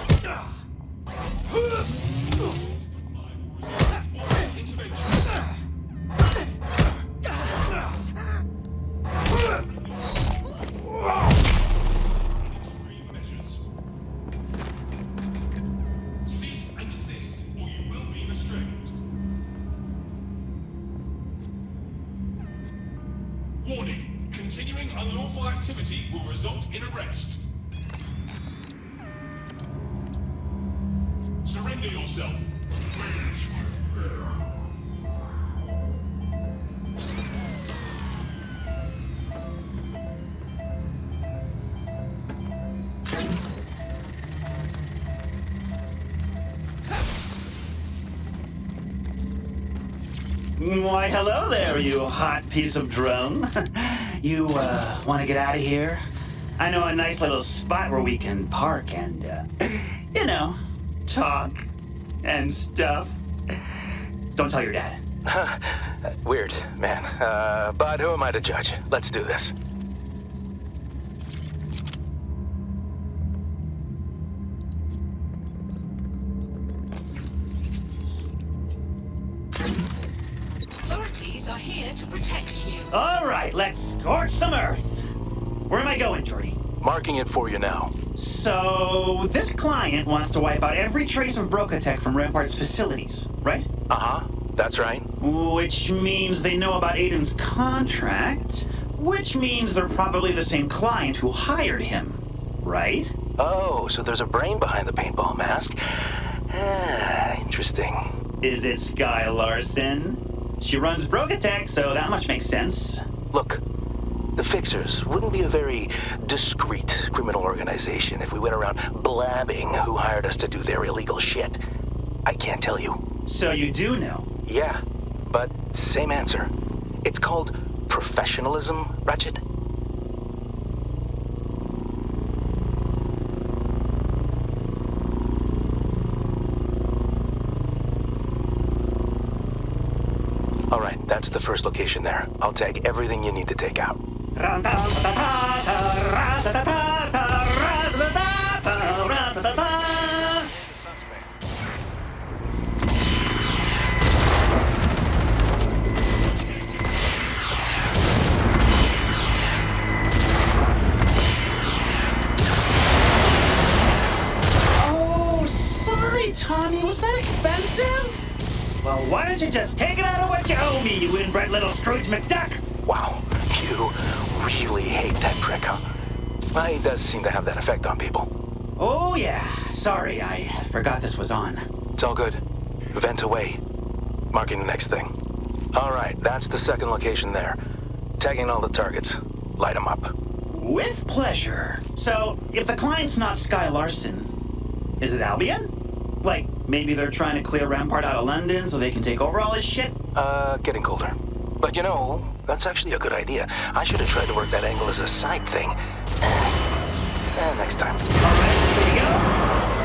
Cease and desist, or you will be restrained. Warning. Continuing unlawful activity will result in arrest. Surrender yourself. Why, hello there, you hot piece of drone. You, want to get out of here? I know a nice little spot where we can park and, talk and stuff. don't tell your dad. Weird, man. But who am I to judge? Let's do this. Authorities are here to protect you. All right, let's scorch some earth. Where am I going, Jordy? Marking it for you now. So, this client wants to wipe out every trace of Brokatech from Rampart's facilities, right? Uh-huh, that's right. Which means they know about Aiden's contract, which means they're probably the same client who hired him, right? Oh, so there's a brain behind the paintball mask. Interesting. Is it Sky Larson? She runs Brokatech, so that much makes sense. Look, the Fixers wouldn't be a very discreet criminal organization if we went around blabbing who hired us to do their illegal shit. I can't tell you. So you do know? Yeah, but same answer. It's called professionalism, Ratchet. All right, that's the first location there. I'll tag everything you need to take out. Oh, sorry, Tommy. Was that expensive? Well, why don't you just take it out of what you owe me, you inbred little Scrooge McDuck? Wow, you really hate that prick, huh? Well, he does seem to have that effect on people. Oh, yeah. Sorry, I forgot this was on. It's all good. Vent away. Marking the next thing. All right, that's the second location there. Tagging all the targets. Light them up. With pleasure. So, if the client's not Sky Larson, is it Albion? Like, maybe they're trying to clear Rampart out of London so they can take over all his shit? Getting colder. But you know, that's actually a good idea. I should have tried to work that angle as a side thing. Next time. All right, here we go.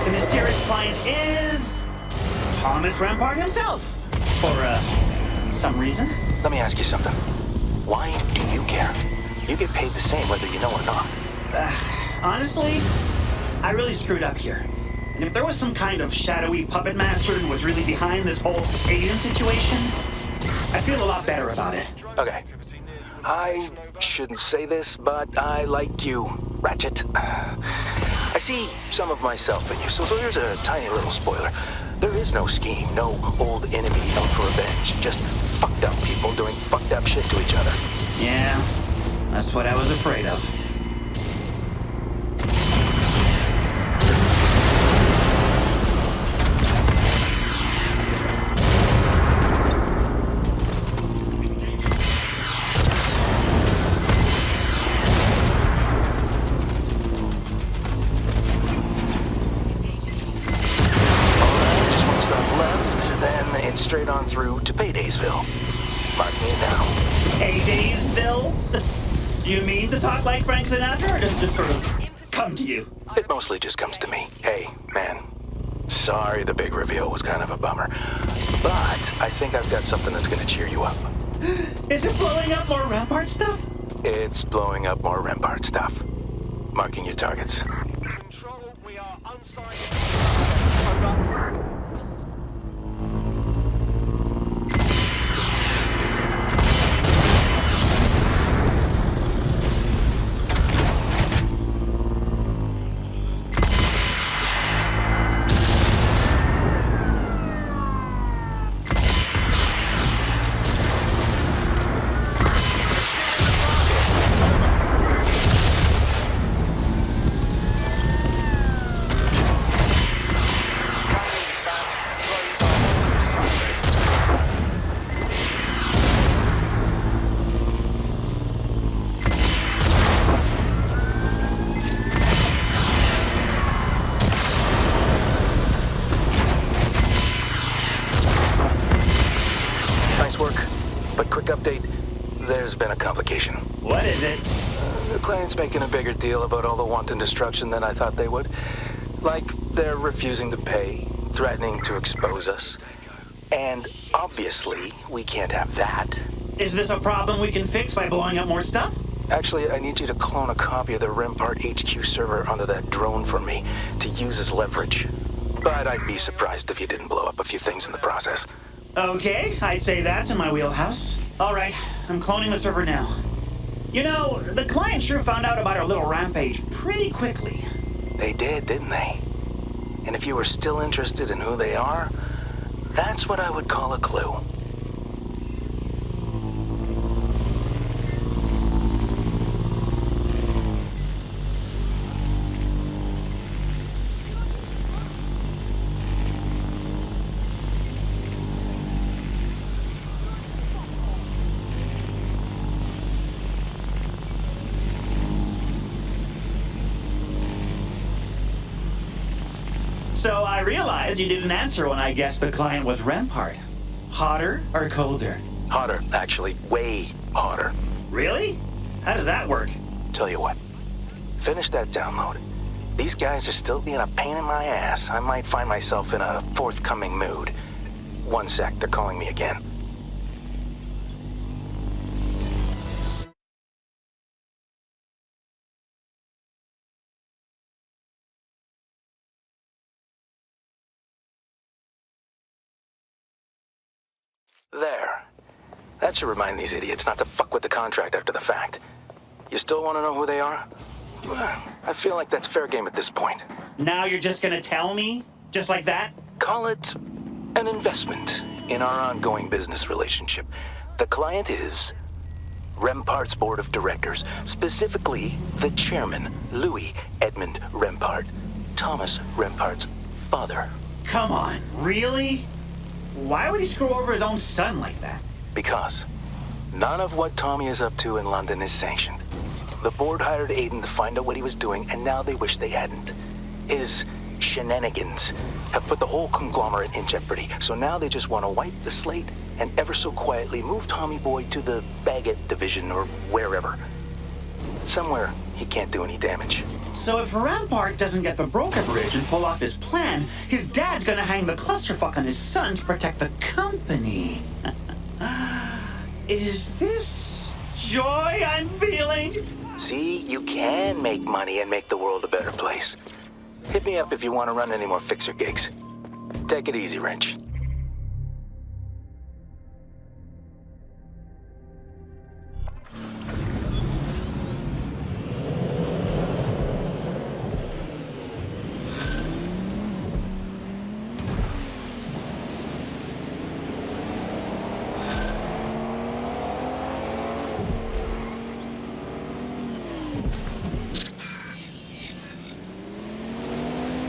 The mysterious client is Thomas Rampart himself. For, some reason. Let me ask you something. Why do you care? You get paid the same whether you know or not. Honestly, I really screwed up here. And if there was some kind of shadowy puppet master who was really behind this whole Aiden situation, I feel a lot better about it. Okay. I shouldn't say this, but I like you, Ratchet. I see some of myself in you, so here's a tiny little spoiler. There is no scheme, no old enemy out for revenge. Just fucked up people doing fucked up shit to each other. Yeah, that's what I was afraid of. Straight on through to Paydaysville. Mark me now. Paydaysville? Do you mean to talk like Frank Sinatra, or does it just sort of come to you? It mostly just comes to me. Hey, man. Sorry the big reveal was kind of a bummer. But I think I've got something that's gonna cheer you up. Is it blowing up more Rampart stuff? It's blowing up more Rampart stuff. Marking your targets. Control, we are unsighted. There's been a complication. What is it? The client's making a bigger deal about all the wanton destruction than I thought they would. Like, they're refusing to pay, threatening to expose us. And obviously, we can't have that. Is this a problem we can fix by blowing up more stuff? Actually, I need you to clone a copy of the Rempart HQ server onto that drone for me to use as leverage. But I'd be surprised if you didn't blow up a few things in the process. Okay, I'd say that's in my wheelhouse. All right, I'm cloning the server now. You know, the client sure found out about our little rampage pretty quickly. They did, didn't they? And if you were still interested in who they are, that's what I would call a clue. So I realized you didn't answer when I guessed the client was Rempart. Hotter or colder? Hotter, actually. Way hotter. Really? How does that work? Tell you what. Finish that download. These guys are still being a pain in my ass. I might find myself in a forthcoming mood. One sec, they're calling me again. There. That should remind these idiots not to fuck with the contract after the fact. You still want to know who they are? I feel like that's fair game at this point. Now you're just gonna tell me? Just like that? Call it an investment in our ongoing business relationship. The client is Rempart's board of directors, specifically the chairman, Louis Edmund Rempart, Thomas Rempart's father. Come on, really? Why would he screw over his own son like that? Because none of what Tommy is up to in London is sanctioned. The board hired Aiden to find out what he was doing, and now they wish they hadn't. His shenanigans have put the whole conglomerate in jeopardy, so now they just want to wipe the slate and ever so quietly move Tommy Boy to the baguette division or wherever. Somewhere he can't do any damage. So if Rampart doesn't get the broker bridge and pull off his plan, his dad's gonna hang the clusterfuck on his son to protect the company. Is this joy I'm feeling? See, you can make money and make the world a better place. Hit me up if you want to run any more fixer gigs. Take it easy, Wrench.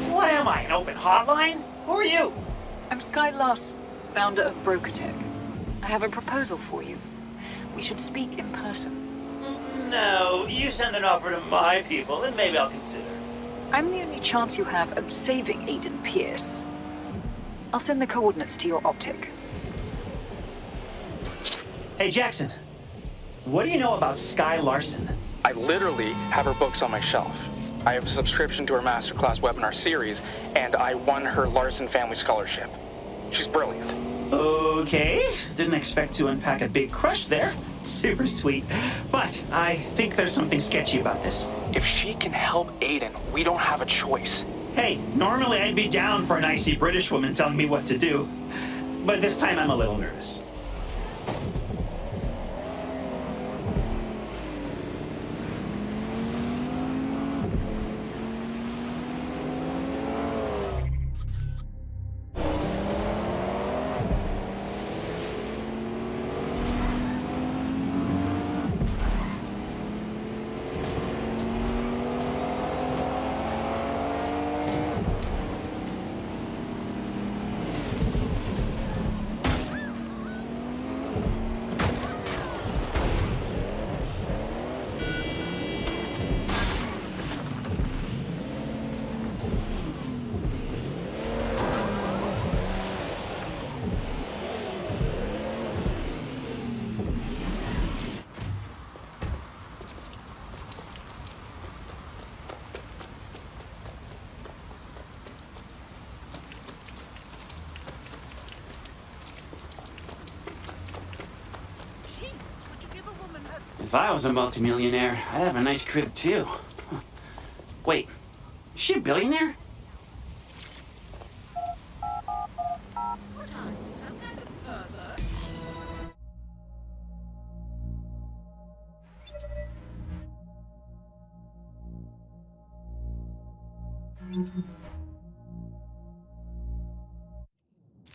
What am I, an open hotline? Who are you? I'm Sky Larson, founder of BrokerTech. I have a proposal for you. We should speak in person. No, you send an offer to my people, and maybe I'll consider. I'm the only chance you have of saving Aiden Pearce. I'll send the coordinates to your optic. Hey, Jackson. What do you know about Sky Larson? I literally have her books on my shelf. I have a subscription to her masterclass webinar series, and I won her Larson Family Scholarship. She's brilliant. Okay, didn't expect to unpack a big crush there. Super sweet. But I think there's something sketchy about this. If she can help Aiden, we don't have a choice. Hey, normally I'd be down for an icy British woman telling me what to do. But this time I'm a little nervous. I was a multimillionaire, I'd have a nice crib too. Huh. Wait, is she a billionaire?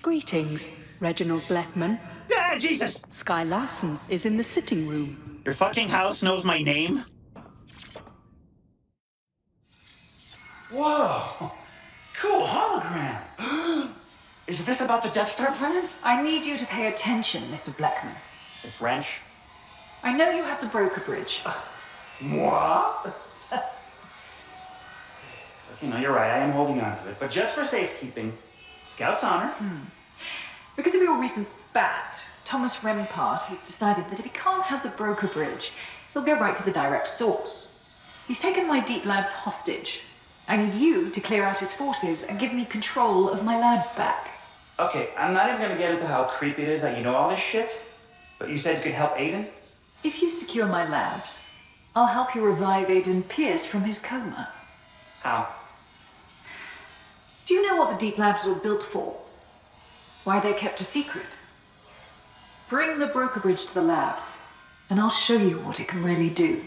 Greetings, Reginald Blackman. Ah, Jesus! Sky Larson is in the sitting room. Your fucking house knows my name? Whoa! Cool hologram! Is this about the Death Star plans? I need you to pay attention, Mr. Blackman. This wrench? I know you have the broker bridge. Moi? Okay, no, you're right, I am holding on to it, but just for safekeeping. Scout's honor. Because of your recent spat, Thomas Rempart has decided that if he can't have the broker bridge, he'll go right to the direct source. He's taken my deep labs hostage. I need you to clear out his forces and give me control of my labs back. Okay, I'm not even gonna get into how creepy it is that you know all this shit, but you said you could help Aiden? If you secure my labs, I'll help you revive Aiden Pearce from his coma. How? Do you know what the deep labs were built for? Why they're kept a secret? Bring the broker bridge to the labs, and I'll show you what it can really do.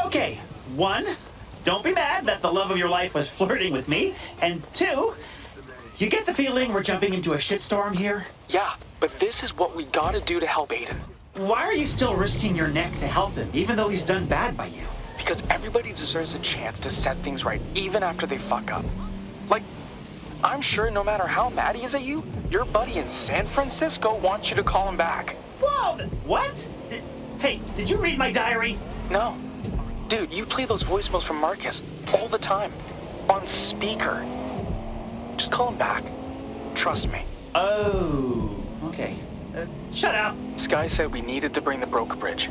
Okay, 1, don't be mad that the love of your life was flirting with me. And 2, you get the feeling we're jumping into a shitstorm here? Yeah, but this is what we gotta do to help Aiden. Why are you still risking your neck to help him, even though he's done bad by you? Because everybody deserves a chance to set things right, even after they fuck up. Like, I'm sure no matter how mad he is at you, your buddy in San Francisco wants you to call him back. Whoa! What? Hey, did you read my diary? No. Dude, you play those voicemails from Marcus all the time. On speaker. Just call him back. Trust me. Oh, okay. Shut up. Sky said we needed to bring the broker bridge.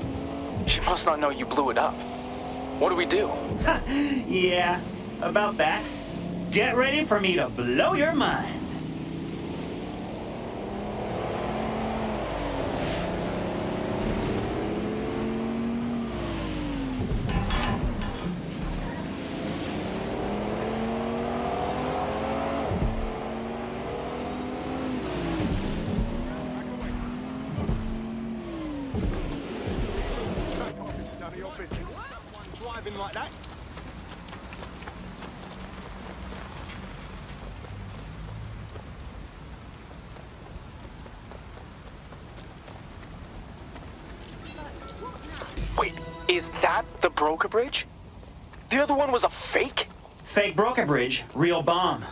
She must not know you blew it up. What do we do? Yeah, about that. Get ready for me to blow your mind. Driving like that. Wait, is that the broker bridge? The other one was a fake? Fake broker bridge, real bomb.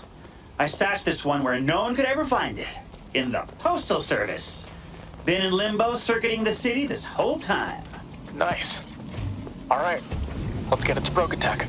I stashed this one where no one could ever find it. In the Postal Service. Been in limbo circuiting the city this whole time. Nice. All right, let's get it to Broken Tech.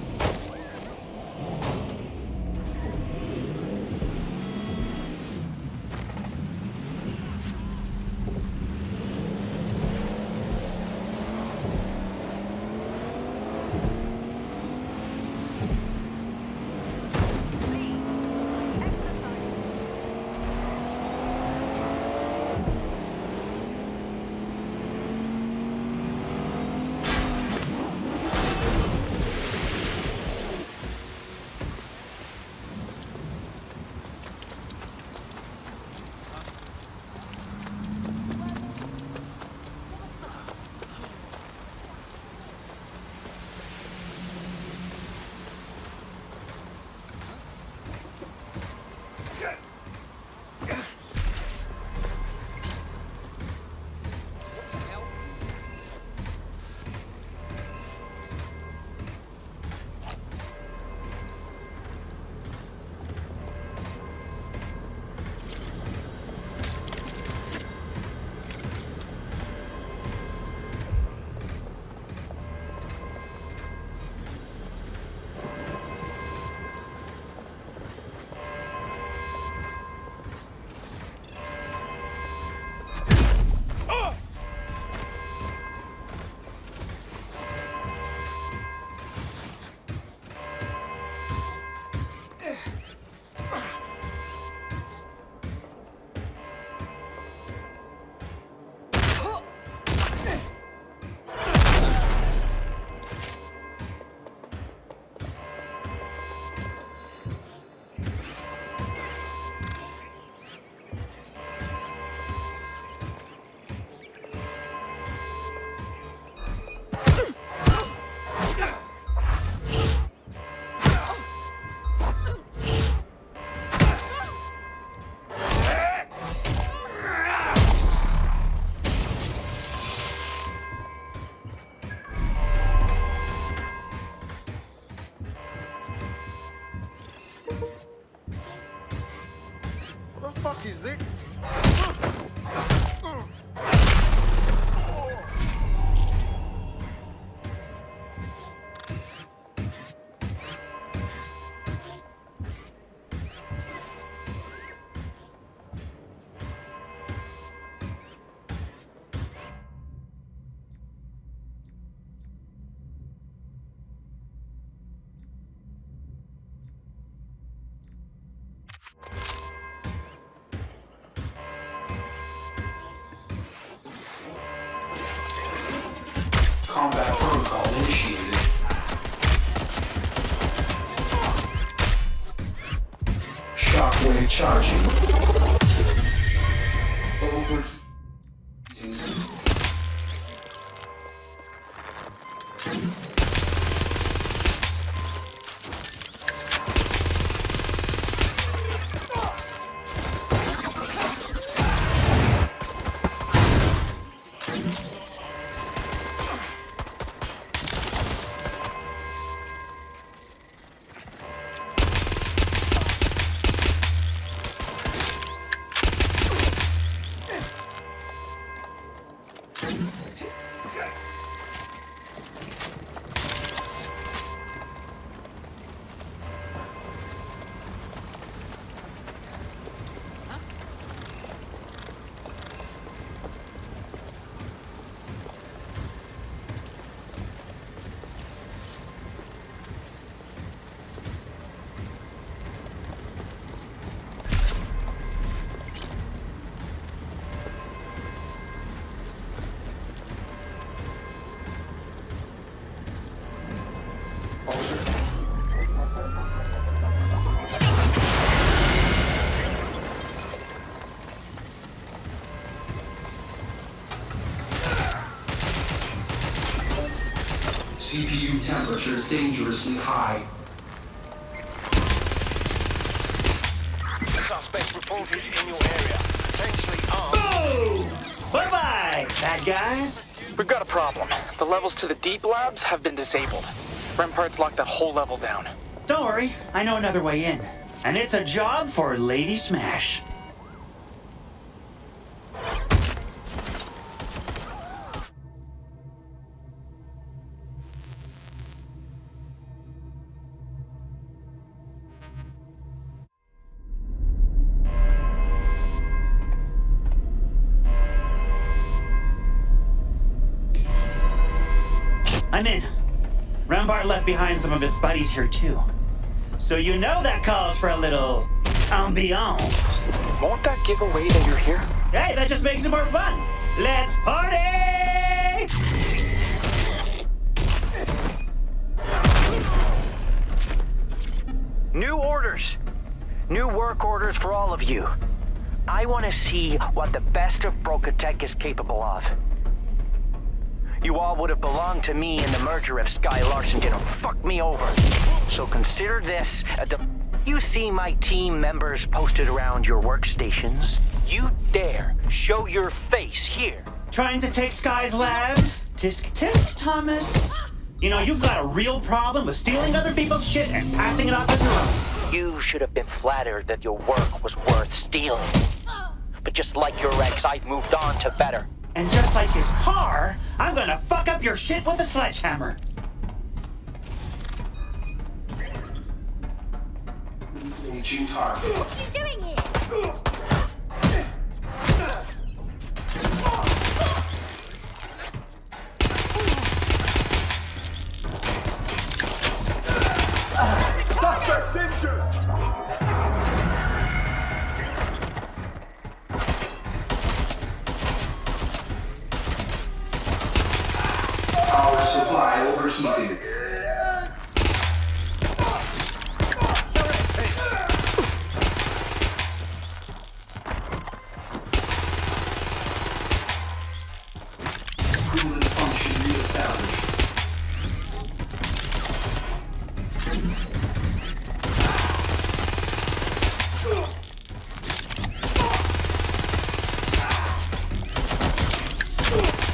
fuck is this? Combat protocol initiated. Shockwave charging. Over. CPU temperature is dangerously high. Suspect reported in your area. Potentially armed. Boom! Bye-bye, bad guys. We've got a problem. The levels to the deep labs have been disabled. Rempart's locked that whole level down. Don't worry, I know another way in. And it's a job for Lady Smash. I'm in. Rampart left behind some of his buddies here too. So you know that calls for a little ambiance. Won't that give away that you're here? Hey, that just makes it more fun. Let's party! New orders. New work orders for all of you. I want to see what the best of Broca Tech is capable of. You all would have belonged to me in the merger if Sky Larson didn't fuck me over. So consider this at the... You see my team members posted around your workstations? You dare show your face here. Trying to take Sky's labs? Tisk tisk, Thomas. You know, you've got a real problem with stealing other people's shit and passing it off as your own. You should have been flattered that your work was worth stealing. But just like your ex, I've moved on to better. And just like his car, I'm gonna fuck up your shit with a sledgehammer. Engaging target. What are you doing here? Suspect's injured! Power supply overheating. Coolant function reestablished.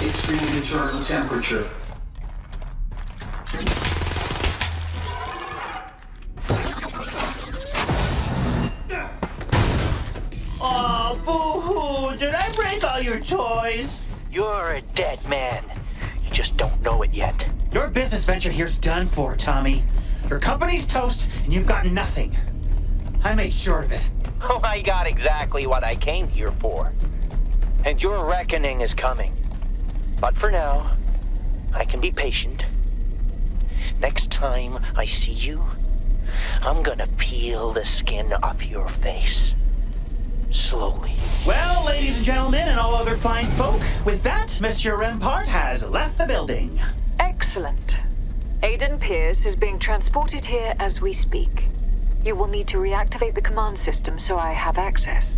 Extreme internal temperature. Oh, boo-hoo! Did I break all your toys? You're a dead man. You just don't know it yet. Your business venture here's done for, Tommy. Your company's toast, and you've got nothing. I made sure of it. Oh, I got exactly what I came here for. And your reckoning is coming. But for now, I can be patient. Next time I see you, I'm gonna peel the skin off your face. Slowly. Well, ladies and gentlemen, and all other fine folk, with that, Monsieur Rempart has left the building. Excellent. Aiden Pearce is being transported here as we speak. You will need to reactivate the command system so I have access.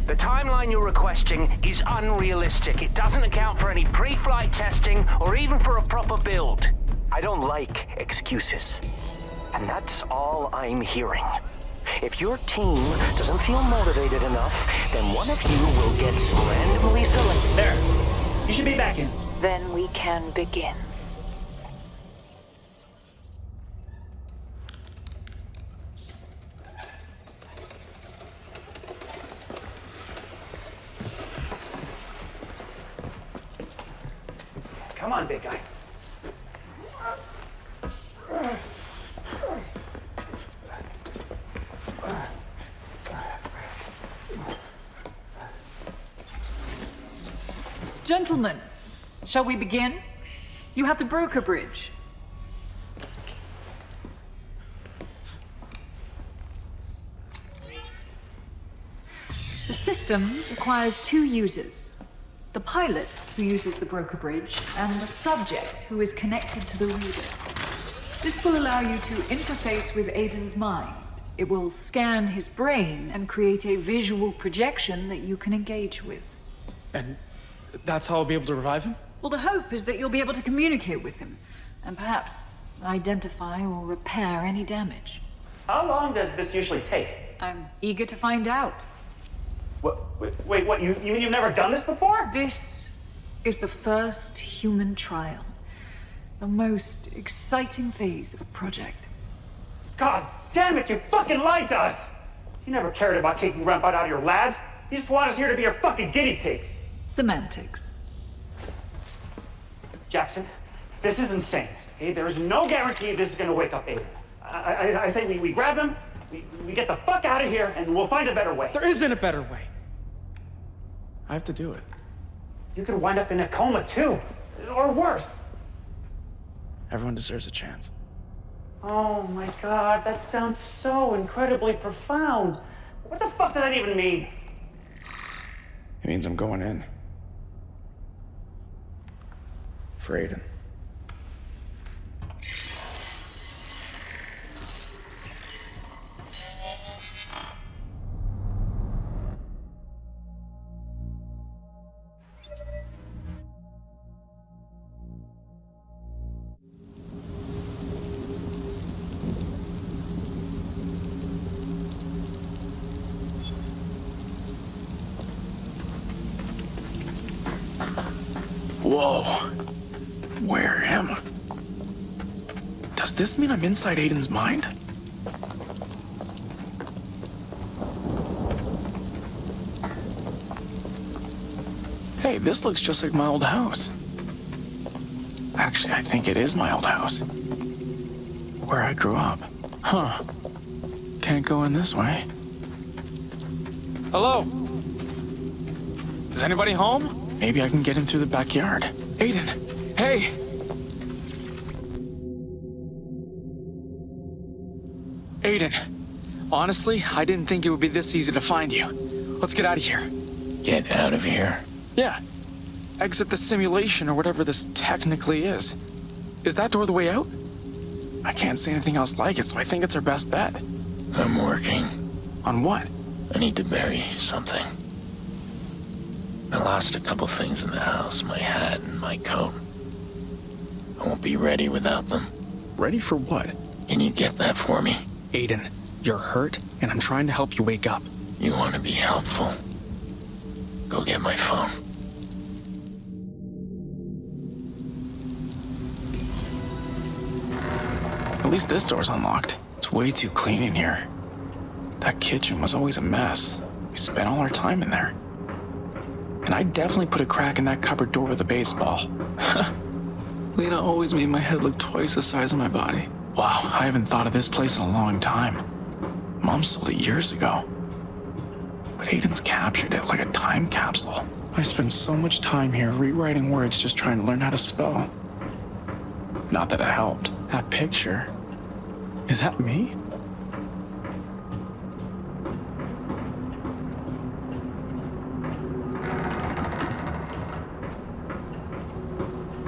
The timeline you're requesting is unrealistic. It doesn't account for any pre-flight testing or even for a proper build. I don't like excuses. And that's all I'm hearing. If your team doesn't feel motivated enough, then one of you will get randomly selected. There. You should be back in. Then we can begin. Come on, big guy. Gentlemen, shall we begin? You have the broker bridge. The system requires 2 users. The pilot, who uses the broker bridge, and the subject, who is connected to the reader. This will allow you to interface with Aiden's mind. It will scan his brain and create a visual projection that you can engage with. And that's how I'll be able to revive him? Well, the hope is that you'll be able to communicate with him, and perhaps identify or repair any damage. How long does this usually take? I'm eager to find out. Wait, what? You mean you've never done this before? This is the first human trial. The most exciting phase of a project. God damn it, you fucking lied to us! You never cared about kicking Rempart out of your labs. You just want us here to be your fucking guinea pigs. Semantics. Jackson, this is insane. Okay? There is no guarantee this is gonna wake up Aiden. I say we grab him, we get the fuck out of here, and we'll find a better way. There isn't a better way. I have to do it. You could wind up in a coma too, or worse. Everyone deserves a chance. Oh my God, that sounds so incredibly profound. What the fuck does that even mean? It means I'm going in. For Aiden. Whoa. Where am I? Does this mean I'm inside Aiden's mind? Hey, this looks just like my old house. Actually, I think it is my old house. Where I grew up. Huh. Can't go in this way. Hello? Is anybody home? Maybe I can get in through the backyard. Aiden! Hey! Aiden, honestly, I didn't think it would be this easy to find you. Let's get out of here. Get out of here? Yeah. Exit the simulation or whatever this technically is. Is that door the way out? I can't see anything else like it, so I think it's our best bet. I'm working. On what? I need to bury something. I lost a couple things in the house, my hat and my coat. I won't be ready without them. Ready for what? Can you get that for me? Aiden, you're hurt, and I'm trying to help you wake up. You want to be helpful? Go get my phone. At least this door's unlocked. It's way too clean in here. That kitchen was always a mess. We spent all our time in there. And I definitely put a crack in that cupboard door with a baseball. Lena always made my head look twice the size of my body. Wow, I haven't thought of this place in a long time. Mom sold it years ago. But Aiden's captured it like a time capsule. I spent so much time here rewriting words just trying to learn how to spell. Not that it helped. That picture. Is that me?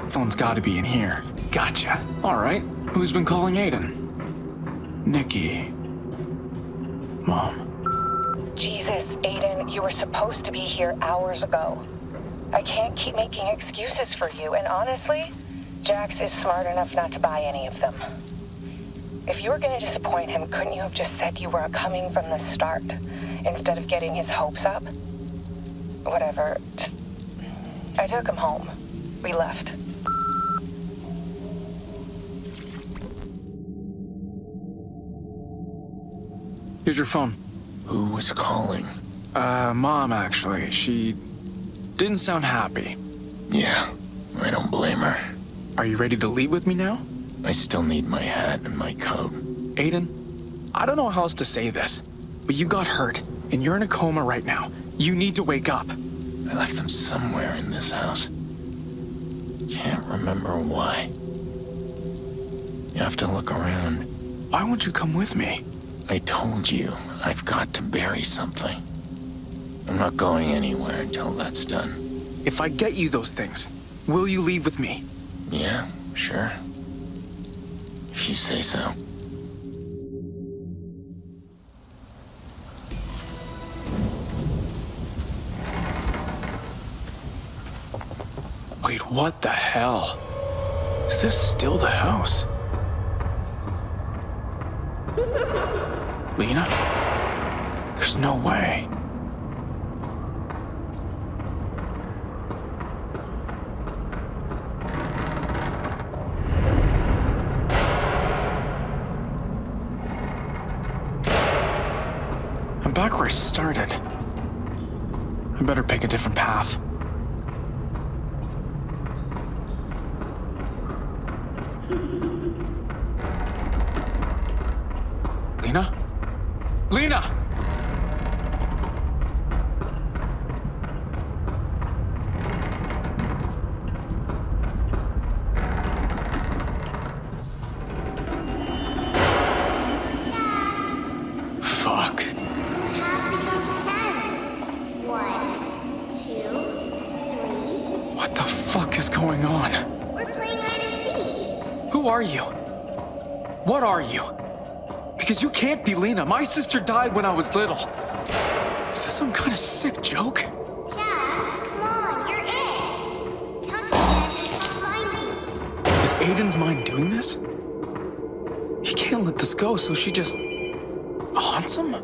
Phone's gotta be in here. Gotcha. All right. Who's been calling Aiden? Nikki. Mom. Jesus, Aiden, you were supposed to be here hours ago. I can't keep making excuses for you, and honestly, Jax is smart enough not to buy any of them. If you were going to disappoint him, couldn't you have just said you were coming from the start, instead of getting his hopes up? Whatever, I took him home. We left. Here's your phone. Who was calling? Mom, actually. She didn't sound happy. Yeah, I don't blame her. Are you ready to leave with me now? I still need my hat and my coat. Aiden, I don't know how else to say this, but you got hurt, and you're in a coma right now. You need to wake up. I left them somewhere in this house. Can't remember why. You have to look around. Why won't you come with me? I told you, I've got to bury something. I'm not going anywhere until that's done. If I get you those things, will you leave with me? Yeah, sure. If you say so. Wait, what the hell? Is this still the house? Lena? There's no way. I'm back where I started. I better pick a different path. Lena? Lena! Fuck. What the fuck is going on? We're playing hide and seek. Who are you? What are you? Because you can't be Lena. My sister died when I was little. Is this some kind of sick joke? Jax, come on, you're it. Count to 10 and come find me. Is Aiden's mind doing this? He can't let this go, so she just haunts him?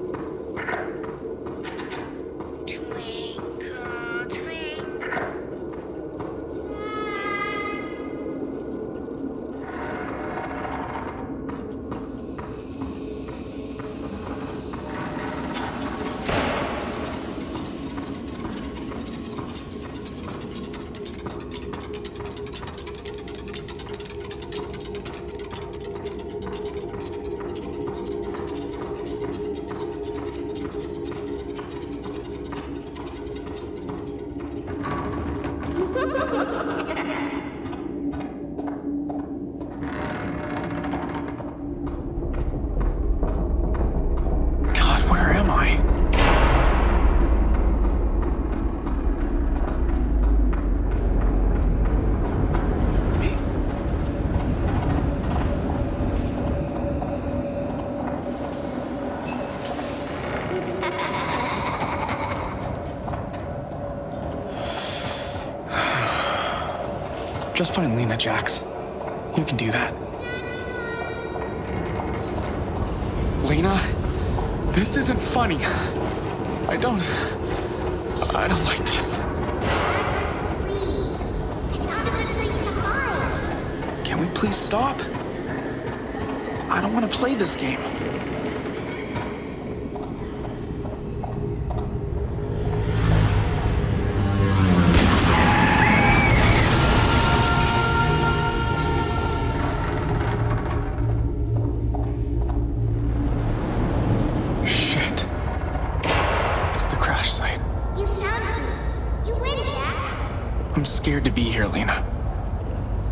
Just find Lena, Jax. You can do that. Lena, this isn't funny. I don't like this. Please. I found a good place to hide. Can we please stop? I don't want to play this game. I'm scared to be here, Lena.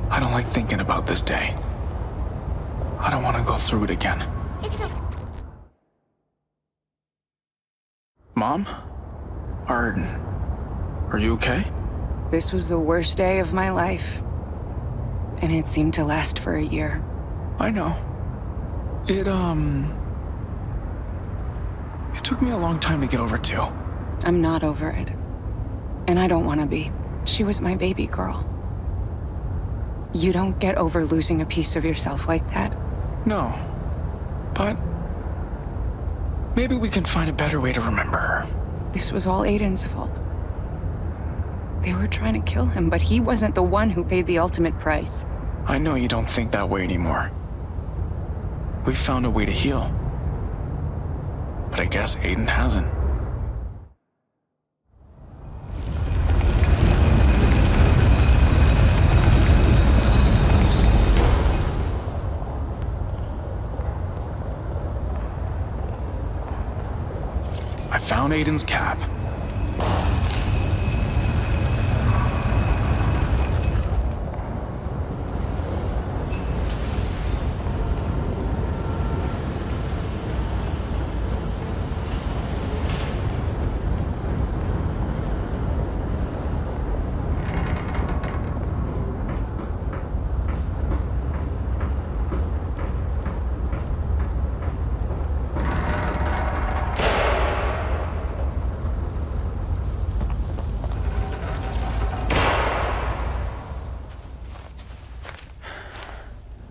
I don't like thinking about this day. I don't want to go through it again. It's a... Mom? Arden, are you okay? This was the worst day of my life. And it seemed to last for a year. I know. It took me a long time to get over too. I'm not over it. And I don't want to be. She was my baby girl. You don't get over losing a piece of yourself like that. No. But maybe we can find a better way to remember her. This was all Aiden's fault. They were trying to kill him, but he wasn't the one who paid the ultimate price. I know you don't think that way anymore. We found a way to heal. But I guess Aiden hasn't. I found Aiden's cap.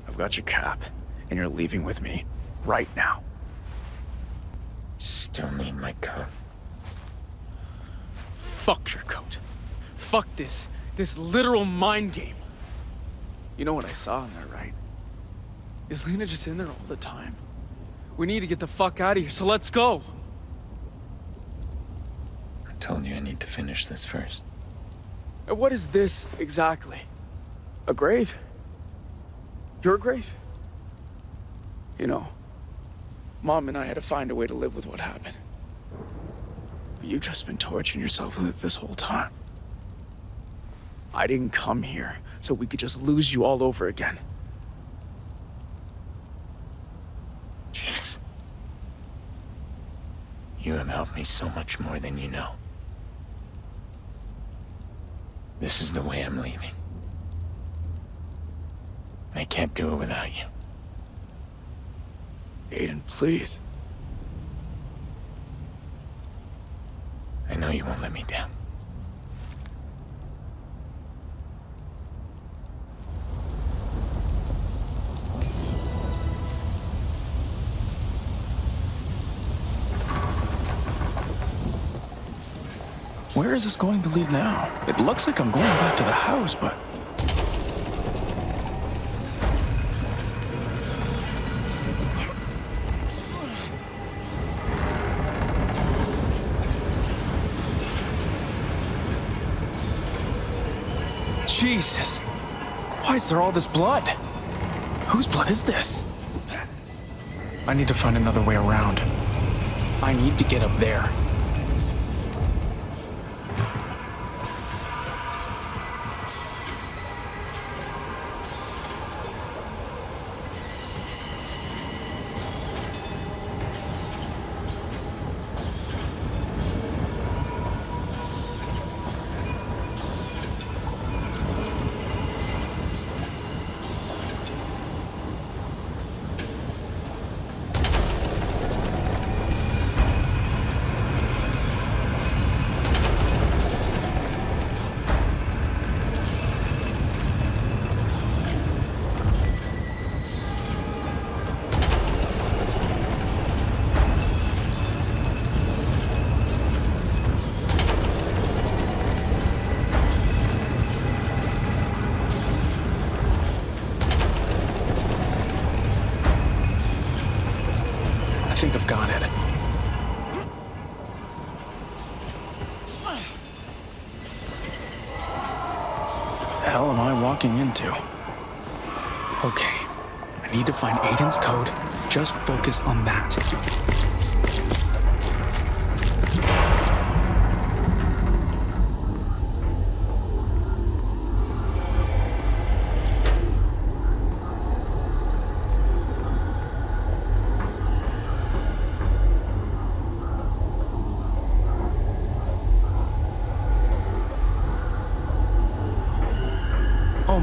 I've got your cap, and you're leaving with me right now. Still need my coat. Fuck your coat. Fuck this literal mind game. You know what I saw in there, right? Is Lena just in there all the time? We need to get the fuck out of here, so let's go. I told you I need to finish this first. And what is this exactly? A grave? Your grave? You know, Mom and I had to find a way to live with what happened. But you've just been torturing yourself with it this whole time. I didn't come here so we could just lose you all over again. Jax, you have helped me so much more than you know. This is the way I'm leaving. I can't do it without you. Aiden, please. I know you won't let me down. Where is this going to lead now? It looks like I'm going back to the house, but... Jesus! Why is there all this blood? Whose blood is this? I need to find another way around. I need to get up there. I think I've got it. The hell am I walking into? Okay, I need to find Aiden's code. Just focus on that.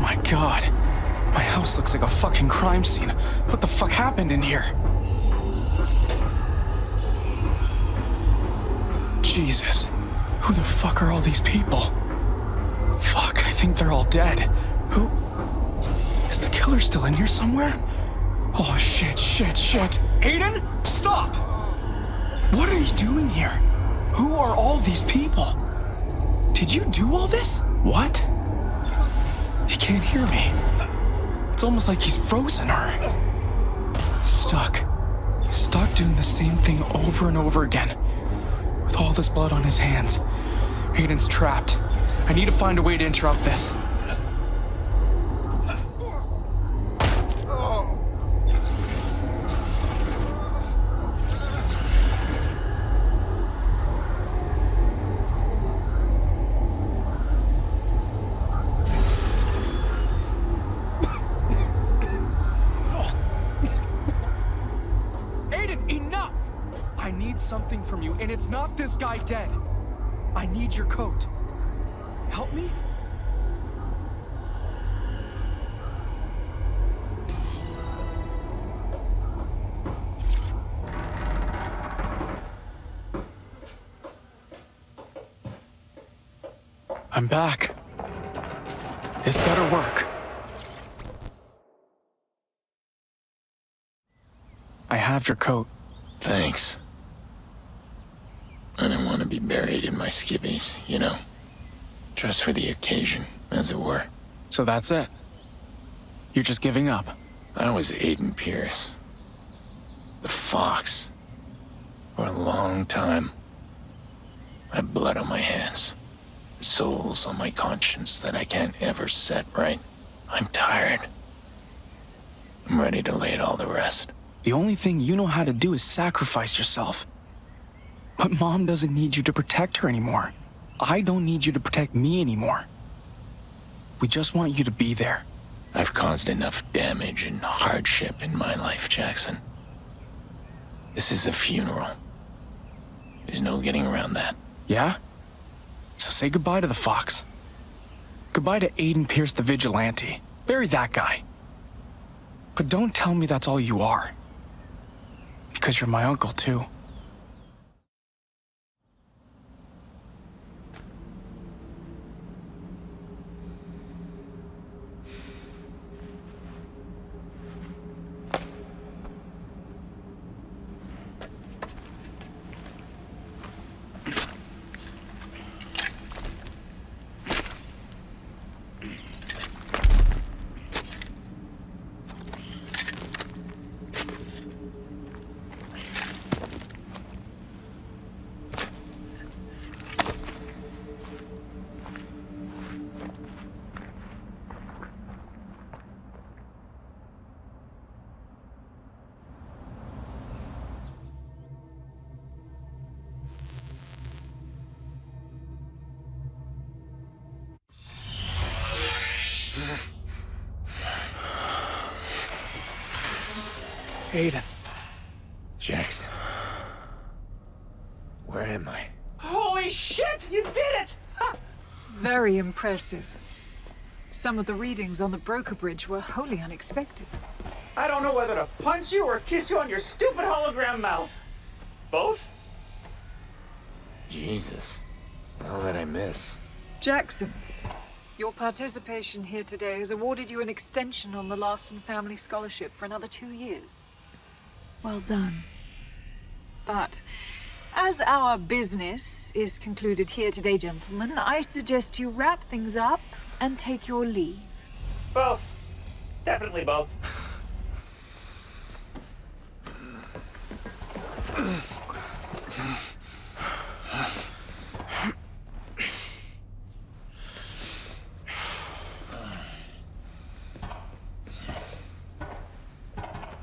my god. My house looks like a fucking crime scene. What the fuck happened in here? Jesus. Who the fuck are all these people? Fuck, I think they're all dead. Who? Is the killer still in here somewhere? Oh shit. Aiden, stop! What are you doing here? Who are all these people? Did you do all this? What? He can't hear me. It's almost like he's frozen her. Stuck doing the same thing over and over again. With all this blood on his hands. Aiden's trapped. I need to find a way to interrupt this. Something from you, and it's not this guy dead. I need your coat. Help me? I'm back. This better work. I have your coat. Thanks. I didn't want to be buried in my skivvies, you know? Just for the occasion, as it were. So that's it? You're just giving up? I was Aiden Pearce. The Fox. For a long time. I had blood on my hands. Souls on my conscience that I can't ever set right. I'm tired. I'm ready to lay it all to rest. The only thing you know how to do is sacrifice yourself. But Mom doesn't need you to protect her anymore. I don't need you to protect me anymore. We just want you to be there. I've caused enough damage and hardship in my life, Jackson. This is a funeral. There's no getting around that. Yeah? So say goodbye to the Fox. Goodbye to Aiden Pearce the Vigilante. Bury that guy. But don't tell me that's all you are. Because you're my uncle, too. Aiden. Jackson. Where am I? Holy shit! You did it! Ha! Very impressive. Some of the readings on the broker bridge were wholly unexpected. I don't know whether to punch you or kiss you on your stupid hologram mouth. Both? Jesus. All that I miss. Jackson, your participation here today has awarded you an extension on the Larson Family Scholarship for another 2 years. Well done. But as our business is concluded here today, gentlemen, I suggest you wrap things up and take your leave. Both. Definitely both.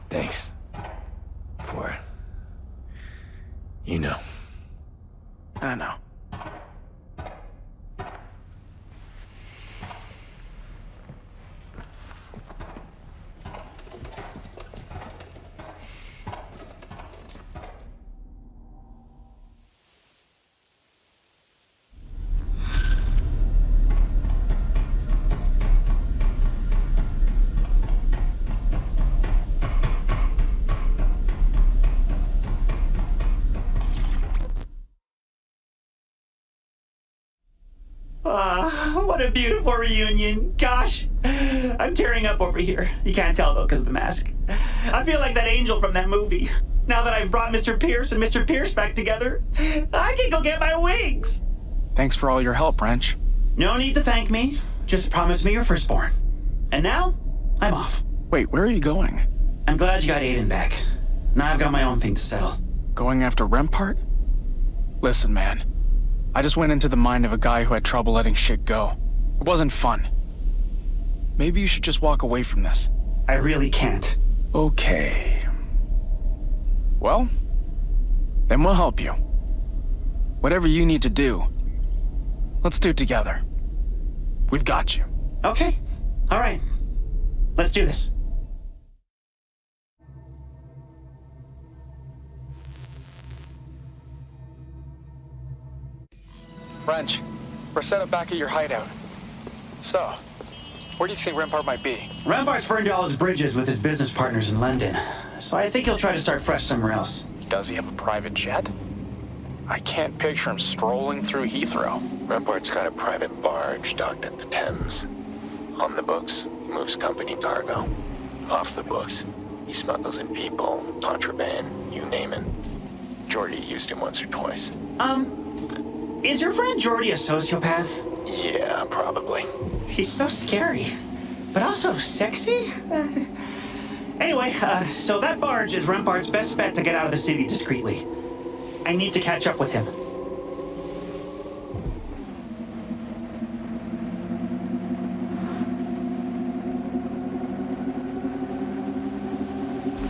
Thanks. For... you know. I know. What a beautiful reunion. Gosh, I'm tearing up over here. You can't tell though because of the mask. I feel like that angel from that movie. Now that I've brought Mr. Pearce and Mr. Pearce back together, I can go get my wings. Thanks for all your help, Wrench. No need to thank me. Just promise me your firstborn. And now, I'm off. Wait, where are you going? I'm glad you got Aiden back. Now I've got my own thing to settle. Going after Rempart? Listen, man. I just went into the mind of a guy who had trouble letting shit go. It wasn't fun. Maybe you should just walk away from this. I really can't. Okay. Well, then we'll help you. Whatever you need to do, let's do it together. We've got you. Okay. All right. Let's do this. Wrench, we're set up back at your hideout. So, where do you think Rempart might be? Rempart's burned all his bridges with his business partners in London, so I think he'll try to start fresh somewhere else. Does he have a private jet? I can't picture him strolling through Heathrow. Rempart's got a private barge docked at the Thames. On the books, he moves company cargo. Off the books, he smuggles in people, contraband, you name it. Jordy used him once or twice. Is your friend Jordy a sociopath? Yeah, probably. He's so scary, but also sexy. Anyway, so that barge is Rempart's best bet to get out of the city discreetly. I need to catch up with him.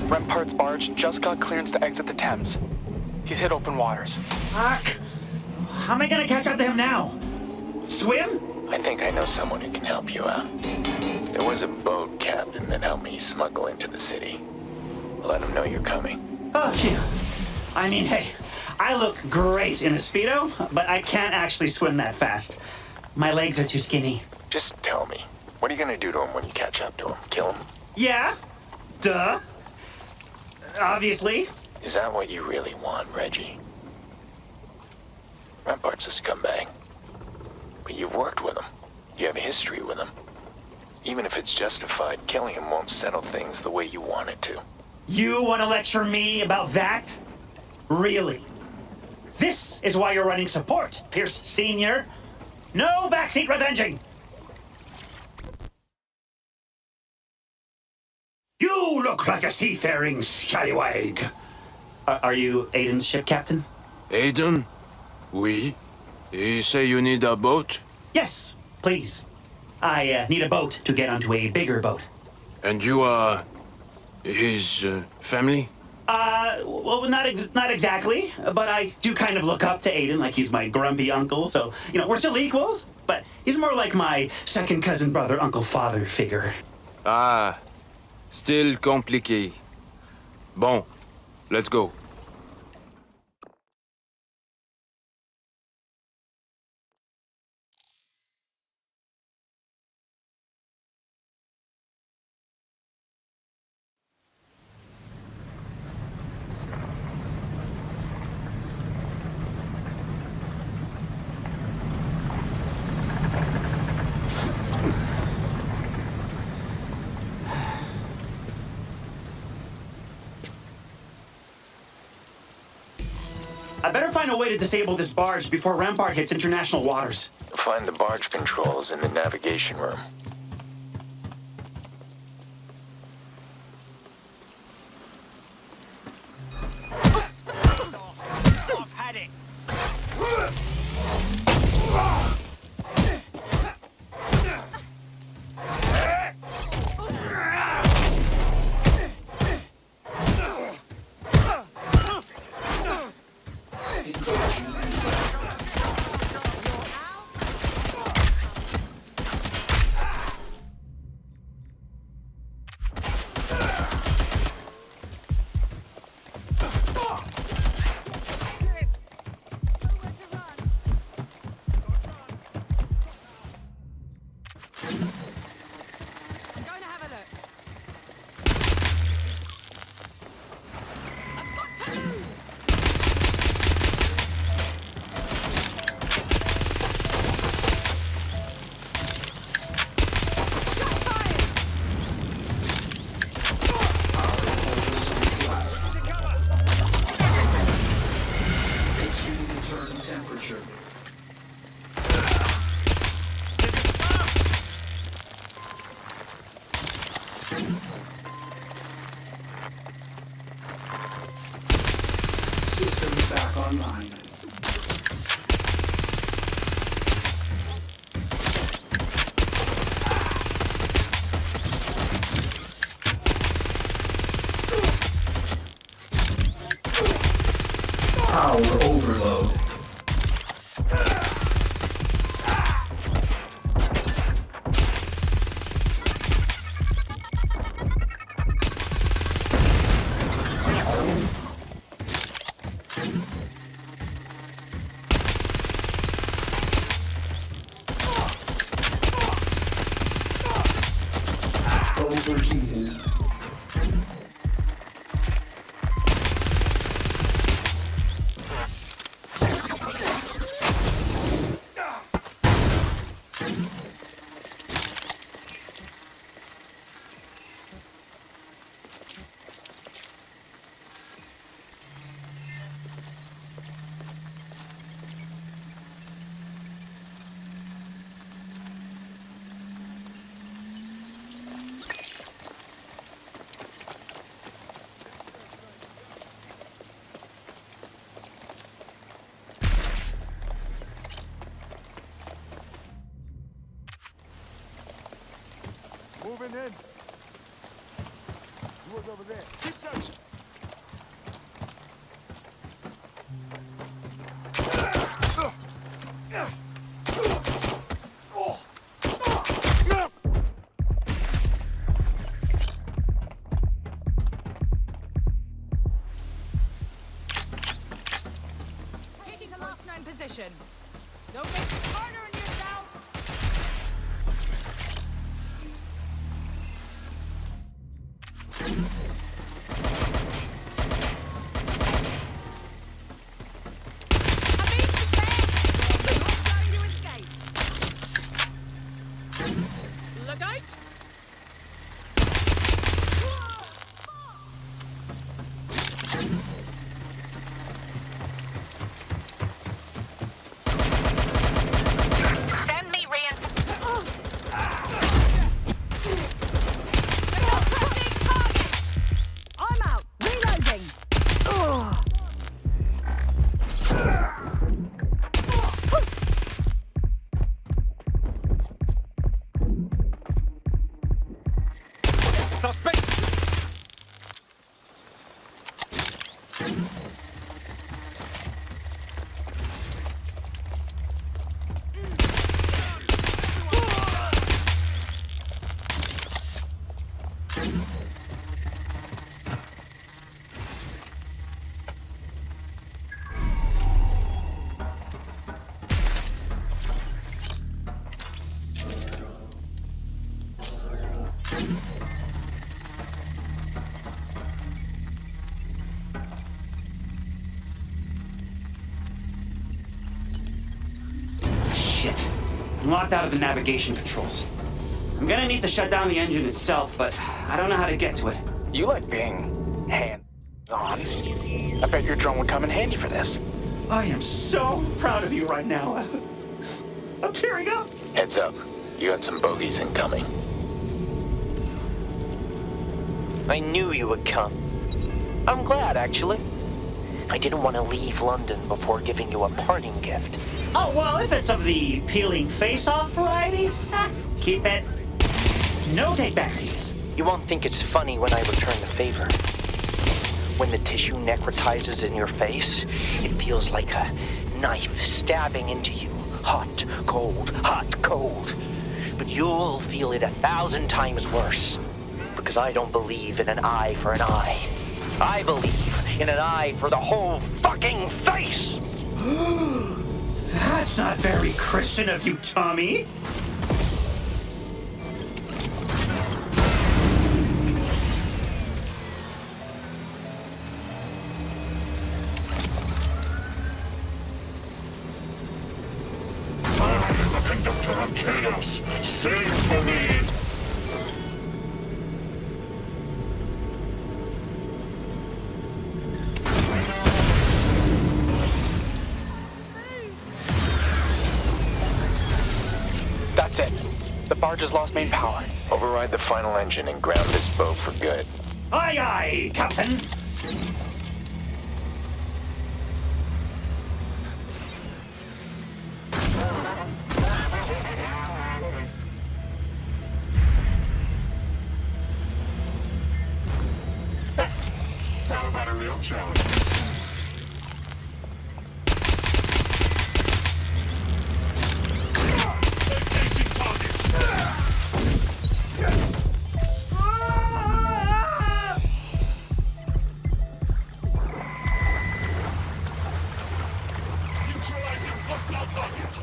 Rempart's barge just got clearance to exit the Thames. He's hit open waters. Fuck! How am I gonna catch up to him now? Swim? I think I know someone who can help you out. There was a boat captain that helped me smuggle into the city. Let him know you're coming. Oh, phew. I mean, hey, I look great in a Speedo, but I can't actually swim that fast. My legs are too skinny. Just tell me, what are you gonna do to him when you catch up to him? Kill him? Yeah? Duh. Obviously. Is that what you really want, Reggie? Rempart's a scumbag. But you've worked with him. You have a history with him. Even if it's justified, killing him won't settle things the way you want it to. You want to lecture me about that? Really? This is why you're running support, Pearce Sr. No backseat revenging! You look like a seafaring scallywag. Are you Aiden's ship captain? Aiden? Oui. You say you need a boat? Yes, please. I need a boat to get onto a bigger boat. And you are his family? Well, not exactly, but I do kind of look up to Aiden like he's my grumpy uncle, so, you know, we're still equals, but he's more like my second cousin brother, uncle father figure. Ah, still compliqué. Bon, let's go. I better find a way to disable this barge before Rempart hits international waters. Find the barge controls in the navigation room. I've had it. temperature. Systems back online. Power overload. Overheating. Moving in. Who was over there? Keep searching. Taking a lockdown position. Don't make it harder on yourself. Look out! Send me reinforcements. I'm out. Reloading. Shit. I'm locked out of the navigation controls. I'm gonna need to shut down the engine itself, but I don't know how to get to it. You like being hands-on. I bet your drone would come in handy for this. I am so proud of you right now. I'm tearing up. Heads up. You got some bogeys incoming. I knew you would come. I'm glad, actually. I didn't want to leave London before giving you a parting gift. Oh, well, if it's of the peeling face-off variety, keep it. No take-backsies. You won't think it's funny when I return the favor. When the tissue necrotizes in your face, it feels like a knife stabbing into you. Hot, cold, hot, cold. But you'll feel it 1,000 times worse. Because I don't believe in an eye for an eye. I believe in an eye for the whole fucking face! That's not very Christian of you, Tommy. I'm the conductor of chaos. Sing for me. That's it. The barge has lost main power. Override the final engine and ground this boat for good. Aye, aye, Captain. How about a real challenge? Engaging targets. Neutralizing hostile targets.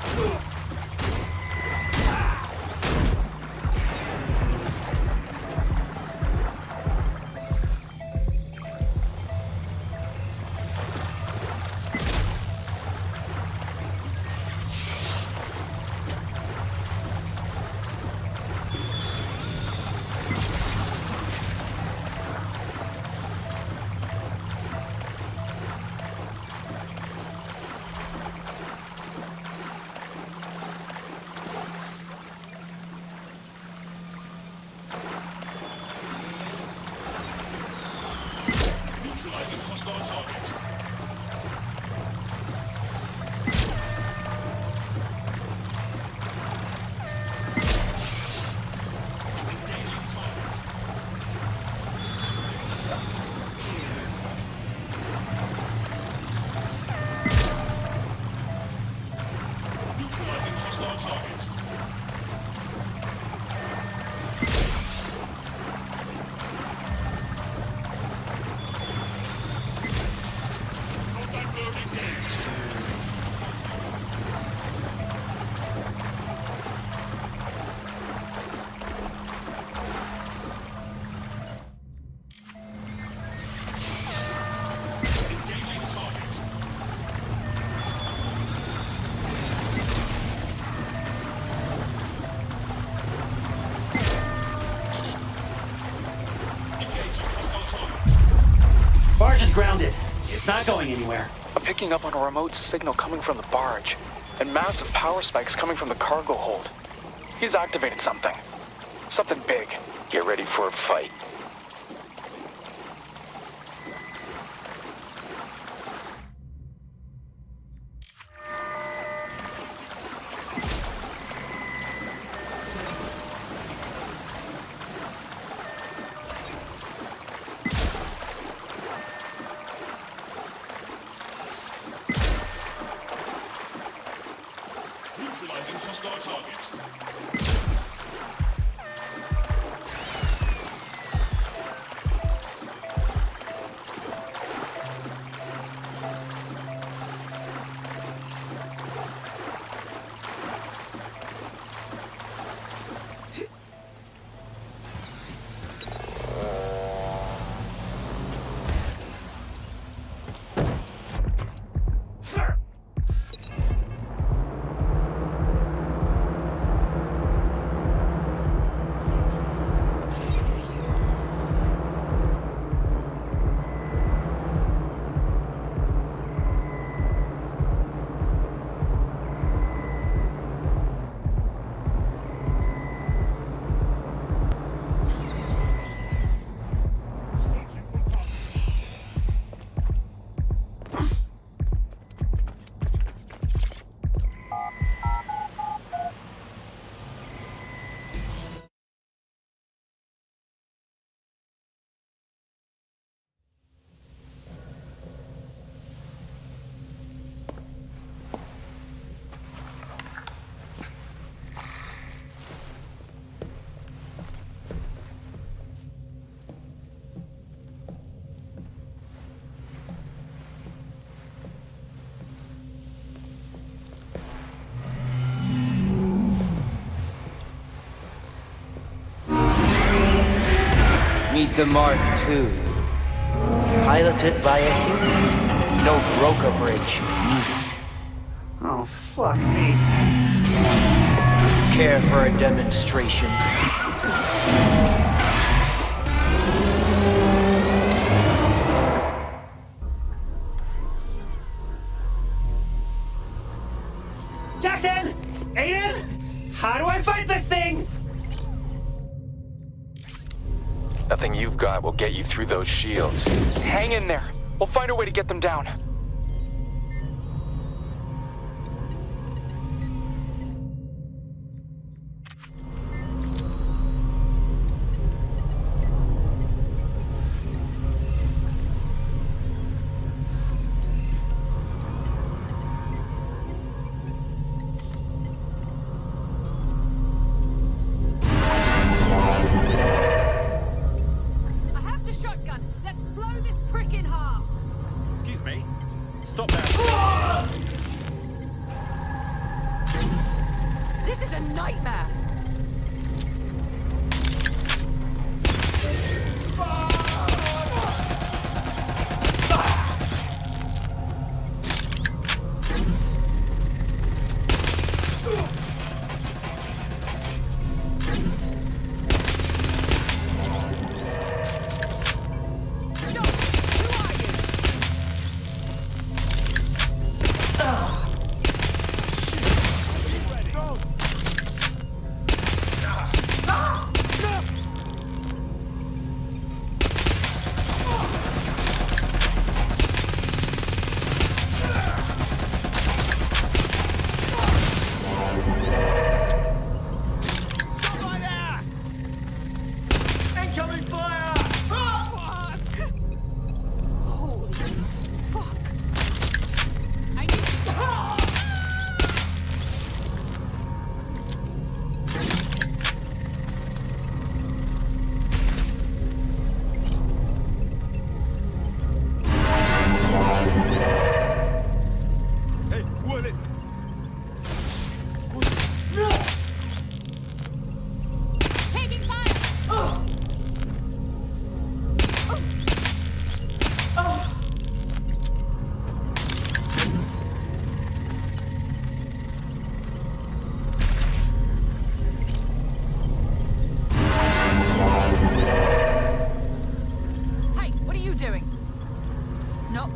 Neutralizing hostile targets. Engaging targets. Neutralizing hostile targets. Combat mode engaged. Engaging targets. Engaging hostile targets. Barge is grounded. It's not going anywhere. I'm picking up on a remote signal coming from the barge, and massive power spikes coming from the cargo hold. He's activated something. Something big. Get ready for a fight. Neutralizing hostile targets. Meet the Mark II. Piloted by a human. No broker bridge. Oh, fuck me. Care for a demonstration? Jackson! Aiden! How do I fight this thing? Nothing you've got will get you through those shields. Hang in there. We'll find a way to get them down. I have the shotgun. Let's blow this prick in half. Excuse me. Stop that. This is a nightmare.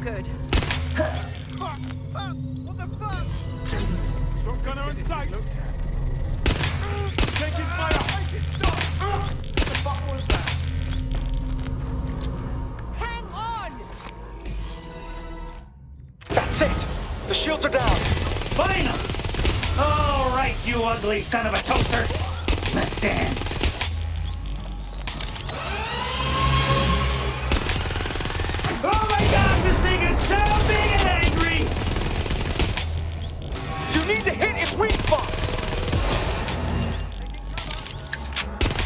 Good. What the fuck? Shotgunner in sight. Taking fire. Make it stop. What the fuck was that? Hang on! That's it! The shields are down! Finally! All right, you ugly son of a toaster. Let's dance. Oh my god, this thing is so big and angry! You need to hit its weak spot!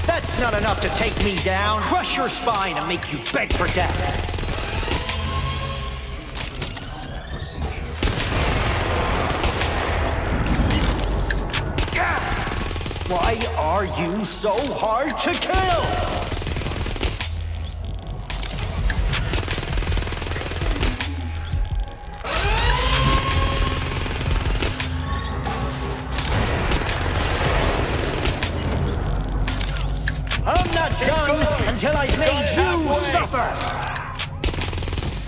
That's not enough to take me down. Crush your spine and make you beg for death. Why are you so hard to kill? I'm not done until I've made you suffer!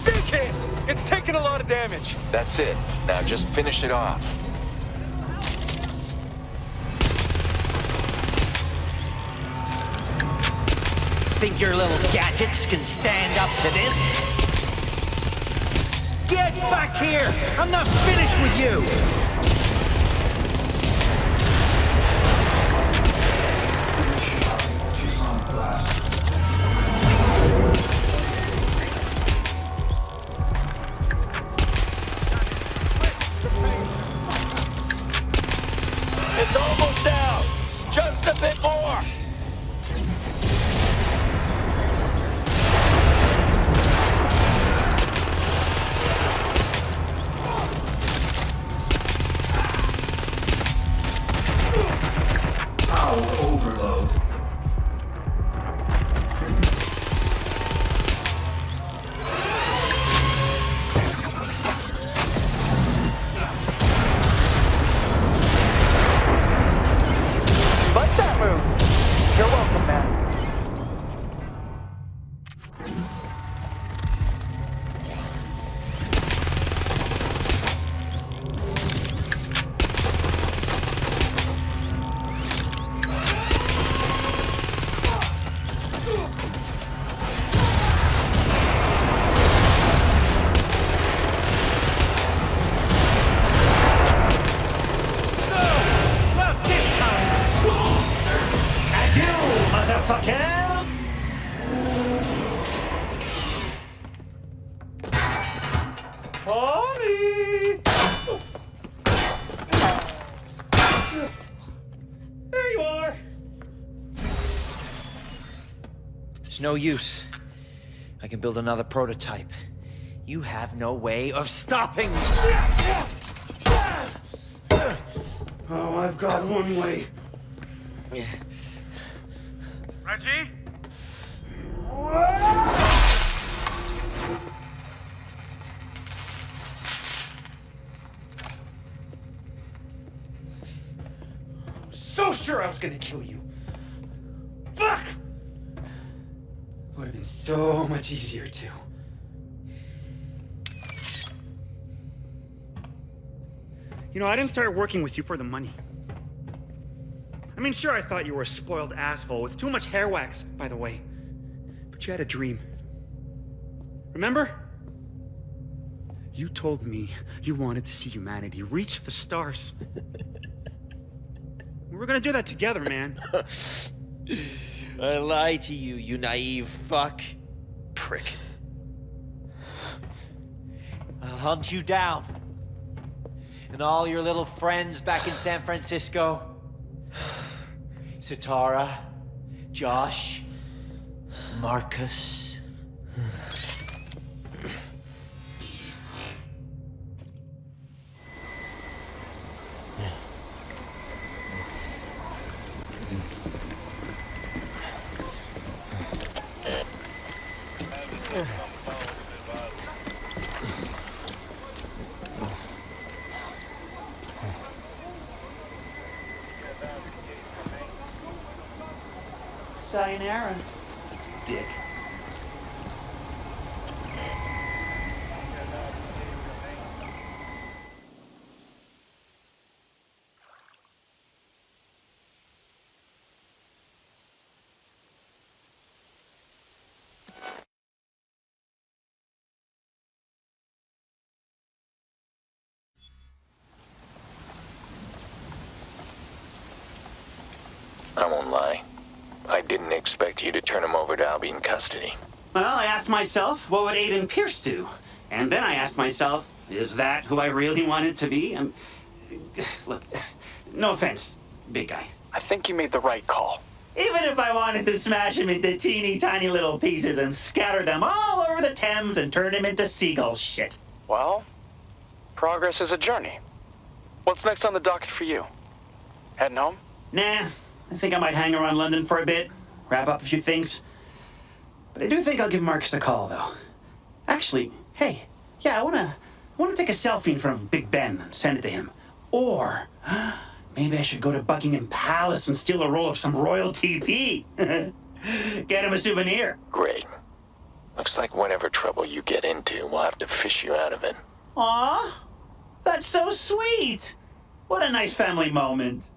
Big hit! It's taken a lot of damage. That's it. Now just finish it off. Think your little gadgets can stand up to this? Get back here! I'm not finished with you! It's almost down. Just a bit more. Overload. Like that move. It's no use. I can build another prototype. You have no way of stopping me! Oh, I've got one way. Reggie? So sure I was gonna kill you. Fuck! Would have been so much easier too. You know, I didn't start working with you for the money. I mean, sure, I thought you were a spoiled asshole with too much hair wax, by the way. But you had a dream. Remember? You told me you wanted to see humanity reach the stars. We were gonna do that together, man. I lied to you, you naive fuck. Prick. I'll hunt you down. And all your little friends back in San Francisco. Sitara, Josh, Marcus. Sayonara, dick. I won't lie. I didn't expect you to turn him over to Albie in custody. Well, I asked myself, what would Aiden Pearce do? And then I asked myself, is that who I really wanted to be? Look, no offense, big guy. I think you made the right call. Even if I wanted to smash him into teeny tiny little pieces and scatter them all over the Thames and turn him into seagull shit. Well, progress is a journey. What's next on the docket for you? Heading home? Nah, I think I might hang around London for a bit, wrap up a few things. But I do think I'll give Marcus a call, though. Actually, hey, yeah, I wanna take a selfie in front of Big Ben and send it to him. Or maybe I should go to Buckingham Palace and steal a roll of some royal TP. Get him a souvenir. Great. Looks like whatever trouble you get into, we'll have to fish you out of it. Aw, that's so sweet. What a nice family moment.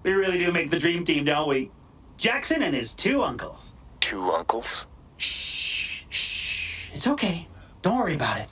We really do make the dream team, don't we? Jackson and his two uncles. Two uncles? Shh. It's okay. Don't worry about it.